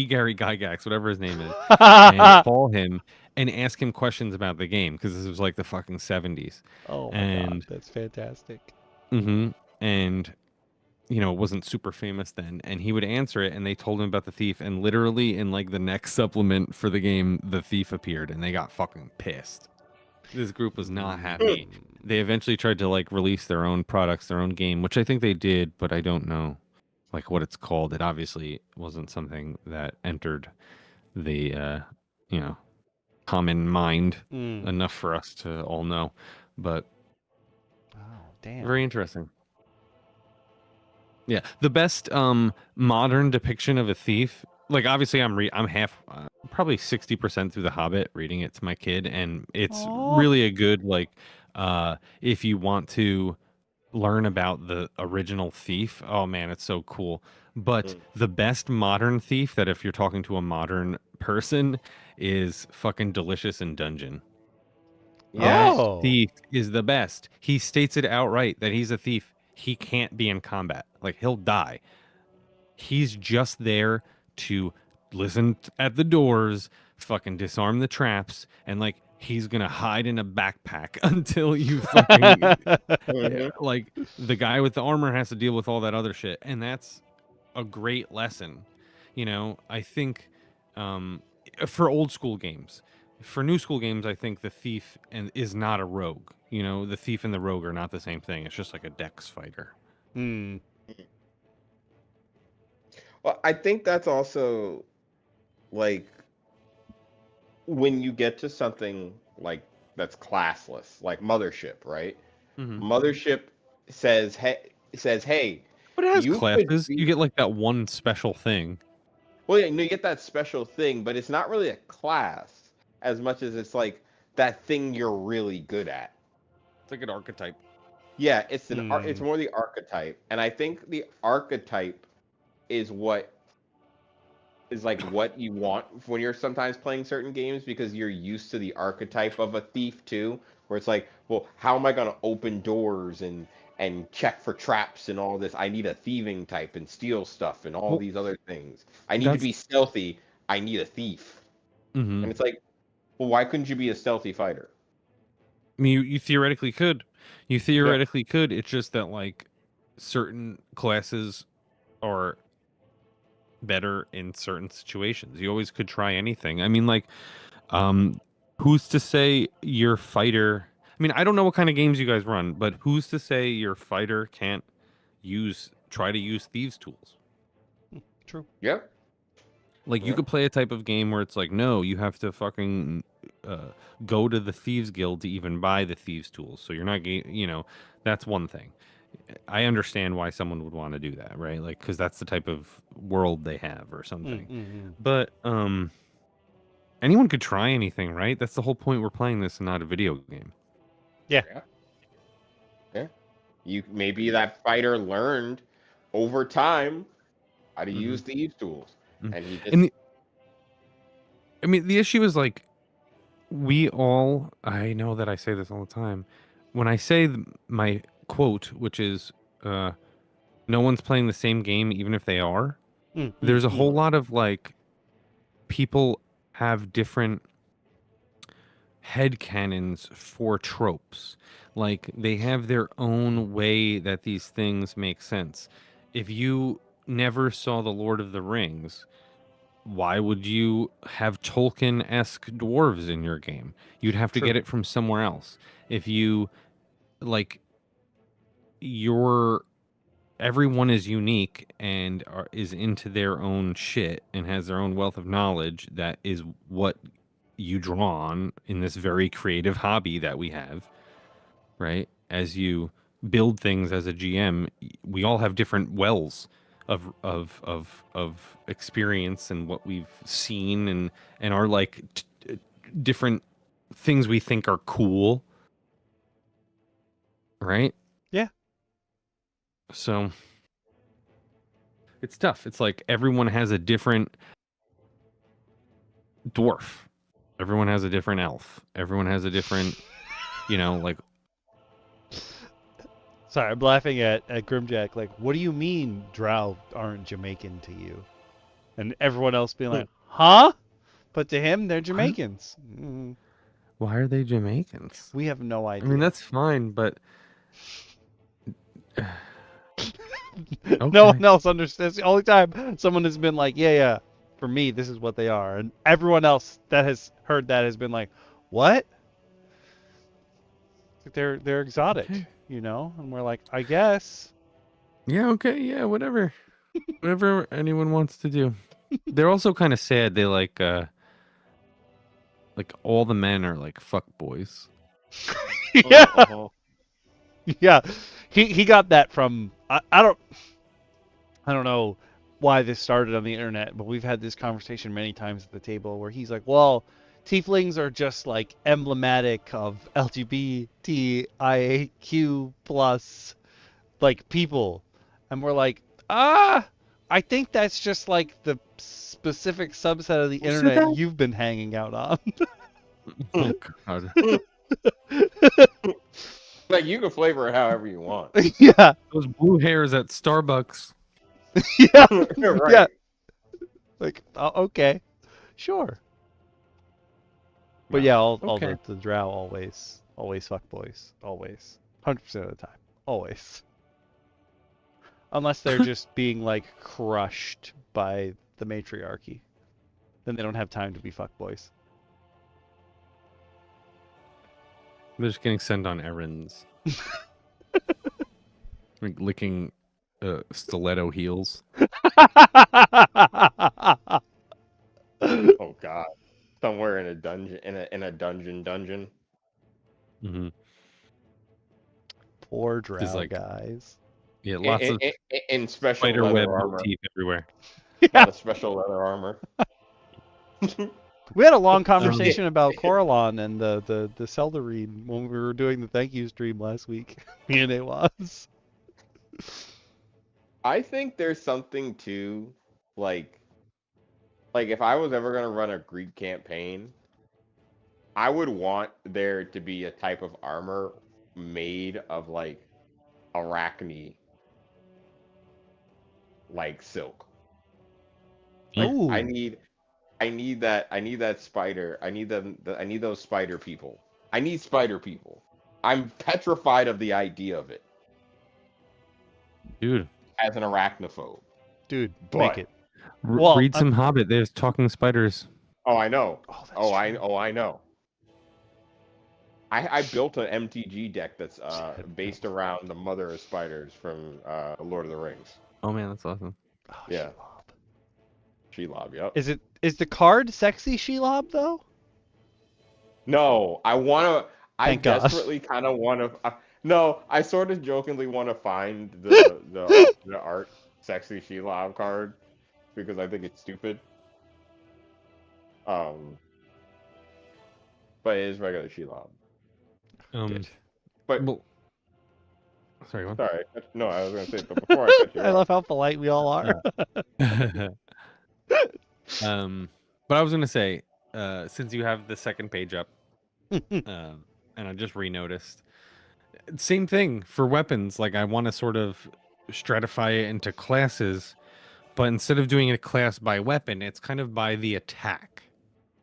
Gary Gygax, whatever his name is, and call him and ask him questions about the game because this was like the fucking 70s. Oh my And god, that's fantastic. and you know, it wasn't super famous then, and he would answer it, and they told him about the thief, and literally in like the next supplement for the game, the thief appeared, and they got fucking pissed. This group was not happy. They eventually tried to like release their own products, their own game, which I think they did, but I don't know like what it's called. It obviously wasn't something that entered the you know, common mind enough for us to all know. But Oh, damn. very interesting. Yeah, the best modern depiction of a thief. Like obviously, I'm half, probably 60% through The Hobbit, reading it to my kid, and it's really a good like, if you want to learn about the original thief. Oh man, it's so cool. But the best modern thief that if you're talking to a modern person is fucking Delicious in Dungeon. Yes. That thief is the best. He states it outright that he's a thief. He can't be in combat. Like he'll die. He's just there to listen at the doors, fucking disarm the traps, and like he's gonna hide in a backpack until you fucking like the guy with the armor has to deal with all that other shit, and that's a great lesson. You know, I think for old school games. For new school games, I think the thief is not a rogue. You know, the thief and the rogue are not the same thing. It's just like a dex fighter. Well, I think that's also like when you get to something like that's classless, like Mothership, right? Mothership says, hey, But it has you could classes. be. You get like that one special thing. Well, yeah, you get that special thing, but it's not really a class as much as it's like that thing you're really good at. It's like an archetype. Yeah, it's it's more the archetype, and I think the archetype is what is like what you want when you're sometimes playing certain games because you're used to the archetype of a thief too, where it's like, well, how am I going to open doors and check for traps and all this? I need a thieving type and steal stuff and all these other things. I need to be stealthy. I need a thief. And it's like, well, why couldn't you be a stealthy fighter? I mean, you theoretically could. You theoretically could. It's just that like certain classes are better in certain situations. You always could try anything. I mean, like, who's to say your fighter? I mean, I don't know what kind of games you guys run, but who's to say your fighter can't try to use thieves' tools? True. Yep. Like, you Yeah. could play a type of game where it's like, no, you have to fucking go to the Thieves Guild to even buy the Thieves tools. So you're not, that's one thing. I understand why someone would want to do that, right? Like, because that's the type of world they have or something. But anyone could try anything, right? That's the whole point. We're playing this and not a video game. Yeah. Maybe that fighter learned over time how to use thieves tools, and he just. The issue is like, I know that I say this all the time. When I say my quote, which is, no one's playing the same game, even if they are, there's a whole lot of like, people have different headcanons for tropes. Like, they have their own way that these things make sense. If you never saw The Lord of the Rings, why would you have Tolkien-esque dwarves in your game? You'd have to get it from somewhere else. If you like, everyone is unique and is into their own shit and has their own wealth of knowledge. That is what you draw on in this very creative hobby that we have, right? As you build things as a GM, we all have different wells of experience and what we've seen and are like different things we think are cool, right? Yeah. So it's tough. It's like everyone has a different dwarf. Everyone has a different elf. Everyone has a different, like. Sorry, I'm laughing at Grimjack. Like, what do you mean Drow aren't Jamaican to you? And everyone else being like, huh? But to him, they're Jamaicans. Why are they Jamaicans? We have no idea. I mean, that's fine, but no one else understands. The only time someone has been like, yeah, for me, this is what they are. And everyone else that has heard that has been like, what? They're exotic, And we're like, I guess. Yeah, okay, yeah, whatever. Whatever anyone wants to do. They're also kind of sad. They like all the men are like fuck boys. Yeah. Yeah. He got that from I don't know why this started on the internet, but we've had this conversation many times at the table where he's like, well, tieflings are just like emblematic of LGBTIQ plus like people. And we're like, I think that's just like the specific subset of the internet you've been hanging out on. Oh god. Like, you can flavor it however you want. Yeah. Those blue hairs at Starbucks. Yeah. Right. Yeah. Like, okay. Sure. But yeah, all the drow always fuck boys. Always. 100% of the time. Always. Unless they're just being like crushed by the matriarchy. Then they don't have time to be fuck boys. They're just getting sent on errands. Like licking stiletto heels. Oh god. Somewhere in a dungeon in a dungeon. Mm-hmm. Poor drow like, guys. Yeah, lots of in special spider leather web armor. motif everywhere. A lot of special leather armor. We had a long conversation about Coralon and the Seldarine when we were doing the thank you stream last week. Me and it was. I think there's something to like if I was ever gonna run a Greek campaign, I would want there to be a type of armor made of like arachne like silk. Like Ooh. I need that spider. I need those spider people. I need spider people. I'm petrified of the idea of it. Dude. As an arachnophobe. Dude, But, make it. Read some Hobbit. There's talking spiders. Oh, I know. I know. I built an MTG deck that's based around the mother of spiders from Lord of the Rings. Oh man, that's awesome. Yeah. Shelob, yep. Is the card sexy Shelob though? No, I Thank God. desperately kind of want to. No, I sort of jokingly want to find the art sexy Shelob card because I think it's stupid. Um, but it is regular Shelob. Good. But Well, sorry, what? sorry, no, I was gonna say, but before I cut you I off, love how polite we all are. But I was gonna say, since you have the second page up, and I just re-noticed, same thing for weapons. Like I want to sort of stratify it into classes, but instead of doing it class by weapon, it's kind of by the attack.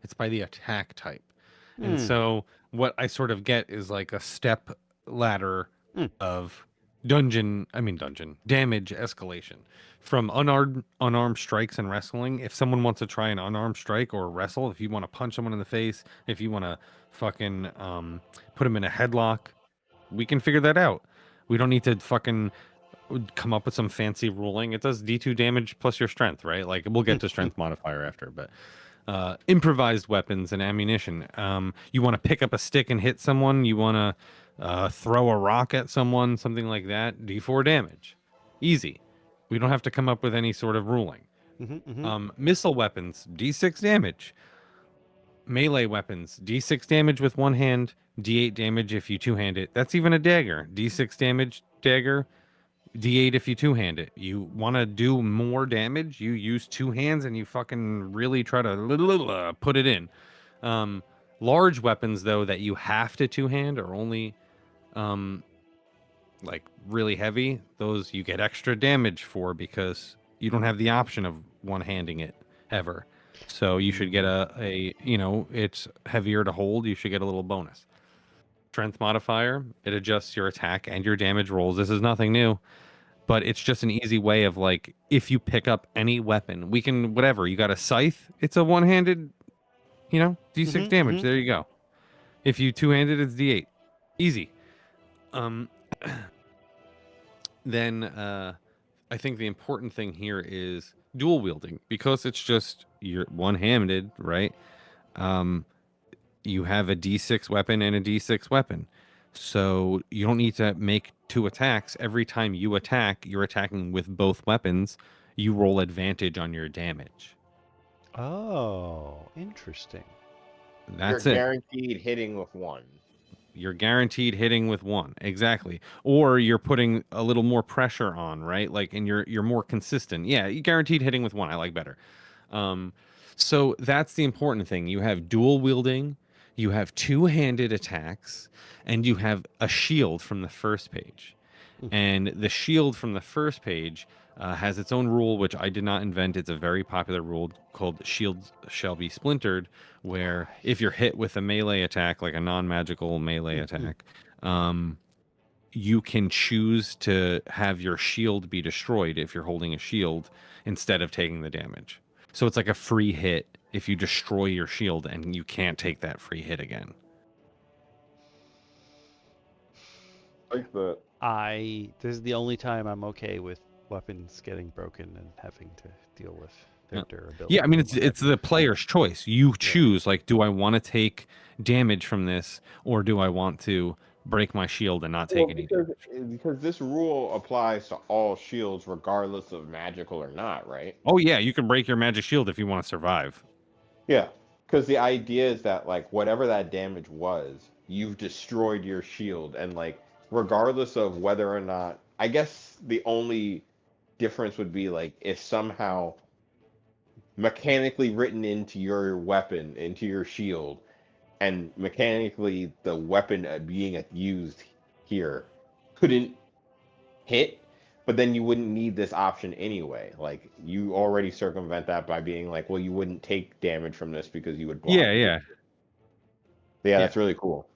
It's by the attack type. And so what I sort of get is like a step ladder of dungeon damage escalation from unarmed strikes and wrestling. If someone wants to try an unarmed strike or wrestle, if you want to punch someone in the face, if you want to fucking put them in a headlock, we can figure that out. We don't need to fucking come up with some fancy ruling. It does D2 damage plus your strength, right? Like we'll get to strength modifier after, but improvised weapons and ammunition. You want to pick up a stick and hit someone. You want to throw a rock at someone, something like that. D4 damage. Easy. We don't have to come up with any sort of ruling. Missile weapons, D6 damage. Melee weapons, D6 damage with one hand, D8 damage if you two-hand it. That's even a dagger. D6 damage, dagger. D8 if you two-hand it. You want to do more damage, you use two hands and you fucking really try to put it in. Large weapons, though, that you have to two-hand are only like really heavy. Those you get extra damage for because you don't have the option of one-handing it ever. So you should get a it's heavier to hold. You should get a little bonus. Strength modifier, it adjusts your attack and your damage rolls. This is nothing new. But it's just an easy way of like, if you pick up any weapon, we can, whatever, you got a scythe, it's a one-handed, D6 damage. There you go. If you two-handed, it's D8. Easy. Then I think the important thing here is dual wielding, because it's just you're one-handed, right? You have a D6 weapon and a D6 weapon. So you don't need to make two attacks. Every time you attack, you're attacking with both weapons. You roll advantage on your damage. Oh, interesting. You're guaranteed hitting with one. You're guaranteed hitting with one. Exactly. Or you're putting a little more pressure on, right? Like, and you're more consistent. Yeah, you guaranteed hitting with one. I like better. So that's the important thing. You have dual wielding, you have two-handed attacks, and you have a shield from the first page. And the shield from the first page has its own rule, which I did not invent. It's a very popular rule called shields shall be splintered, where if you're hit with a melee attack, like a non-magical melee attack, you can choose to have your shield be destroyed if you're holding a shield instead of taking the damage. So it's like a free hit if you destroy your shield and you can't take that free hit again. Like that. This is the only time I'm okay with weapons getting broken and having to deal with their durability. Yeah, I mean it's the player's choice. You choose, like, do I want to take damage from this, or do I want to break my shield and not take any damage? Because this rule applies to all shields regardless of magical or not, right? Oh yeah, you can break your magic shield if you want to survive. Yeah, because the idea is that, like, whatever that damage was, you've destroyed your shield, and, like, regardless of whether or not, I guess the only difference would be, like, if somehow mechanically written into your weapon, into your shield, and mechanically the weapon being used here couldn't hit, but then you wouldn't need this option anyway. Like, you already circumvent that by being like, well, you wouldn't take damage from this because you would block. Yeah. That's really cool.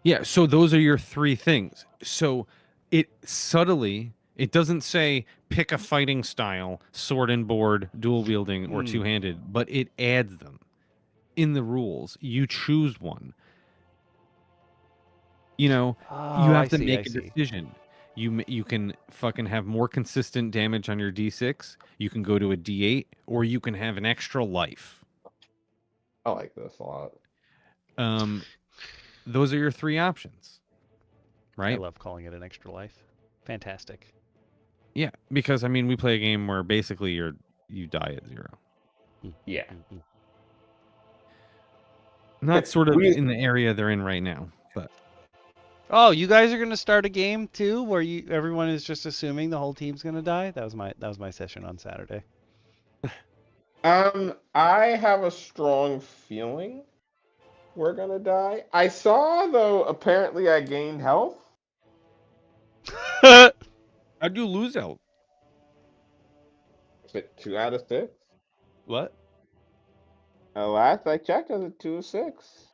Yeah, so those are your three things. So it subtly, it doesn't say pick a fighting style, sword and board, dual wielding, or two-handed, but it adds them in the rules. You choose one. You have to make a decision. You can fucking have more consistent damage on your D6. You can go to a D8, or you can have an extra life. I like this a lot. Those are your three options, I right? love calling it an extra life. Fantastic. Yeah, because I mean, we play a game where basically you die at 0. Yeah. Not sort of in the area they're in right now, but Oh, you guys are gonna start a game too, where everyone is just assuming the whole team's gonna die. That was my session on Saturday. I have a strong feeling we're gonna die. I saw though. Apparently, I gained health. how'd you lose out? Is it 2 out of 6? What? Last I checked, it was a 2 of 6.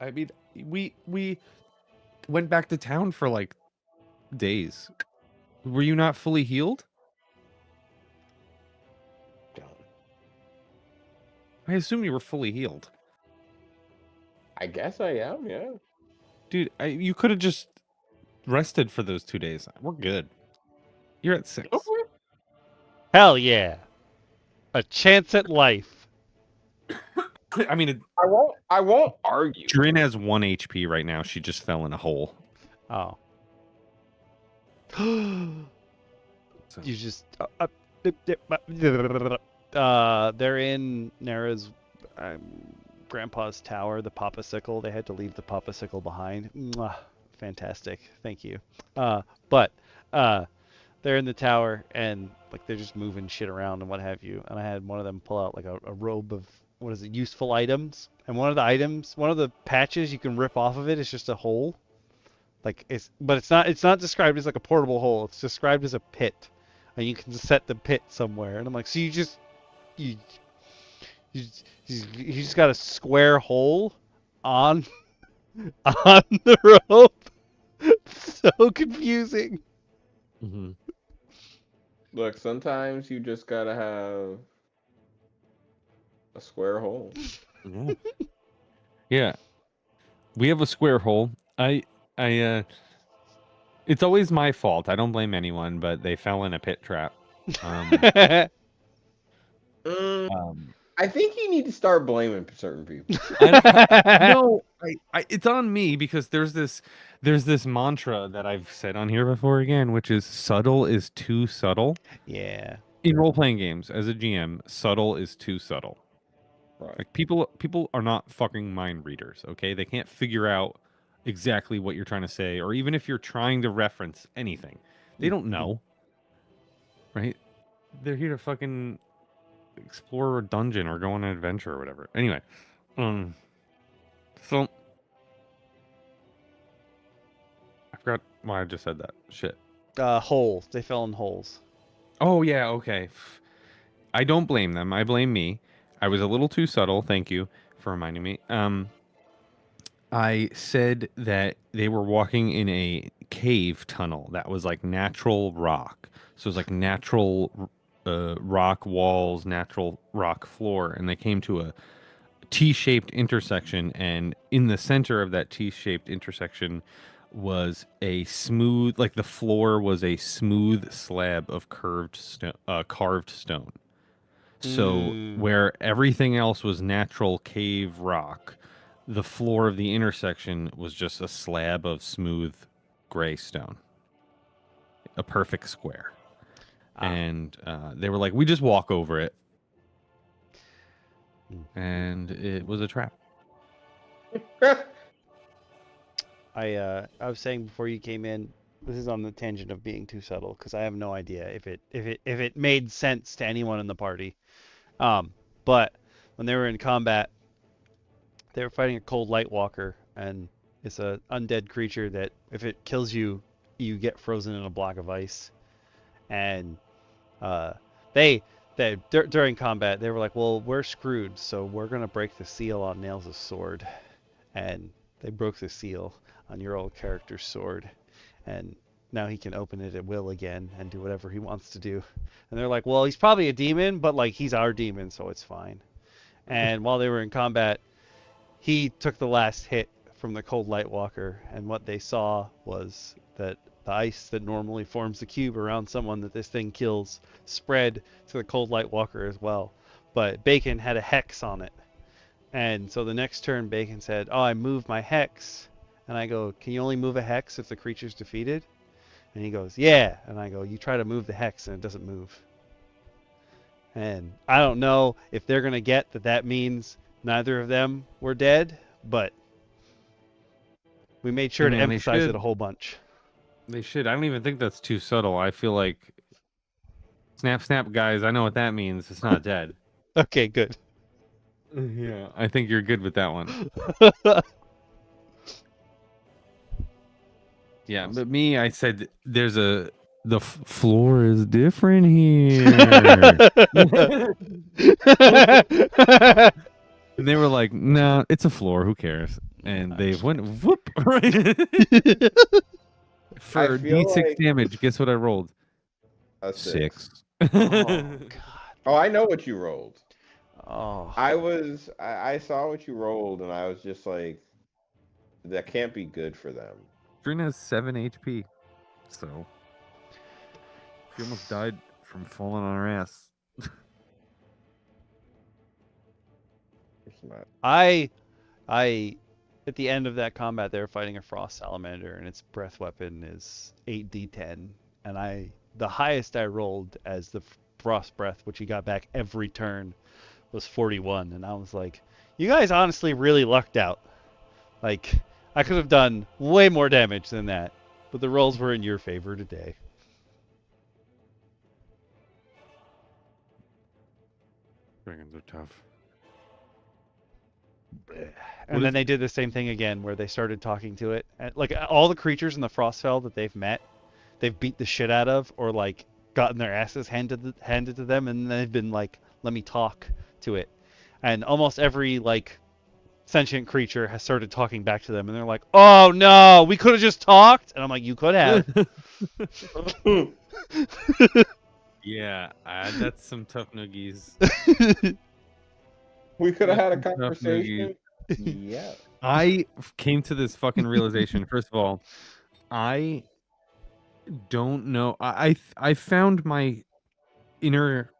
I mean, we went back to town for like days. Were you not fully healed? I assume you were fully healed. I guess I am. Yeah. Dude, you could have just rested for those 2 days. We're good. You're at 6. Hell yeah. A chance at life. I mean, I won't argue. Drin has 1 HP right now. She just fell in a hole. Oh. So. You just they're in Nara's grandpa's tower, the Popasicle. They had to leave the Popasicle behind. Mwah. Fantastic. Thank you. But they're in the tower and like they're just moving shit around and what have you. And I had one of them pull out like a robe of useful items. And one of the patches you can rip off of it is just a hole. Like it's not described as like a portable hole. It's described as a pit, and you can set the pit somewhere. And I'm like, so you just got a square hole on the rope. So confusing. Mm-hmm. Look, sometimes you just gotta have a square hole. Yeah. Yeah. We have a square hole. It's always my fault. I don't blame anyone, but they fell in a pit trap. I think you need to start blaming certain people. No, it's on me because there's this mantra that I've said on here before again, which is subtle is too subtle. Yeah. In role-playing games, as a GM, subtle is too subtle. Right. Like people are not fucking mind readers, okay? They can't figure out exactly what you're trying to say, or even if you're trying to reference anything, they don't know, right? They're here to fucking explore a dungeon or go on an adventure or whatever. Anyway, so I forgot why I just said that. Shit. Holes. They fell in holes. Oh yeah, okay. I don't blame them. I blame me. I was a little too subtle. Thank you for reminding me. I said that they were walking in a cave tunnel that was like natural rock. So it was like natural rock walls, natural rock floor, and they came to a T-shaped intersection, and in the center of that T-shaped intersection was a smooth, like the floor was a smooth slab of carved stone. So where everything else was natural cave rock, the floor of the intersection was just a slab of smooth gray stone, a perfect square. And they were like, we just walk over it. And it was a trap. I was saying before you came in, this is on the tangent of being too subtle because I have no idea if it made sense to anyone in the party. But when they were in combat, they were fighting a cold light walker, and it's a undead creature that if it kills you, you get frozen in a block of ice. And during combat they were like, well, we're screwed, so we're gonna break the seal on Nails' sword. And they broke the seal on your old character's sword, and now he can open it at will again and do whatever he wants to do. And they're like, well, he's probably a demon, but like he's our demon, so it's fine. And while they were in combat, he took the last hit from the Cold Light Walker, and what they saw was that the ice that normally forms the cube around someone that this thing kills spread to the Cold Light Walker as well. But Bacon had a hex on it. And so the next turn, Bacon said, "Oh, I moved my hex." And I go, "Can you only move a hex if the creature's defeated?" And he goes, "Yeah." And I go, "You try to move the hex and it doesn't move." And I don't know if they're going to get that that means neither of them were dead, but we made sure to Man, they emphasize should. it a whole bunch. They should. I don't even think that's too subtle. I feel like snap, snap, guys. I know what that means. It's not dead. Okay, good. Yeah, I think you're good with that one. Yeah, but me, I said there's the floor is different here. And they were like, "No, it's a floor. Who cares?" And they went whoop right for feel D6 like- damage. Guess what I rolled? A 6. Oh, God. Oh, I know what you rolled. Oh. I saw what you rolled, and I was just like, that can't be good for them. Trin has 7 HP, so she almost died from falling on her ass. It's not. I, at the end of that combat, they were fighting a frost salamander, and its breath weapon is 8d10, and the highest I rolled as the frost breath, which he got back every turn, was 41, and I was like, you guys honestly really lucked out. Like, I could have done way more damage than that, but the rolls were in your favor today. Dragons are tough. And then they did the same thing again, where they started talking to it. And, like, all the creatures in the Frostfell that they've met, they've beat the shit out of, or like gotten their asses handed to them, and they've been like, "Let me talk to it." And almost every like sentient creature has started talking back to them, and they're like, "Oh no, we could have just talked." And I'm like, "You could have." Yeah, that's some tough noogies. We could have had a That's some tough conversation. Yeah. I came to this fucking realization. First of all, I don't know. I found my inner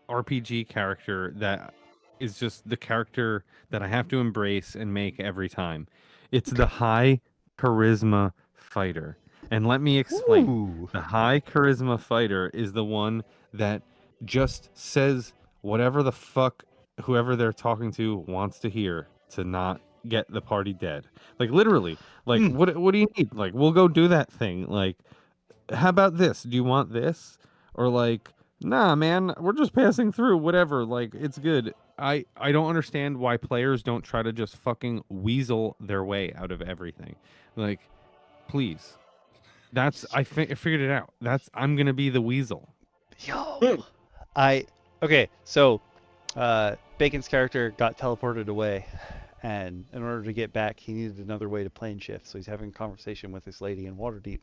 RPG character that is just the character that I have to embrace and make every time. It's the high charisma fighter. And let me explain. Ooh. The high charisma fighter is the one that just says whatever the fuck whoever they're talking to wants to hear to not get the party dead. Like literally, like what do you need? Like we'll go do that thing. Like how about this? Do you want this? Or like, nah, man, we're just passing through. Whatever. Like, it's good. I don't understand why players don't try to just fucking weasel their way out of everything. Like, please. I figured it out. I'm gonna be the weasel. Yo. Okay, so Bacon's character got teleported away, and in order to get back, he needed another way to plane shift. So he's having a conversation with this lady in Waterdeep.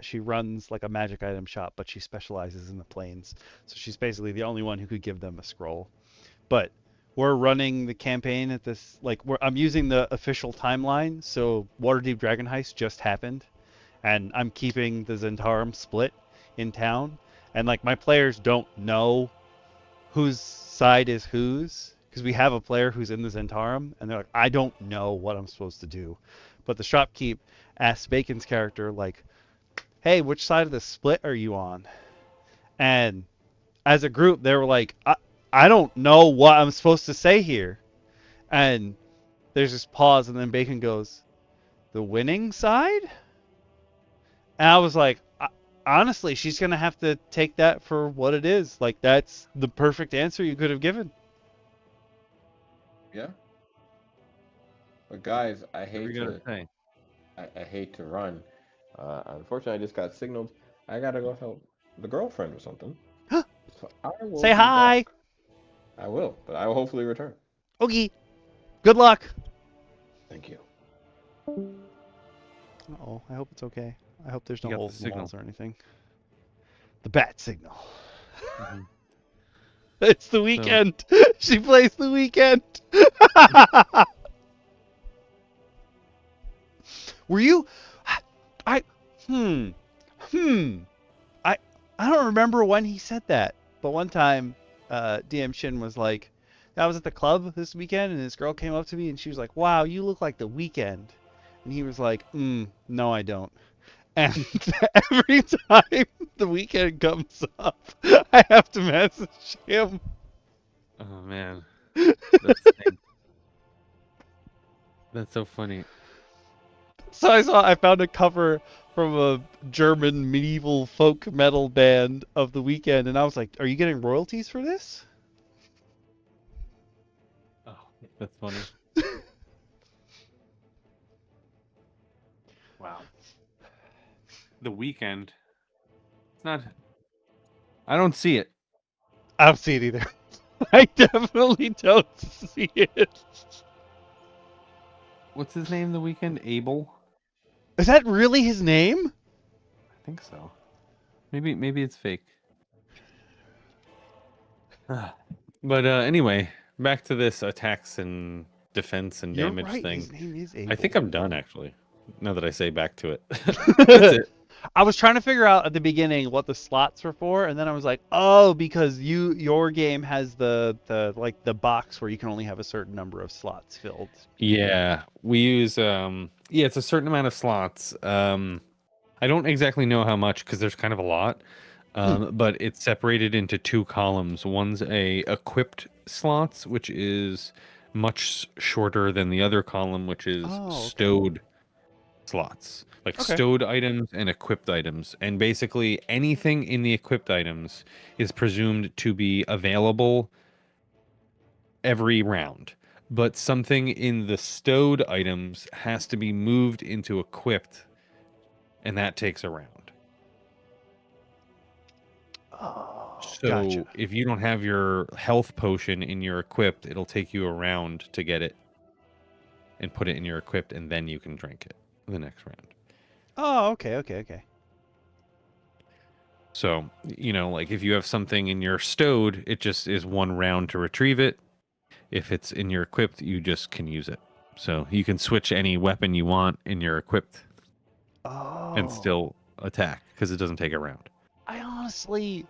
She runs like a magic item shop, but she specializes in the planes. So she's basically the only one who could give them a scroll. But we're running the campaign at this, like, I'm using the official timeline. So Waterdeep Dragon Heist just happened, and I'm keeping the Zentarum split in town. And like my players don't know whose side is whose, because we have a player who's in the Zentarum, and they're like, I don't know what I'm supposed to do. But the shopkeep asks Bacon's character, like, hey, which side of the split are you on? And as a group, they were like, I don't know what I'm supposed to say here. And there's this pause, and then Bacon goes, the winning side? And I was like, honestly, she's going to have to take that for what it is. Like, that's the perfect answer you could have given. Yeah. But guys, I What are hate you gonna to say? I hate to run. Unfortunately, I just got signaled. I gotta go help the girlfriend or something. So I will Say be hi. back. I will, but I will hopefully return. Okay. Good luck. Thank you. Uh-oh, I hope it's okay. I hope there's You no got the holes in the signal. walls or anything. The bat signal. Mhm. It's the weekend. She plays the weekend. Were you? I hmm hmm. I I don't remember when he said that, but one time, DM Shin was like, I was at the club this weekend, and this girl came up to me, and she was like, "Wow, you look like the Weeknd," and he was like, "No, I don't." And every time the Weeknd comes up, I have to message him. Oh man, that's that's so funny. So I found a cover from a German medieval folk metal band of the Weeknd, and I was like, "Are you getting royalties for this?" Oh, that's funny. Wow. The Weekend. It's not. I don't see it. I don't see it either. I definitely don't see it. What's his name? The Weekend? Abel. Is that really his name? I think so. Maybe it's fake. But anyway, back to this attacks and defense and You're damage right. thing. His name is Abel. I think I'm done actually. Now that I say back to it. That's it. I was trying to figure out at the beginning what the slots were for, and then I was like, oh, because your game has the box where you can only have a certain number of slots filled. Yeah, we use it's a certain amount of slots. I don't exactly know how much because there's kind of a lot. But it's separated into two columns. One's a equipped slots, which is much shorter than the other column, which is stowed slots. Like stowed items and equipped items. And basically anything in the equipped items is presumed to be available every round. But something in the stowed items has to be moved into equipped, and that takes a round. Oh, So gotcha. if you don't have your health potion in your equipped, it'll take you a round to get it and put it in your equipped, and then you can drink it the next round. Oh, okay. So, like if you have something in your stowed, it just is one round to retrieve it. If it's in your equipped, you just can use it. So you can switch any weapon you want in your equipped and still attack because it doesn't take a round. I honestly,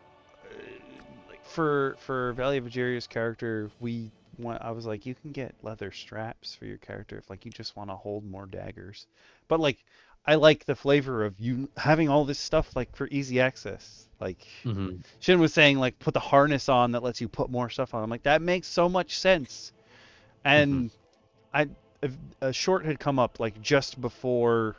like for Valley of Vegeria's character, I was like, you can get leather straps for your character if like you just want to hold more daggers. But like, I like the flavor of you having all this stuff like for easy access. Like Shin was saying, like put the harness on that lets you put more stuff on. I'm like, that makes so much sense. And a short had come up like just before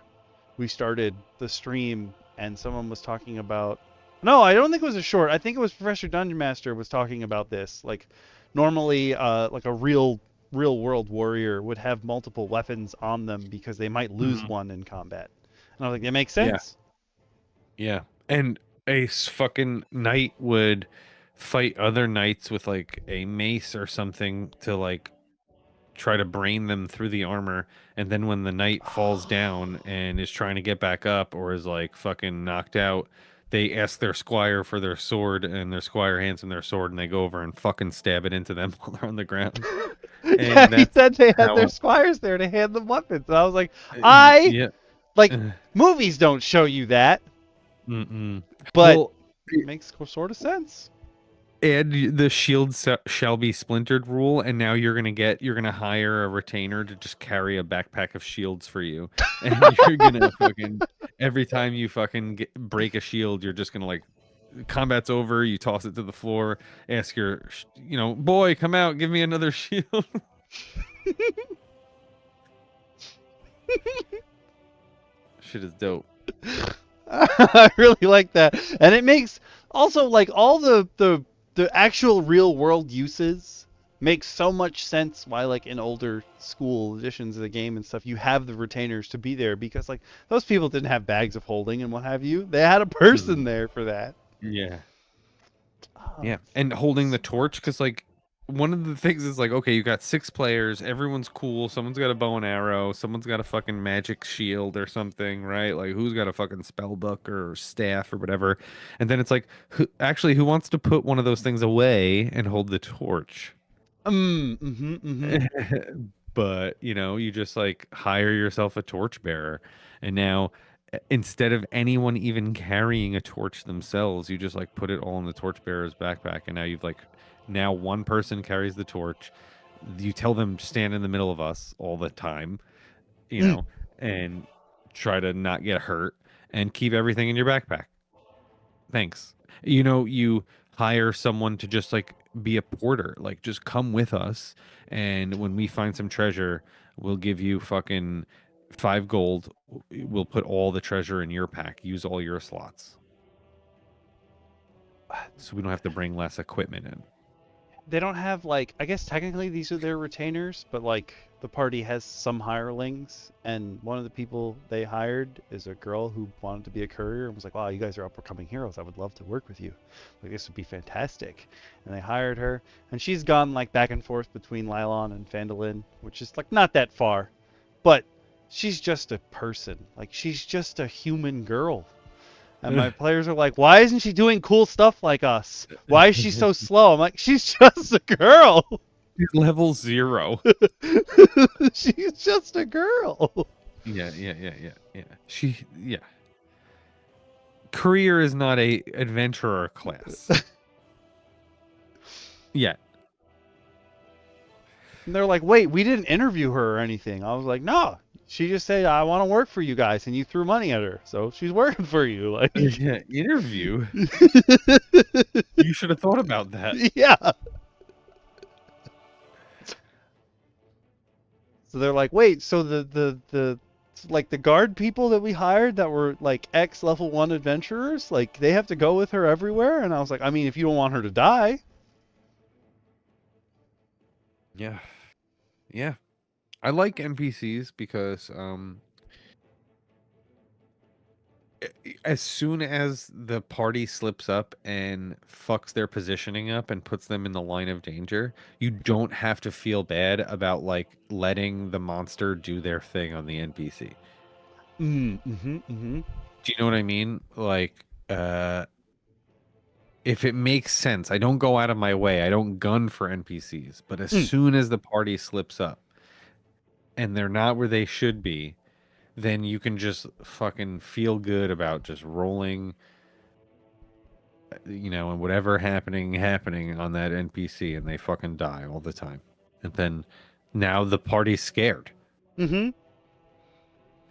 we started the stream, and someone was talking about. No, I don't think it was a short. I think it was Professor Dungeon Master was talking about this. Like, normally, like a real world warrior would have multiple weapons on them because they might lose one in combat. And I was like, that makes sense. Yeah. And a fucking knight would fight other knights with like a mace or something to like try to brain them through the armor, and then when the knight falls down and is trying to get back up or is like fucking knocked out, they ask their squire for their sword, and their squire hands them their sword, and they go over and fucking stab it into them while they're on the ground. Yeah, he said they had their squires there to hand them weapons, and I was like, like movies don't show you that, but it makes sort of sense. Add the shield shall be splintered rule, and now you're gonna hire a retainer to just carry a backpack of shields for you, and you're gonna fucking every time you fucking break a shield, you're just gonna like combat's over, you toss it to the floor, ask your boy, come out, give me another shield. Shit is dope. I really like that, and it makes also like all the actual real world uses make so much sense why like in older school editions of the game and stuff you have the retainers to be there, because like those people didn't have bags of holding and what have you. They had a person there for that. Yeah. And holding the torch, because like one of the things is like, okay, you got 6 players, everyone's cool, someone's got a bow and arrow, someone's got a fucking magic shield or something, right? Like who's got a fucking spell book or staff or whatever. And then it's like, who wants to put one of those things away and hold the torch? But But, you just like hire yourself a torchbearer. And now instead of anyone even carrying a torch themselves, you just like put it all in the torchbearer's backpack. And now now one person carries the torch. You tell them to stand in the middle of us all the time, and try to not get hurt and keep everything in your backpack. Thanks. You hire someone to just like be a porter, like just come with us, and when we find some treasure, we'll give you fucking 5 gold. We'll put all the treasure in your pack. Use all your slots. So we don't have to bring less equipment in. They don't have like, I guess technically these are their retainers, but like the party has some hirelings, and one of the people they hired is a girl who wanted to be a courier and was like, wow, you guys are up and coming heroes. I would love to work with you. Like, this would be fantastic. And they hired her, and she's gone like back and forth between Lylon and Phandalin, which is like not that far, but she's just a person. Like, she's just a human girl. And my players are like, why isn't she doing cool stuff like us? Why is she so slow? I'm like, she's just a girl. She's level 0. She's just a girl. Yeah. Career is not a adventurer class. Yeah. And they're like, wait, we didn't interview her or anything. I was like, no. She just said, I want to work for you guys, and you threw money at her, so she's working for you. Like, Yeah, interview. You should have thought about that. Yeah. So they're like, wait, so the like the guard people that we hired that were like ex level 1 adventurers, like they have to go with her everywhere? And I was like, I mean, if you don't want her to die. Yeah. Yeah. I like NPCs because as soon as the party slips up and fucks their positioning up and puts them in the line of danger, you don't have to feel bad about like letting the monster do their thing on the NPC. Do you know what I mean? Like, if it makes sense, I don't go out of my way. I don't gun for NPCs, but as soon as the party slips up and they're not where they should be, then you can just fucking feel good about just rolling, and whatever happening on that NPC, and they fucking die all the time. And then now the party's scared. Because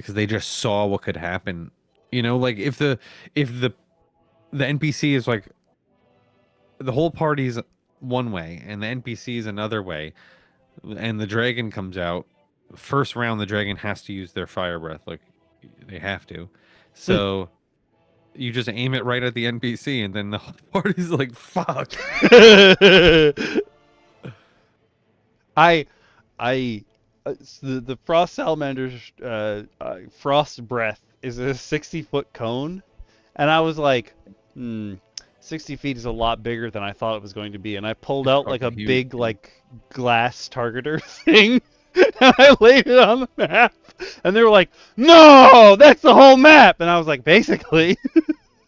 they just saw what could happen. Like if the NPC is like, the whole party's one way and the NPC is another way, and the dragon comes out, first round the dragon has to use their fire breath, like they have to. So you just aim it right at the NPC, and then the whole party's like, fuck. The frost salamander's frost breath is a 60-foot cone, and I was like, 60 feet is a lot bigger than I thought it was going to be, and I pulled out like a huge, big like glass targeter thing, and I laid it on the map, and they were like, no, that's the whole map, and I was like, basically.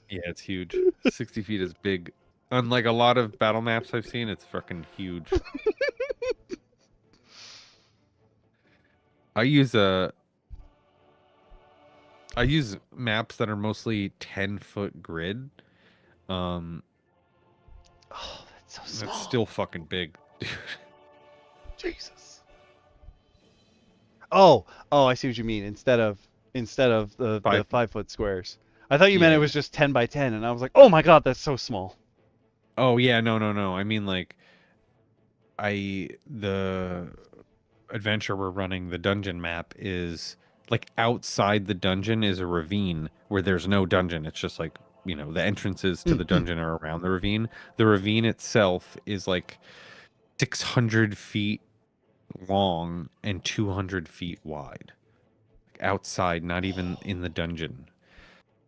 Yeah, it's huge. 60 feet is big. Unlike a lot of battle maps I've seen, it's fucking huge. I use maps that are mostly 10-foot grid. Oh, that's so small. That's still fucking big, dude. Jesus. Oh, I see what you mean. Instead of the 5-foot squares. I thought you meant it was just 10 by 10, and I was like, oh my god, that's so small. Oh yeah, no. I mean, like, the adventure we're running, the dungeon map is like outside the dungeon is a ravine where there's no dungeon. It's just like, the entrances to the dungeon are around the ravine. The ravine itself is like 600 feet long and 200 feet wide. Outside, not even in the dungeon.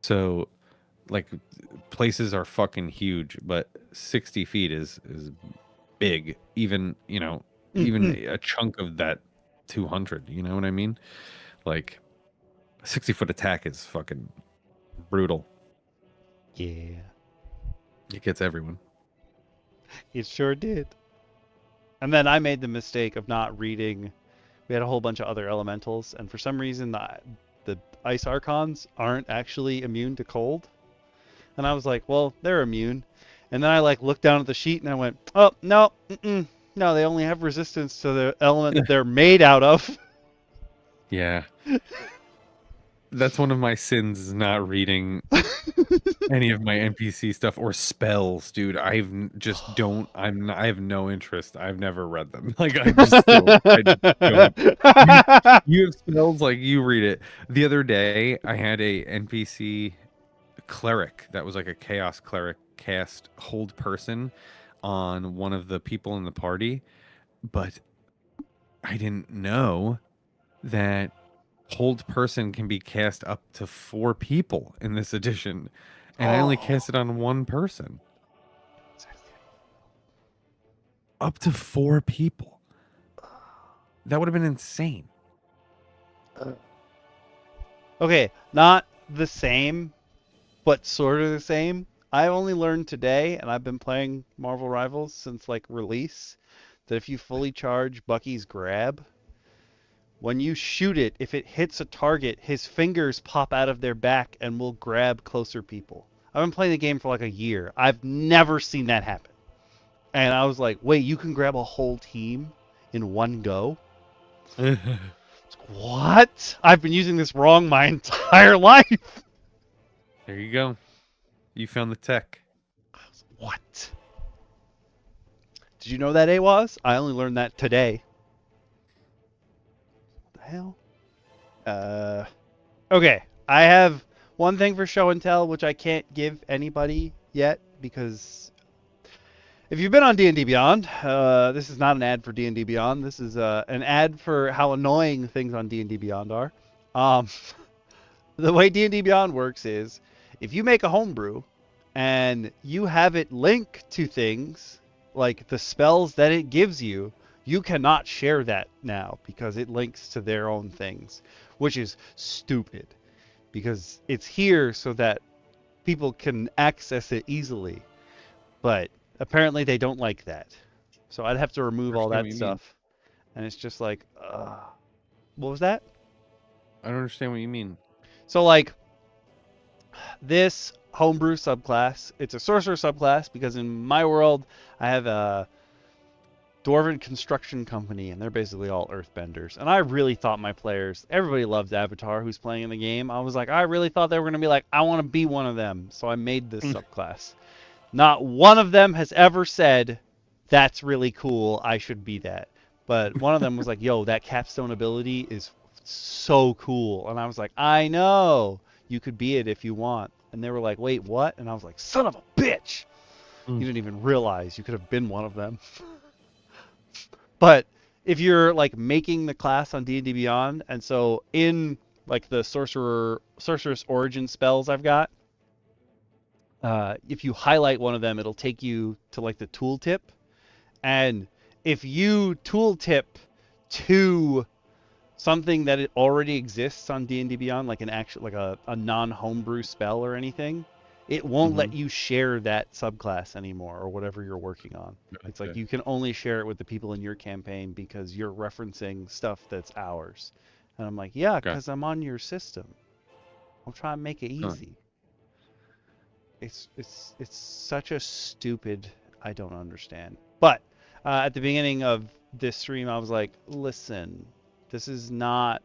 So, like, places are fucking huge, but 60 feet is big. Even, even a chunk of that 200, you know what I mean? Like, a 60-foot attack is fucking brutal. Yeah. It gets everyone. It sure did. And then I made the mistake of not reading, we had a whole bunch of other elementals, and for some reason the ice archons aren't actually immune to cold. And I was like, well, they're immune. And then I like looked down at the sheet and I went, oh no, no, they only have resistance to the element they're made out of. Yeah. That's one of my sins, is not reading any of my NPC stuff or spells, dude. I have no interest. I've never read them. Like I just don't. You have spells, like you read it. The other day I had a NPC cleric that was like a chaos cleric cast hold person on one of the people in the party, but I didn't know that hold person can be cast up to 4 people in this edition, and I only cast it on 1 person. Up to 4 people. That would have been insane. Okay, not the same, but sort of the same. I only learned today, and I've been playing Marvel Rivals since like release, that if you fully charge Bucky's grab, when you shoot it, if it hits a target, his fingers pop out of their back and will grab closer people. I've been playing the game for like a year. I've never seen that happen. And I was like, wait, you can grab a whole team in one go? What? I've been using this wrong my entire life. There you go. You found the tech. What? Did you know that AWAS? I only learned that today. What the hell? Okay. I have one thing for show and tell, which I can't give anybody yet, because if you've been on D&D Beyond, this is not an ad for D&D Beyond. This is an ad for how annoying things on D&D Beyond are. The way D&D Beyond works is, if you make a homebrew and you have it link to things like the spells that it gives you, you cannot share that now because it links to their own things, which is stupid, because it's here so that people can access it easily. But apparently they don't like that. So I'd have to remove all that stuff. And it's just like, what was that? I don't understand what you mean. So like, this homebrew subclass, it's a sorcerer subclass because in my world I have a dwarven construction company and they're basically all earthbenders. And I really thought my players, everybody loves Avatar who's playing in the game. I was like, I really thought they were going to be like, I want to be one of them. So I made this subclass. Not one of them has ever said, that's really cool, I should be that. But one of them was like, yo, that capstone ability is so cool. And I was like, I know, you could be it if you want. And they were like, wait, what? And I was like, son of a bitch! You didn't even realize you could have been one of them. But if you're like making the class on D&D Beyond, and so in like the sorceress origin spells I've got, if you highlight one of them, it'll take you to like the tooltip. And if you tooltip to something that it already exists on D&D Beyond, like an actual, like a non-homebrew spell or anything, it won't let you share that subclass anymore or whatever you're working on. Okay. It's like you can only share it with the people in your campaign because you're referencing stuff that's ours. And I'm like, yeah, because I'm on your system. I'm trying to make it easy. It's such a stupid, I don't understand. But at the beginning of this stream, I was like, listen, this is not...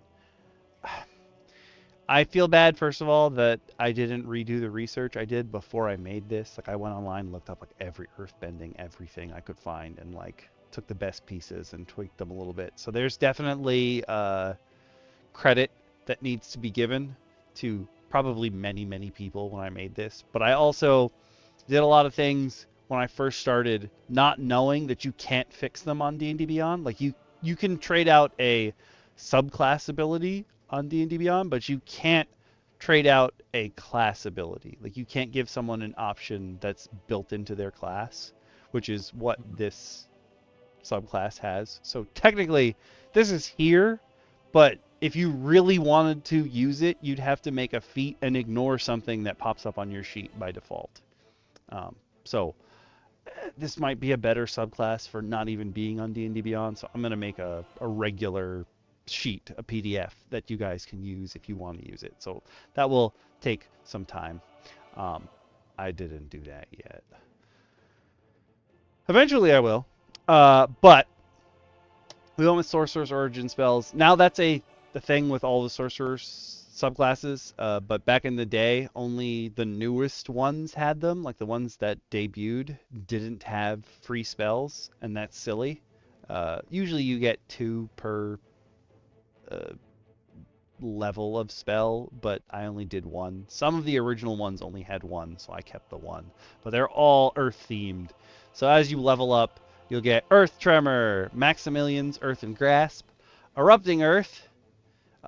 I feel bad, first of all, that I didn't redo the research I did before I made this. Like, I went online, looked up like every earthbending, everything I could find, and like took the best pieces and tweaked them a little bit. So there's definitely credit that needs to be given to probably many people when I made this. But I also did a lot of things when I first started, not knowing that you can't fix them on D&D Beyond. Like, you can trade out a subclass ability on D&D Beyond, but you can't trade out a class ability. Like, you can't give someone an option that's built into their class, which is what this subclass has. So technically, this is here, but if you really wanted to use it, you'd have to make a feat and ignore something that pops up on your sheet by default. So this might be a better subclass for not even being on D&D Beyond, so I'm going to make a regular sheet, a PDF that you guys can use if you want to use it. So that will take some time. I didn't do that yet. Eventually I will. But we went with Sorcerer's Origin spells. Now that's the thing with all the Sorcerer's subclasses. But back in the day, only the newest ones had them. Like the ones that debuted didn't have free spells, and that's silly. Usually you get 2 per level of spell, but I only did 1. Some of the original ones only had 1, so I kept the 1. But they're all Earth themed. So as you level up, you'll get Earth Tremor, Maximilian's Earth and Grasp, Erupting Earth,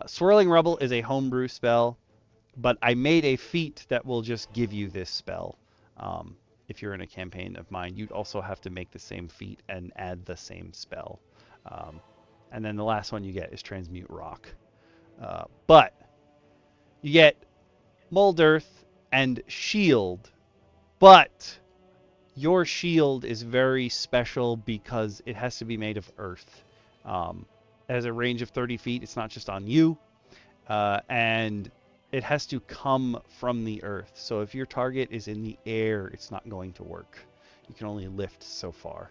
Swirling Rubble is a homebrew spell, but I made a feat that will just give you this spell. If you're in a campaign of mine, you'd also have to make the same feat and add the same spell. And then the last one you get is Transmute Rock. But you get Mold Earth and Shield, but your shield is very special because it has to be made of earth. It has a range of 30 feet. It's not just on you. And it has to come from the earth. So if your target is in the air, it's not going to work. You can only lift so far.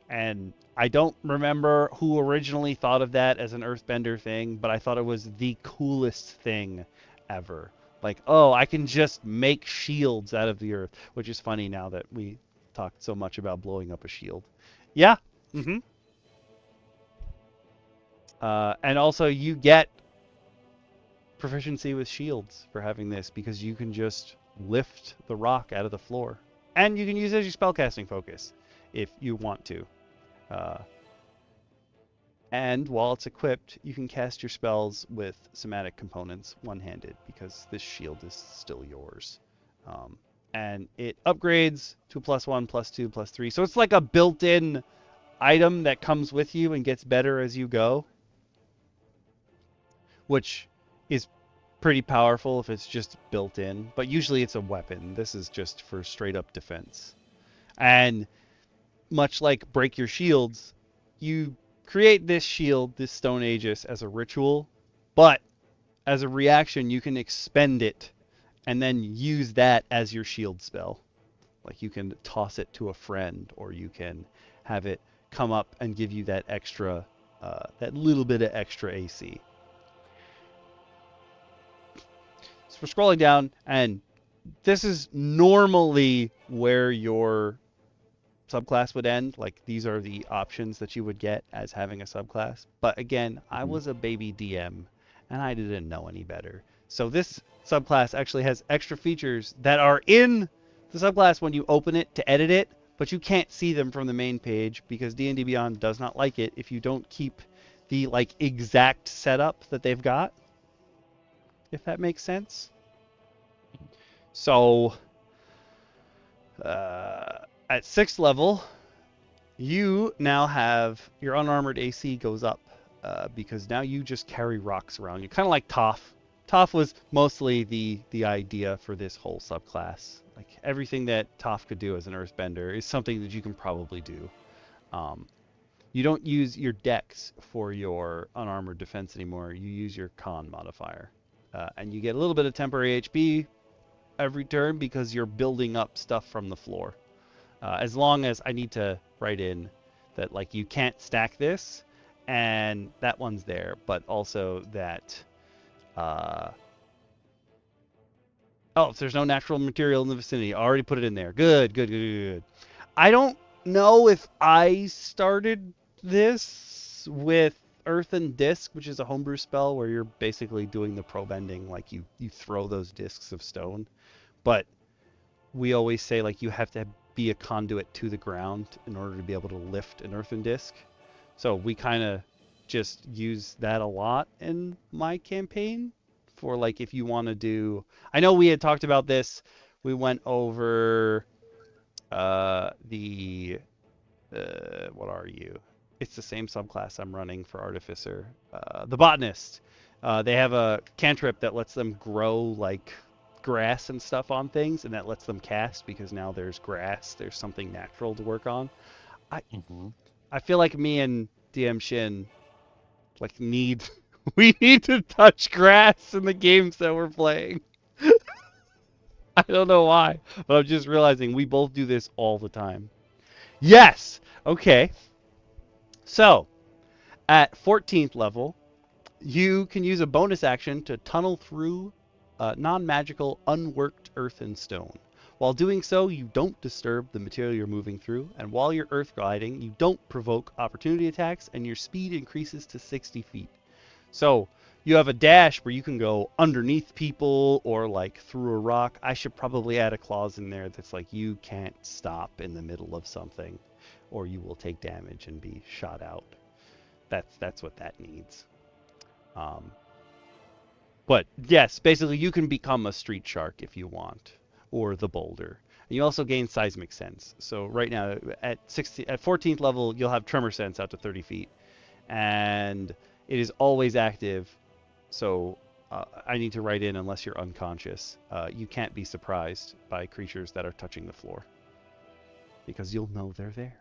And I don't remember who originally thought of that as an earthbender thing, but I thought it was the coolest thing ever. Like, oh, I can just make shields out of the earth, which is funny now that we talked so much about blowing up a shield. Yeah. Mm-hmm. And also you get proficiency with shields for having this because you can just lift the rock out of the floor. And you can use it as your spellcasting focus if you want to. And while it's equipped, you can cast your spells with somatic components one-handed because this shield is still yours. And it upgrades to +1, +2, +3. So it's like a built-in item that comes with you and gets better as you go, which is pretty powerful if it's just built in. But usually it's a weapon. This is just for straight-up defense. And much like Break Your Shields, you create this shield, this Stone Aegis, as a ritual, but as a reaction, you can expend it and then use that as your shield spell. Like you can toss it to a friend, or you can have it come up and give you that extra, that little bit of extra AC. So we're scrolling down, and this is normally where your subclass would end. Like these are the options that you would get as having a subclass. But again, I was a baby DM and I didn't know any better. So this subclass actually has extra features that are in the subclass when you open it to edit it, but you can't see them from the main page because D&D Beyond does not like it if you don't keep the like exact setup that they've got. If that makes sense. So at 6th level, you now have your unarmored AC goes up because now you just carry rocks around you, kind of like Toph. Toph was mostly the idea for this whole subclass. Like everything that Toph could do as an earthbender is something that you can probably do. You don't use your dex for your unarmored defense anymore. You use your con modifier. And you get a little bit of temporary HP every turn because you're building up stuff from the floor. As long as I need to write in that like you can't stack this, and that one's there, but also that if there's no natural material in the vicinity, I already put it in there. Good. I don't know if I started this with Earthen Disc, which is a homebrew spell where you're basically doing the pro bending, like you throw those discs of stone, but we always say like you have to be a conduit to the ground in order to be able to lift an earthen disc. So we kind of just use that a lot in my campaign for like if you want to do. I know we had talked about this. We went over what are you? It's the same subclass I'm running for Artificer. The Botanist. They have a cantrip that lets them grow like grass and stuff on things, and that lets them cast because now there's grass. There's something natural to work on. I feel like me and DM Shin like need we need to touch grass in the games that we're playing. I don't know why, but I'm just realizing we both do this all the time. Yes. Okay. So, at 14th level, you can use a bonus action to tunnel through non-magical unworked earth and stone. While doing so, you don't disturb the material you're moving through, and while you're earth gliding, you don't provoke opportunity attacks, and your speed increases to 60 feet. So you have a dash where you can go underneath people or like through a rock. I should probably add a clause in there that's like you can't stop in the middle of something, or you will take damage and be shot out. That's what that needs. But yes, basically you can become a street shark if you want, or the boulder. And you also gain seismic sense. So right now at 14th level, you'll have tremor sense out to 30 feet, and it is always active. So I need to write in unless you're unconscious. You can't be surprised by creatures that are touching the floor, because you'll know they're there.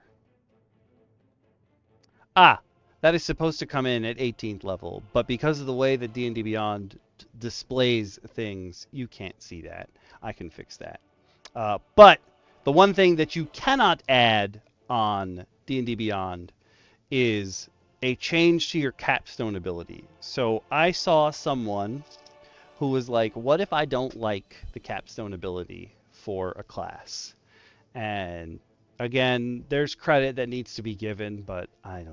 That is supposed to come in at 18th level, but because of the way that D&D Beyond displays things, you can't see that. I can fix that. But the one thing that you cannot add on D&D Beyond is a change to your capstone ability. So I saw someone who was like, what if I don't like the capstone ability for a class? And again, there's credit that needs to be given, but I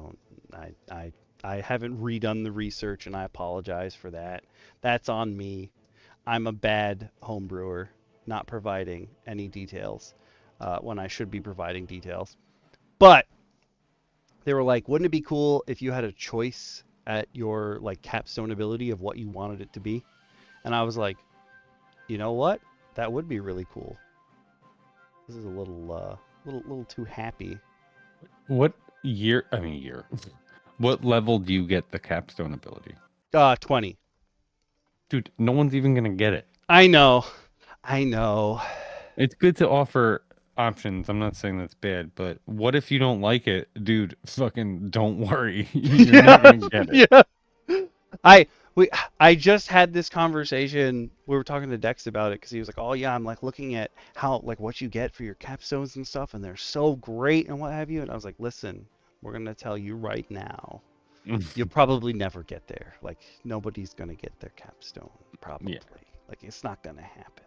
haven't redone the research, and I apologize for that. That's on me. I'm a bad homebrewer, not providing any details when I should be providing details. But they were like, wouldn't it be cool if you had a choice at your like capstone ability of what you wanted it to be? And I was like, you know what? That would be really cool. This is a little too happy. What year? What level do you get the capstone ability? 20. Dude, no one's even gonna get it. I know. It's good to offer options. I'm not saying that's bad, but what if you don't like it, dude? Fucking don't worry. You're not gonna get it. Yeah. I just had this conversation. We were talking to Dex about it because he was like, "Oh yeah, I'm like looking at how like what you get for your capstones and stuff, and they're so great and what have you." And I was like, "Listen, we're gonna tell you right now, you'll probably never get there. Like nobody's gonna get their capstone, probably. Yeah. Like it's not gonna happen."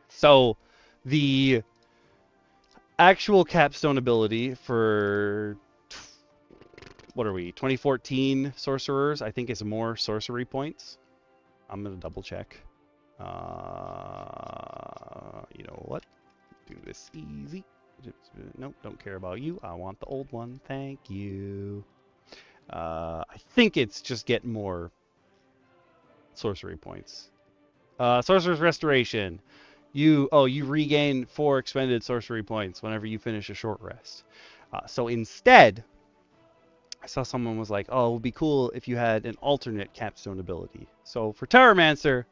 So, the actual capstone ability for what are we? 2014 sorcerers, I think, is more sorcery points. I'm gonna double check. You know what? Do this easy. Nope, don't care about you. I want the old one. Thank you. I think it's just getting more sorcery points. Sorcerer's Restoration. You regain 4 expended sorcery points whenever you finish a short rest. So instead, I saw someone was like, oh, it would be cool if you had an alternate capstone ability. So for Terramancer,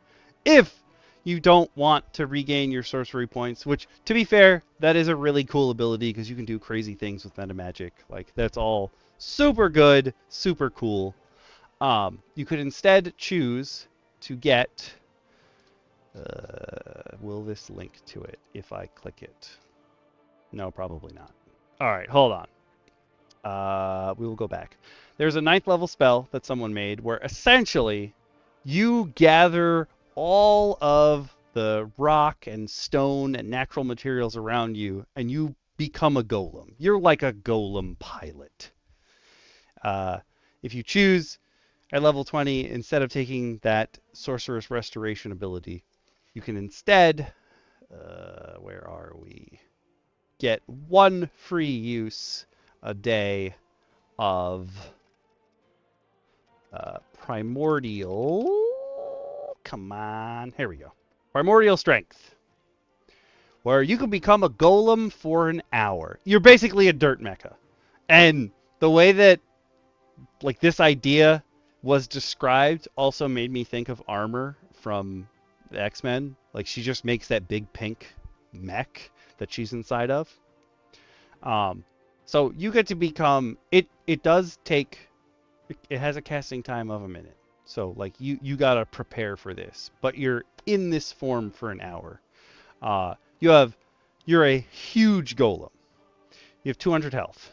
if you don't want to regain your sorcery points, which, to be fair, that is a really cool ability because you can do crazy things with meta magic. Like, that's all super good, super cool. You could instead choose to get... will this link to it if I click it? No, probably not. All right, hold on. We will go back. There's a 9th level spell that someone made where essentially you gather all of the rock and stone and natural materials around you and you become a golem. You're like a golem pilot. If you choose at level 20, instead of taking that Sorcerous Restoration ability, you can instead, where are we? Get 1 free use a day of primordial. Come on, here we go. Primordial Strength, where you can become a golem for an hour. You're basically a dirt mecha, and the way that like this idea was described also made me think of Armor from the X-Men. Like she just makes that big pink mech that she's inside of. So you get to become it. It does take It has a casting time of a minute. So like you gotta prepare for this, but you're in this form for an hour. You're a huge golem. You have 200 health.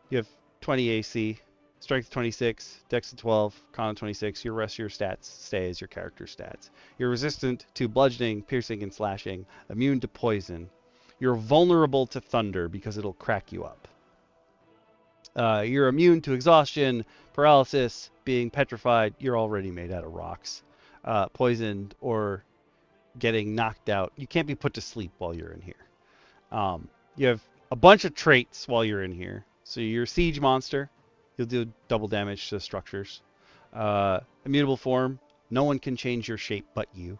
You have 20 AC, strength 26, dex 12, con 26. Your rest of your stats stay as your character stats. You're resistant to bludgeoning, piercing, and slashing. Immune to poison. You're vulnerable to thunder because it'll crack you up. You're immune to exhaustion, paralysis, being petrified. You're already made out of rocks. Poisoned or getting knocked out. You can't be put to sleep while you're in here. You have a bunch of traits while you're in here. So you're a siege monster. You'll do double damage to structures. Immutable form. No one can change your shape but you.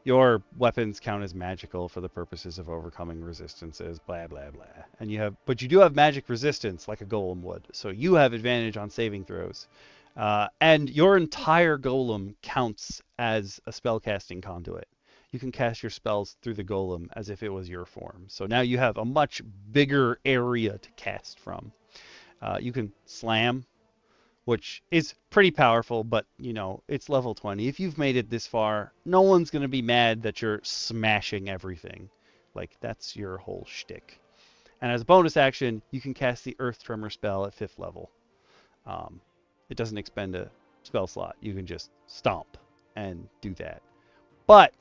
Your weapons count as magical for the purposes of overcoming resistances, blah, blah, blah. But you do have magic resistance like a golem would. So you have advantage on saving throws. And your entire golem counts as a spellcasting conduit. You can cast your spells through the golem as if it was your form. So now you have a much bigger area to cast from. You can slam, which is pretty powerful, but, it's level 20. If you've made it this far, no one's going to be mad that you're smashing everything. Like, that's your whole shtick. And as a bonus action, you can cast the Earth Tremor spell at 5th level. It doesn't expend a spell slot. You can just stomp and do that. But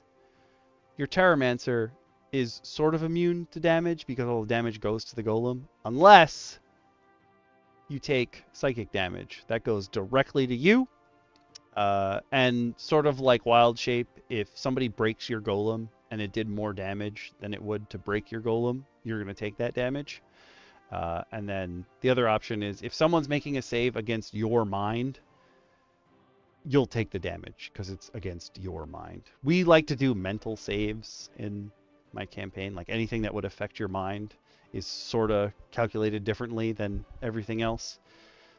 your Terramancer is sort of immune to damage because all the damage goes to the golem, unless you take psychic damage. That goes directly to you. And sort of like Wild Shape, if somebody breaks your golem and it did more damage than it would to break your golem, you're going to take that damage. And then the other option is if someone's making a save against your mind, you'll take the damage because it's against your mind. We like to do mental saves in my campaign. Like anything that would affect your mind is sort of calculated differently than everything else.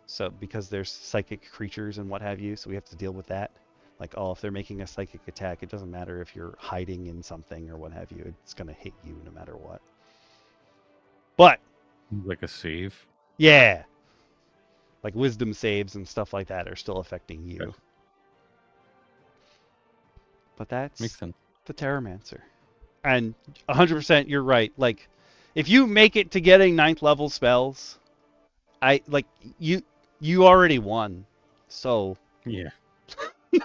So because there's psychic creatures and what have you, so we have to deal with that. Like, if they're making a psychic attack, it doesn't matter if you're hiding in something or what have you. It's going to hit you no matter what. But like a save. Yeah. Like wisdom saves and stuff like that are still affecting you. Okay. But that's Makes sense. the Terramancer. And 100% you're right. Like, if you make it to getting 9th level spells, you already won. So Yeah.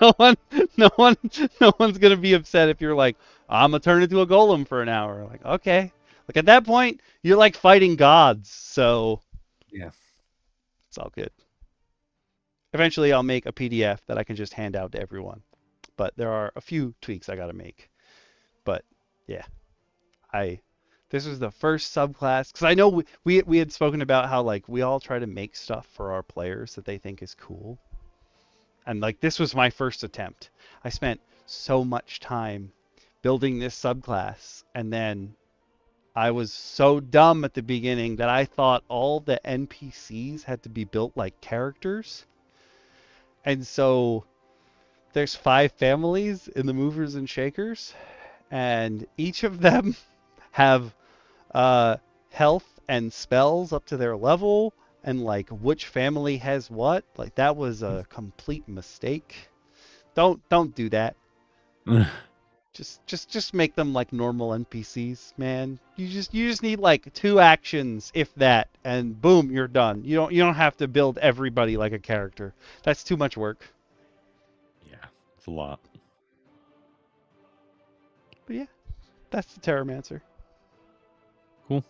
no one's gonna be upset if you're like, I'm gonna turn into a golem for an hour. Like, okay. Like at that point, you're like fighting gods. So Yeah. it's all good. Eventually, I'll make a PDF that I can just hand out to everyone. But there are a few tweaks I gotta make. But yeah, this was the first subclass because I know we had spoken about how like we all try to make stuff for our players that they think is cool. And like this was my first attempt. I spent so much time building this subclass, and then I was so dumb at the beginning that I thought all the NPCs had to be built like characters. And so there's 5 families in the movers and shakers, and each of them have health and spells up to their level, and like which family has what. Like that was a complete mistake. Don't do that. Just make them like normal NPCs, man. You just need like 2 actions, if that, and boom, you're done. You don't have to build everybody like a character. That's too much work. Yeah, it's a lot. But yeah, that's the Terramancer. Cool.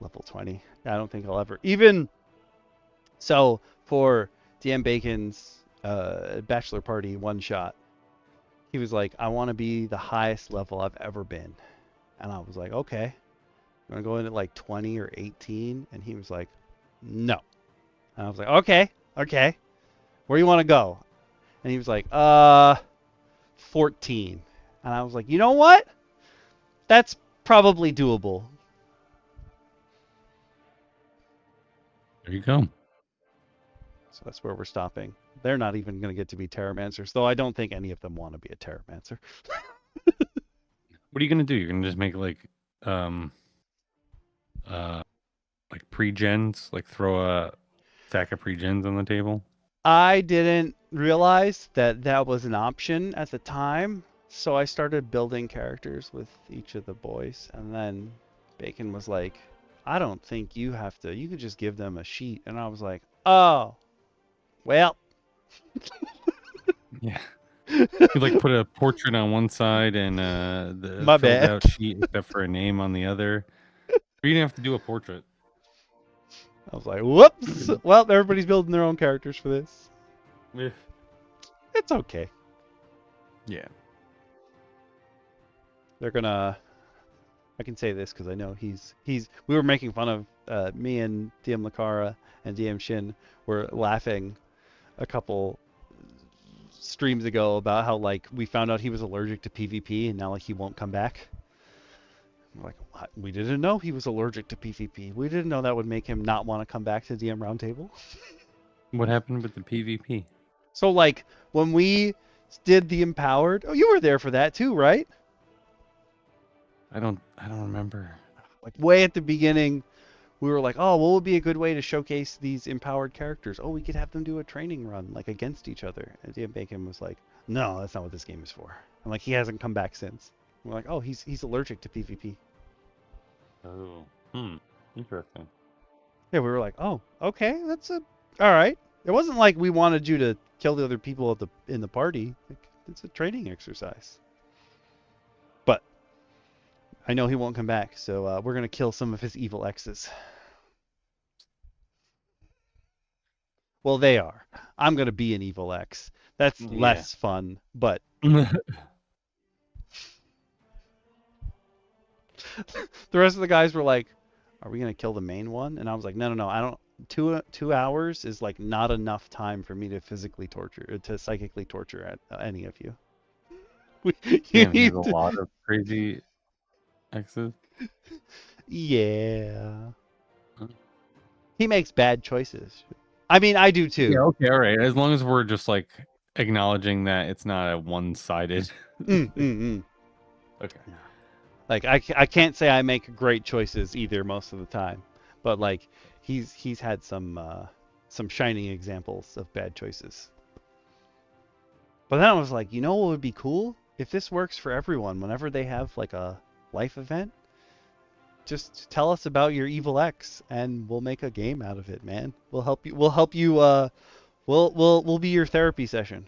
Level 20. I don't think I'll ever even. So for DM Bacon's bachelor party one shot, he was like, I want to be the highest level I've ever been. And I was like, okay. You want to go in at like 20 or 18? And he was like, no. And I was like, okay. Where do you want to go? And he was like, 14. And I was like, you know what? That's probably doable. There you go. So that's where we're stopping. They're not even going to get to be Terramancers, though I don't think any of them want to be a Terramancer. What are you gonna do? You're gonna just make like like pre-gens, like throw a stack of pre-gens on the table? I didn't realize that that was an option at the time, so I started building characters with each of the boys, and then Bacon was like, I don't think you have to, you could just give them a sheet. And I was like, oh, well. Yeah. You like put a portrait on one side and the My filled bad. out sheet except for a name on the other. Or you didn't have to do a portrait. I was like, whoops. Well, everybody's building their own characters for this. Yeah. It's okay. Yeah. They're gonna. I can say this because I know he's. We were making fun of me and DM Lakara and DM Shin were laughing a couple streams ago about how like we found out he was allergic to PvP and now like he won't come back. We're like, what? We didn't know he was allergic to PvP. We didn't know that would make him not want to come back to DM Roundtable. What happened with the PvP? So like when we did the Empowered, oh, you were there for that too, right? I don't remember. Like way at the beginning, we were like, oh, what would be a good way to showcase these empowered characters? Oh, we could have them do a training run like against each other. And DM Bacon was like, no, that's not what this game is for. And like he hasn't come back since. We're like, oh, he's allergic to PvP. Oh. Interesting. Yeah, we were like, oh, okay, that's all right. It wasn't like we wanted you to kill the other people in the party. Like, it's a training exercise. But I know he won't come back, so we're gonna kill some of his evil exes. Well, they are. I'm gonna be an evil ex. That's less fun, but the rest of the guys were like, are we gonna kill the main one? And I was like, no, I don't. 2 hours is like not enough time for me to physically torture, to psychically torture any of you. Damn, he has a lot of crazy exes. Yeah. He makes bad choices. I mean, I do too. Yeah, okay, all right. As long as we're just like acknowledging that it's not a one-sided. Okay. Like I can't say I make great choices either most of the time, but like he's had some shining examples of bad choices. But then I was like, you know what would be cool? If this works for everyone, whenever they have like a life event, just tell us about your evil ex and we'll make a game out of it, man. We'll help you we'll be your therapy session.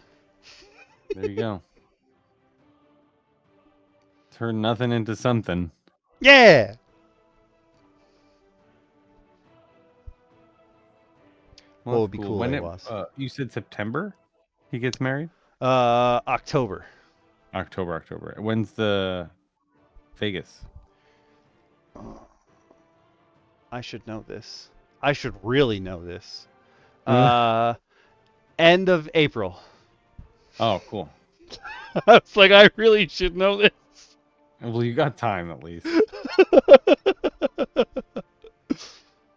There you go. Turn nothing into something. Yeah. Well, What would be cool when it was. You said September he gets married? October. October. When's the Vegas? I should know this. I should really know this. End of April. Oh, cool. I was like, I really should know this. Well, you got time at least.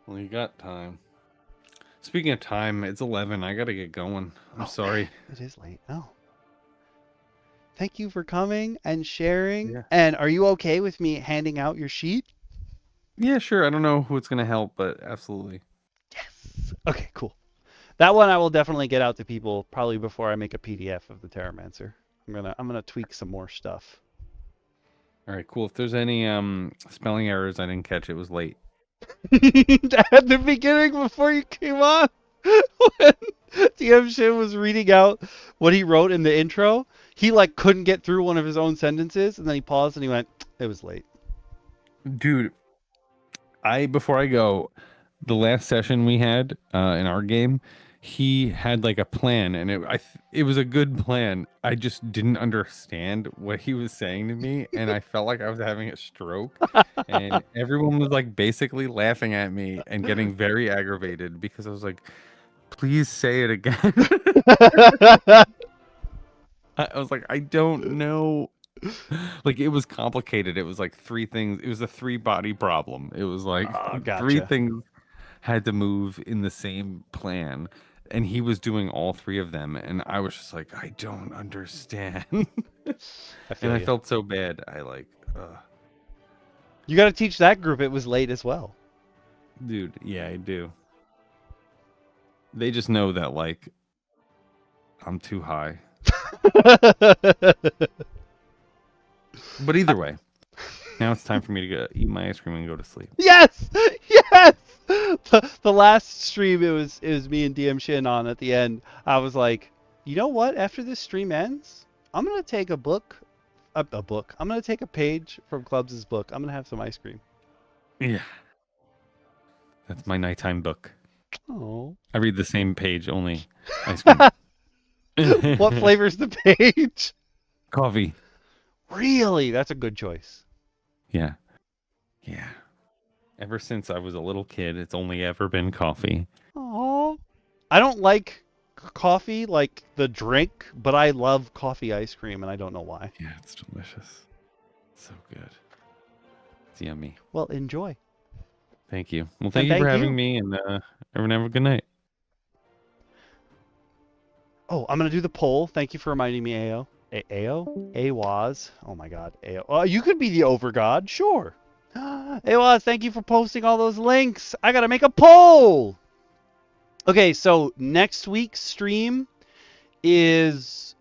Well, you got time. Speaking of time, it's 11. I gotta get going. I'm sorry. It is late. Oh. Thank you for coming and sharing. Yeah. And are you okay with me handing out your sheet? Yeah, sure. I don't know who it's gonna help, but absolutely. Yes. Okay, cool. That one I will definitely get out to people probably before I make a PDF of the Terramancer. I'm gonna tweak some more stuff. All right, cool. If there's any spelling errors I didn't catch, it was late. At the beginning, before you came on, when DM Shin was reading out what he wrote in the intro, he like couldn't get through one of his own sentences, and then he paused and he went, "It was late." Dude, before I go, the last session we had in our game, he had like a plan, and it was a good plan. I just didn't understand what he was saying to me, and I felt like I was having a stroke. And everyone was like basically laughing at me and getting very aggravated because I was like, "Please say it again." I was like, I don't know. Like it was complicated. It was like 3 things. It was a 3-body problem. It was like Gotcha. 3 things had to move in the same plan, and he was doing all 3 of them, and I was just like, I don't understand. I felt so bad. I like You got to teach that group it was late as well. Dude, yeah, I do. They just know that, like, I'm too high. But either way, now it's time for me to go eat my ice cream and go to sleep. Yes, yes. The last stream it was me and DM Shin on at the end. I was like, you know what? After this stream ends, I'm gonna take a book. I'm gonna take a page from Clubs' book. I'm gonna have some ice cream. Yeah. That's my nighttime book. Oh. I read the same page, only ice cream. What flavor's the page? Coffee. Really? That's a good choice. Yeah. Yeah. Ever since I was a little kid, it's only ever been coffee. Oh. I don't like coffee, like the drink, but I love coffee ice cream, and I don't know why. Yeah, it's delicious. So good. It's yummy. Well, enjoy. Thank you. Well, thank And you for thank having you. me, and everyone have a good night. Oh, I'm gonna do the poll. Thank you for reminding me, Ao. Ao? Awaz. Oh my god. Ao. You could be the overgod, sure. Awaz, thank you for posting all those links. I gotta make a poll. Okay, so next week's stream is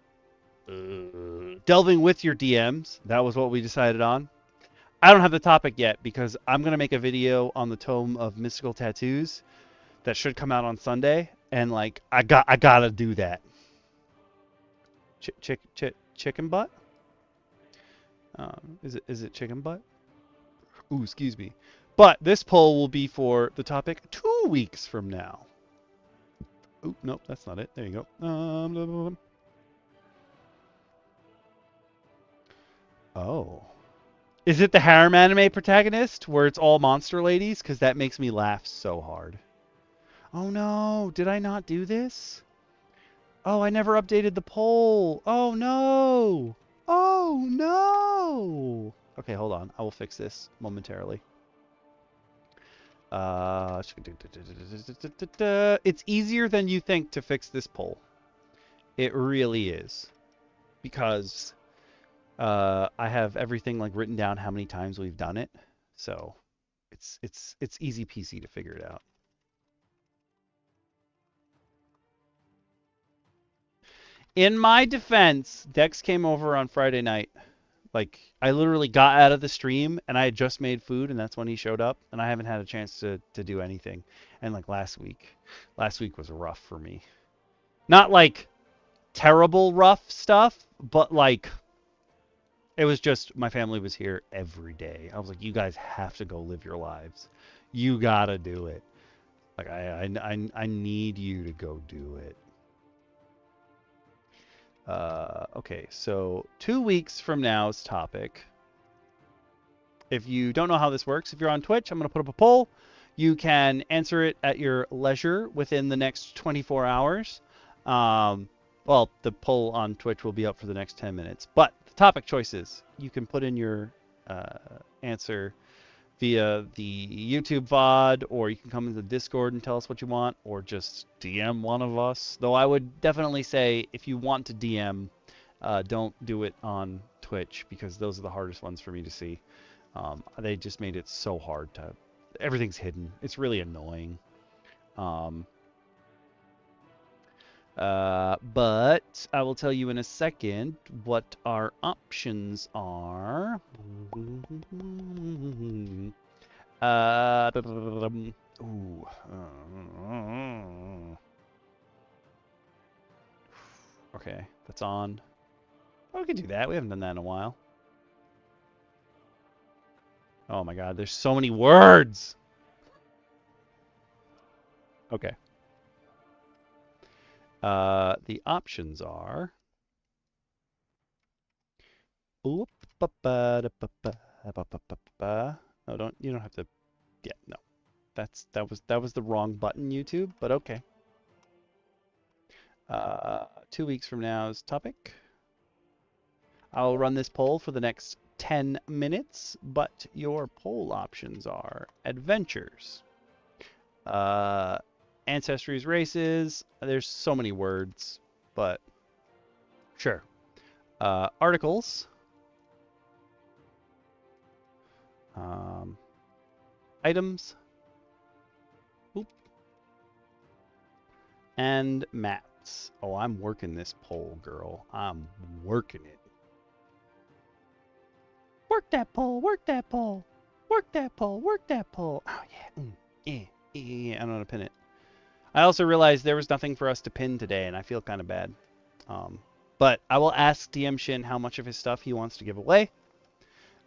delving with your DMs. That was what we decided on. I don't have the topic yet because I'm gonna make a video on the Tome of Mystical Tattoos that should come out on Sunday, and like I gotta do that. Chicken butt? Is it chicken butt? Ooh, excuse me. But this poll will be for the topic 2 weeks from now. Ooh, nope, that's not it. There you go. Blah, blah, blah. Oh. Is it the harem anime protagonist where it's all monster ladies? Because that makes me laugh so hard. Oh no, did I not do this? Oh, I never updated the poll. Oh no. Oh no. Okay, hold on. I will fix this momentarily. It's easier than you think to fix this poll. It really is. Because I have everything like written down how many times we've done it. So it's easy peasy to figure it out. In my defense, Dex came over on Friday night. Like, I literally got out of the stream and I had just made food, and that's when he showed up, and I haven't had a chance to do anything. And like last week was rough for me. Not like terrible rough stuff, but like it was just my family was here every day. I was like, you guys have to go live your lives. You gotta do it. Like I need you to go do it. Okay, so 2 weeks from now's topic. If you don't know how this works, if you're on Twitch, I'm going to put up a poll. You can answer it at your leisure within the next 24 hours. Well, the poll on Twitch will be up for the next 10 minutes. But the topic choices, you can put in your answer via the YouTube VOD, or you can come into the Discord and tell us what you want, or just DM one of us. Though I would definitely say if you want to DM, don't do it on Twitch, because those are the hardest ones for me to see. They just made it so hard to... Everything's hidden. It's really annoying. But I will tell you in a second what our options are. Ooh. Okay, that's on. Oh, we can do that. We haven't done that in a while. Oh my god, there's so many words! Okay. The options are... No, you don't have to... Yeah, no. That was the wrong button, YouTube, but okay. 2 weeks from now's topic. I'll run this poll for the next 10 minutes, but your poll options are adventures, ancestries, races. There's so many words, but sure. Articles, items, and mats. Oh, I'm working this pole, girl. I'm working it. Work that pole, work that pole, work that pole, work that pole. Oh, yeah. I don't know how to pin it. I also realized there was nothing for us to pin today, and I feel kind of bad. But I will ask DM Shin how much of his stuff he wants to give away.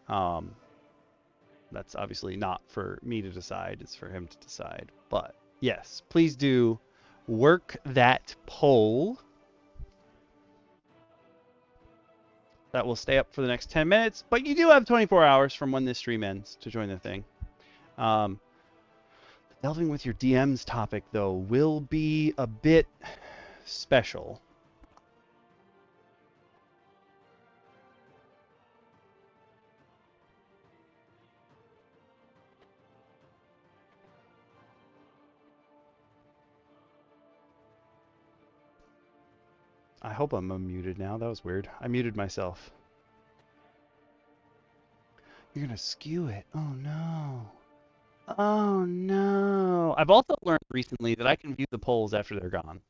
That's obviously not for me to decide. It's for him to decide. But yes, please do work that poll. That will stay up for the next 10 minutes, but you do have 24 hours from when this stream ends to join the thing. Delving with your DMs topic, though, will be a bit special. I hope I'm unmuted now. That was weird. I muted myself. You're gonna skew it. Oh no. Oh no. I've also learned recently that I can view the polls after they're gone.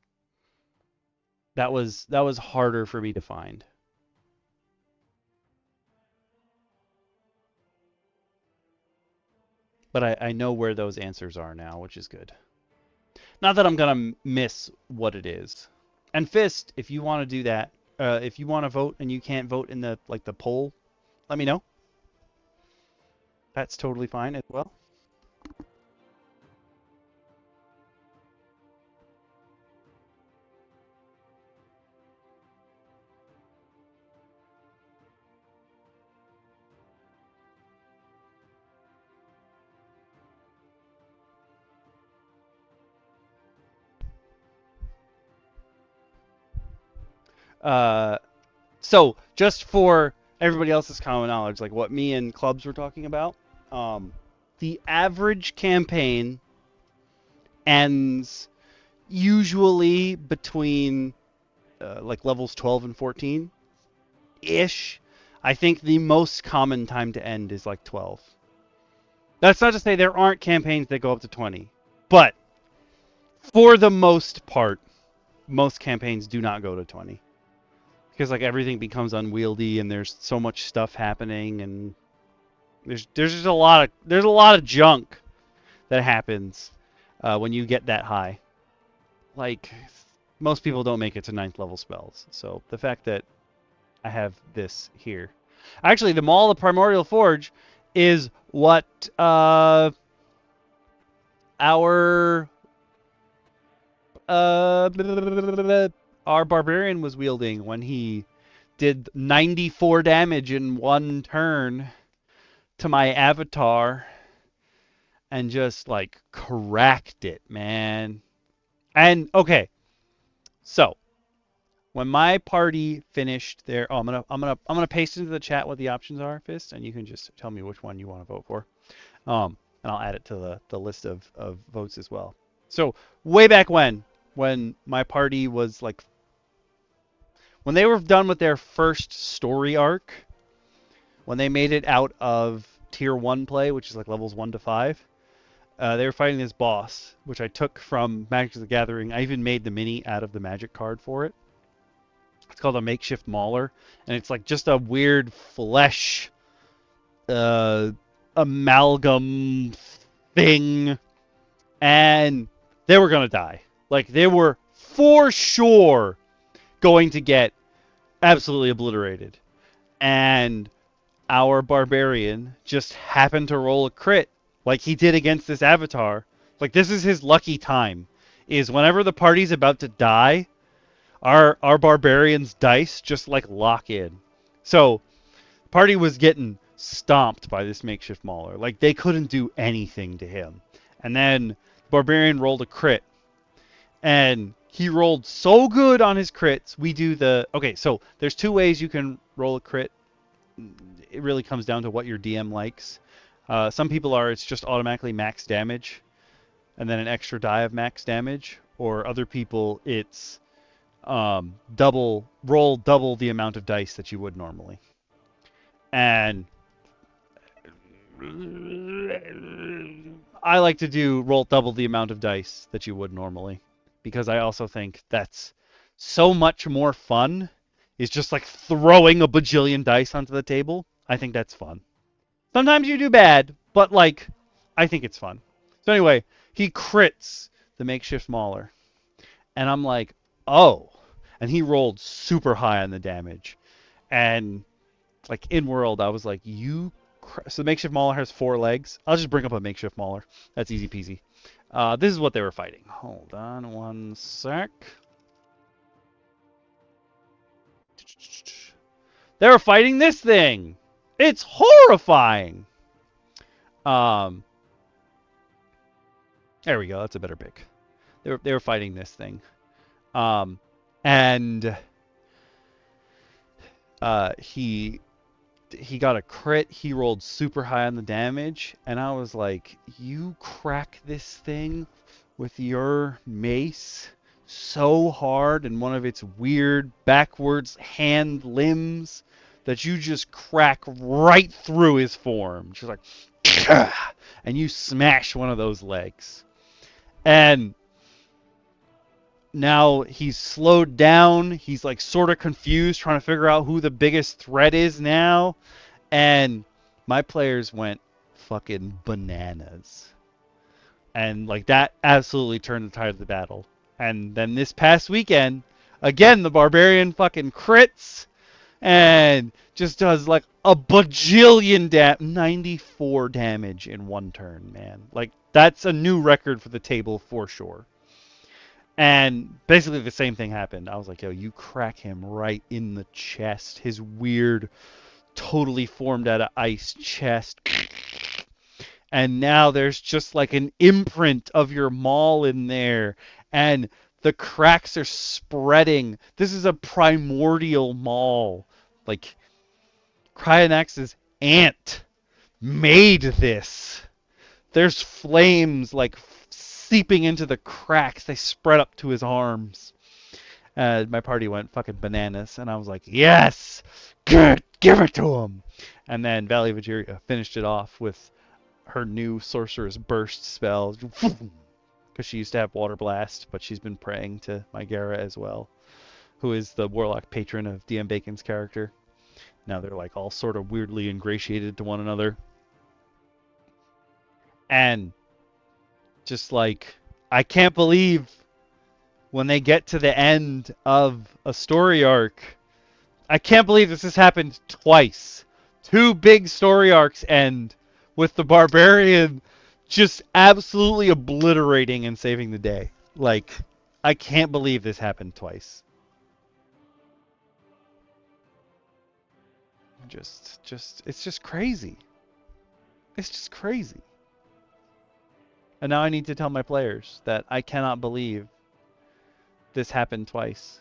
That was harder for me to find. But I know where those answers are now, which is good. Not that I'm gonna miss what it is. And Fist, if you want to do that, if you want to vote and you can't vote in the poll, let me know. That's totally fine as well. So just for everybody else's common knowledge, like what me and Clubs were talking about, the average campaign ends usually between like levels 12 and 14 ish. I think the most common time to end is like 12. That's not to say there aren't campaigns that go up to 20, but for the most part, most campaigns do not go to 20. Because like everything becomes unwieldy and there's so much stuff happening and there's just a lot of junk that happens when you get that high. Like most people don't make it to 9th level spells. So the fact that I have this here. Actually, the Maul of Primordial Forge is what our barbarian was wielding when he did 94 damage in one turn to my avatar and just like cracked it, man. And okay, so when my party finished their, I'm gonna paste into the chat what the options are, Fist, and you can just tell me which one you want to vote for, and I'll add it to the list of votes as well. So way back when my party was like, when they were done with their first story arc, when they made it out of tier 1 play, which is like levels 1 to 5, they were fighting this boss, which I took from Magic the Gathering. I even made the mini out of the Magic card for it. It's called a makeshift mauler, and it's like just a weird flesh amalgam thing, and they were gonna die. Like they were for sure going to get absolutely obliterated, and our barbarian just happened to roll a crit like he did against this avatar. Like this is his lucky time, is whenever the party's about to die, our barbarian's dice just like lock in. So the party was getting stomped by this makeshift mauler. Like they couldn't do anything to him. And then barbarian rolled a crit, and he rolled so good on his crits. We do the, okay, so there's two ways you can roll a crit. It really comes down to what your DM likes. Some people it's just automatically max damage and then an extra die of max damage, or other people it's roll double the amount of dice that you would normally. And I like to do roll double the amount of dice that you would normally. because I also think that's so much more fun is just like throwing a bajillion dice onto the table. I think that's fun. Sometimes you do bad, but like, I think it's fun. So anyway, he crits the makeshift mauler. And I'm like, oh. And he rolled super high on the damage. And like in world, I was like, so the makeshift mauler has 4 legs. I'll just bring up a makeshift mauler. That's easy peasy. This is what they were fighting. Hold on one sec. They were fighting this thing. It's horrifying. There we go. That's a better pick. They were fighting this thing. And he got a crit. He rolled super high on the damage, and I was like, you crack this thing with your mace so hard in one of its weird backwards hand limbs that you just crack right through his form. Just like, and you smash one of those legs. And now he's slowed down. He's like sort of confused, trying to figure out who the biggest threat is now. And my players went fucking bananas. And like that absolutely turned the tide of the battle. And then this past weekend, again, the barbarian fucking crits and just does like a bajillion 94 damage in one turn, man. Like that's a new record for the table for sure. And basically the same thing happened. I was like, yo, you crack him right in the chest. His weird, totally formed out of ice chest. And now there's just like an imprint of your maul in there. And the cracks are spreading. This is a primordial maul. Like, Cryonax's aunt made this. There's flames like seeping into the cracks. They spread up to his arms. My party went fucking bananas, and I was like, yes, good, give it to him. And then Valley of Ageria finished it off with her new Sorcerous Burst spell, because she used to have Water Blast, but she's been praying to Mygara as well, who is the Warlock patron of DM Bacon's character. Now they're like all sort of weirdly ingratiated to one another. And just like, I can't believe when they get to the end of a story arc, I can't believe this has happened twice. 2 big story arcs end with the barbarian just absolutely obliterating and saving the day. Like, I can't believe this happened twice. It's just crazy. It's just crazy. And now I need to tell my players that I cannot believe this happened twice.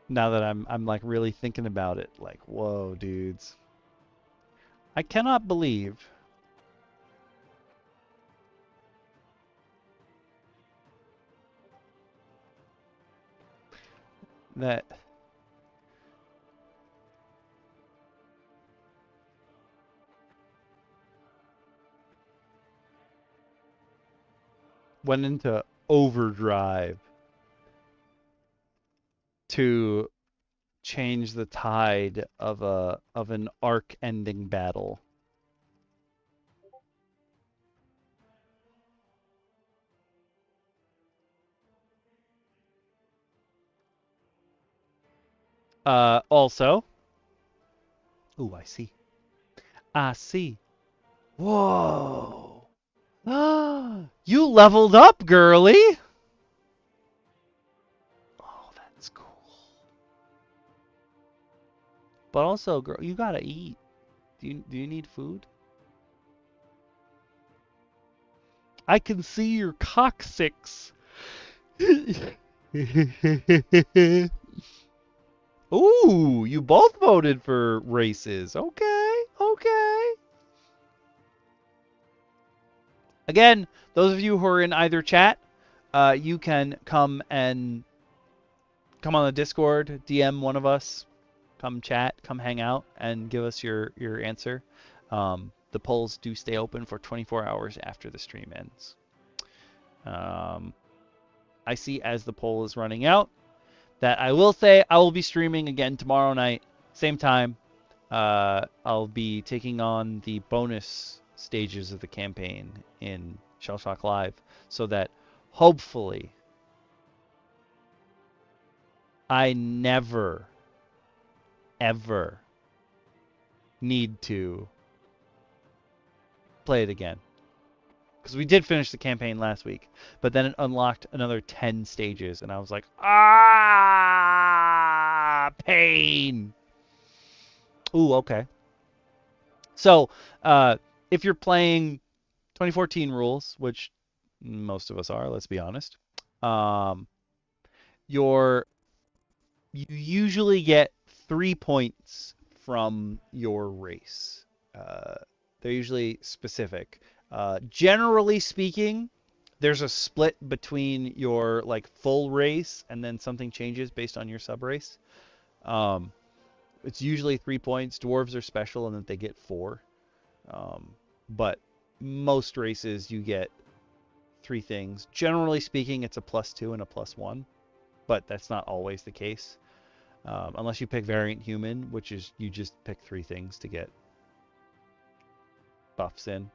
Now that I'm like really thinking about it, like, whoa, dudes. I cannot believe that went into overdrive to change the tide of an arc-ending battle. Also, ooh, I see. I see. Whoa. You leveled up, girly. Oh, that's cool. But also, girl, you gotta eat. Do you need food? I can see your coccyx. Ooh, you both voted for races. Okay, okay. Again, those of you who are in either chat, you can come on the Discord, DM one of us, come chat, come hang out, and give us your answer. The polls do stay open for 24 hours after the stream ends. I see as the poll is running out that I will say I will be streaming again tomorrow night, same time. I'll be taking on the bonus stages of the campaign in Shellshock Live, so that hopefully I never, ever need to play it again. Because we did finish the campaign last week, but then it unlocked another 10 stages, and I was like, pain. Ooh, okay. So, if you're playing 2014 rules, which most of us are, let's be honest, you usually get 3 points from your race. They're usually specific. Generally speaking, there's a split between your like full race and then something changes based on your sub race. It's usually 3 points. Dwarves are special in that they get 4. But most races you get 3 things. Generally speaking, it's a +2 and a +1, but that's not always the case. Unless you pick variant human, which is you just pick 3 things to get buffs in.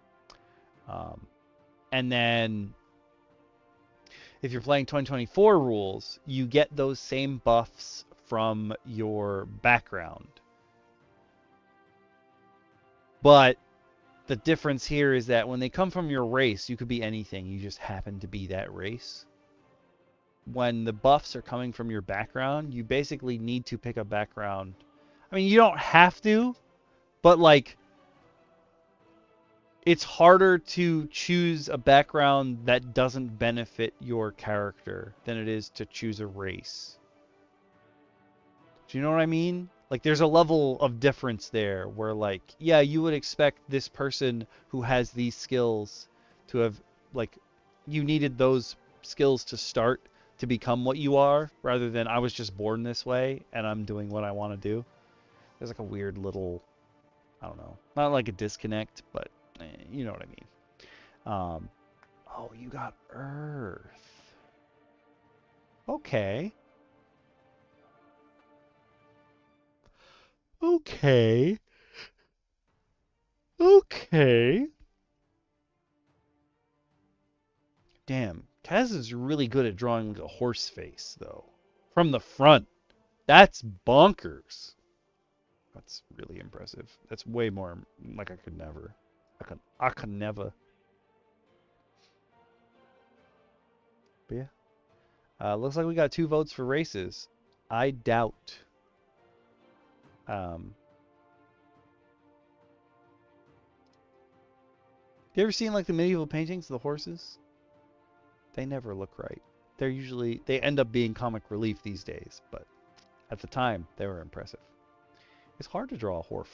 And then if you're playing 2024 rules, you get those same buffs from your background. But the difference here is that when they come from your race, you could be anything. You just happen to be that race. When the buffs are coming from your background, you basically need to pick a background. I mean, you don't have to, but like it's harder to choose a background that doesn't benefit your character than it is to choose a race. Do you know what I mean? Like there's a level of difference there where like, yeah, you would expect this person who has these skills to have like, you needed those skills to start to become what you are rather than I was just born this way and I'm doing what I want to do. There's like a weird little, I don't know, not like a disconnect, but you know what I mean. Oh, you got Earth. Okay. Okay. Okay. Damn, Kaz is really good at drawing like a horse face, though. From the front. That's bonkers. That's really impressive. That's way more, like I could never. I could never. But yeah. Looks like we got 2 votes for races. I doubt. You ever seen like the medieval paintings of the horses? They never look right. They end up being comic relief these days, but at the time they were impressive. It's hard to draw a horse.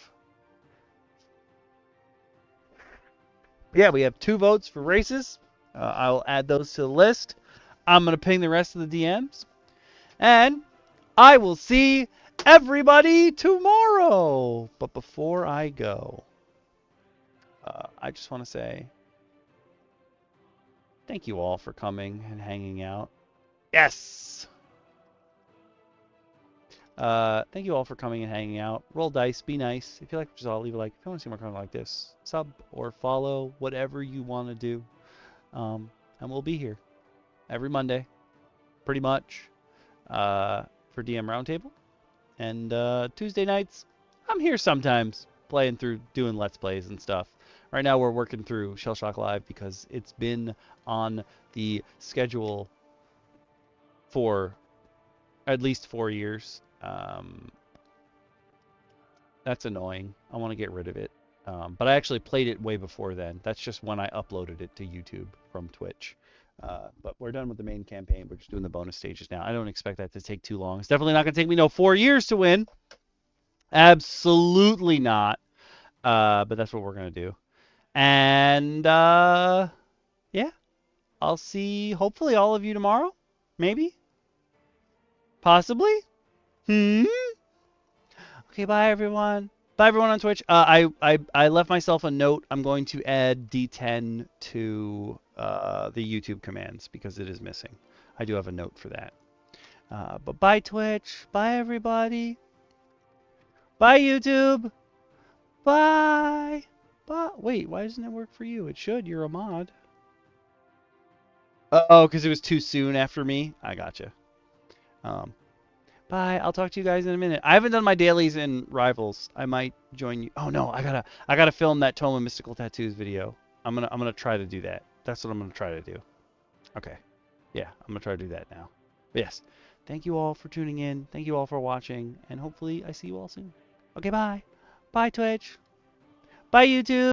Yeah, we have 2 votes for races. I'll add those to the list. I'm going to ping the rest of the DMs. And I will see everybody tomorrow. But before I go, I just want to say thank you all for coming and hanging out. Yes! Thank you all for coming and hanging out. Roll dice, be nice. If you like what you saw, leave a like. If you want to see more content like this, sub or follow, whatever you want to do. And we'll be here every Monday, pretty much, for DM Roundtable. And Tuesday nights, I'm here sometimes, playing through, doing Let's Plays and stuff. Right now we're working through Shellshock Live because it's been on the schedule for at least 4 years. That's annoying. I want to get rid of it. But I actually played it way before then. That's just when I uploaded it to YouTube from Twitch. But we're done with the main campaign. We're just doing the bonus stages now. I don't expect that to take too long. It's definitely not going to take me 4 years to win. Absolutely not. But that's what we're going to do. And yeah, I'll see hopefully all of you tomorrow. Maybe. Possibly. Okay, bye everyone. Bye everyone on Twitch. I left myself a note. I'm going to add D10 to the YouTube commands because it is missing. I do have a note for that. But bye Twitch, bye everybody, bye YouTube, bye. Bye. Wait, why doesn't it work for you? It should. You're a mod. Oh, because it was too soon after me. I gotcha. Bye. I'll talk to you guys in a minute. I haven't done my dailies in Rivals. I might join you. Oh no, I gotta film that Tome of Mystical Tattoos video. I'm gonna try to do that. That's what I'm gonna try to do. Okay. Yeah, I'm gonna try to do that now. But yes. Thank you all for tuning in. Thank you all for watching, and hopefully I see you all soon. Okay, bye. Bye Twitch. Bye YouTube.